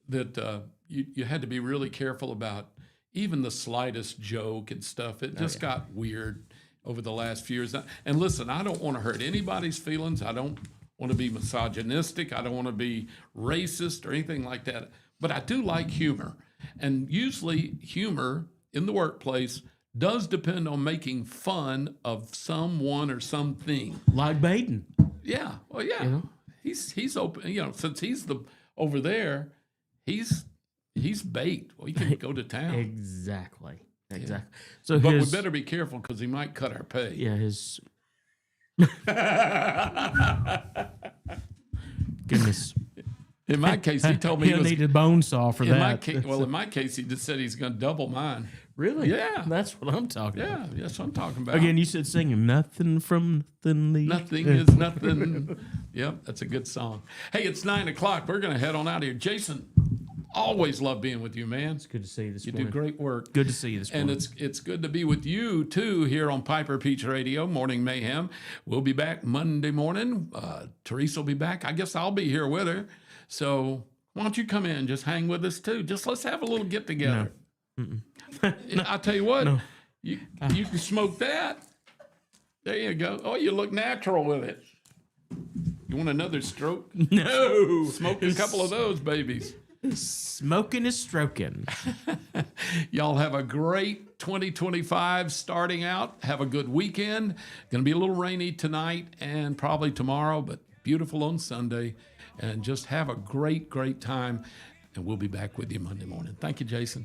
[SPEAKER 1] that you had to be really careful about even the slightest joke and stuff. It just got weird over the last few years. And listen, I don't want to hurt anybody's feelings. I don't want to be misogynistic. I don't want to be racist or anything like that. But I do like humor. And usually humor in the workplace does depend on making fun of someone or something.
[SPEAKER 2] Like Baden.
[SPEAKER 1] Yeah. Well, yeah. He's open. Since he's over there, he's bait. Well, he can go to town.
[SPEAKER 2] Exactly. So,
[SPEAKER 1] but we better be careful because he might cut our pay.
[SPEAKER 2] Yeah, his. Goodness.
[SPEAKER 1] In my case, he told me
[SPEAKER 2] he'll need a bone saw for that.
[SPEAKER 1] In my case, he just said he's going to double mine.
[SPEAKER 2] Really?
[SPEAKER 1] Yeah.
[SPEAKER 2] That's what I'm talking about.
[SPEAKER 1] Yeah, that's what I'm talking about.
[SPEAKER 2] Again, you said singing nothing from nothing.
[SPEAKER 1] Nothing is nothing. Yep, that's a good song. Hey, it's 9:00. We're going to head on out of here. Jason, always love being with you, man.
[SPEAKER 2] It's good to see you this
[SPEAKER 1] You
[SPEAKER 2] morning.
[SPEAKER 1] do great work.
[SPEAKER 2] Good to see you this morning.
[SPEAKER 1] And it's good to be with you, too, here on Piper Peach Radio, Morning Mayhem. We'll be back Monday morning. Teresa will be back. I guess I'll be here with her. So why don't you come in and just hang with us, too? Just let's have a little get-together.
[SPEAKER 2] No.
[SPEAKER 1] I'll tell you what, you can smoke that. There you go. Oh, you look natural with it. You want another stroke?
[SPEAKER 2] No.
[SPEAKER 1] Smoke a couple of those babies.
[SPEAKER 2] Smoking is stroking.
[SPEAKER 1] Y'all have a great 2025 starting out. Have a good weekend. Going to be a little rainy tonight and probably tomorrow, but beautiful on Sunday. And just have a great, great time. And we'll be back with you Monday morning. Thank you, Jason.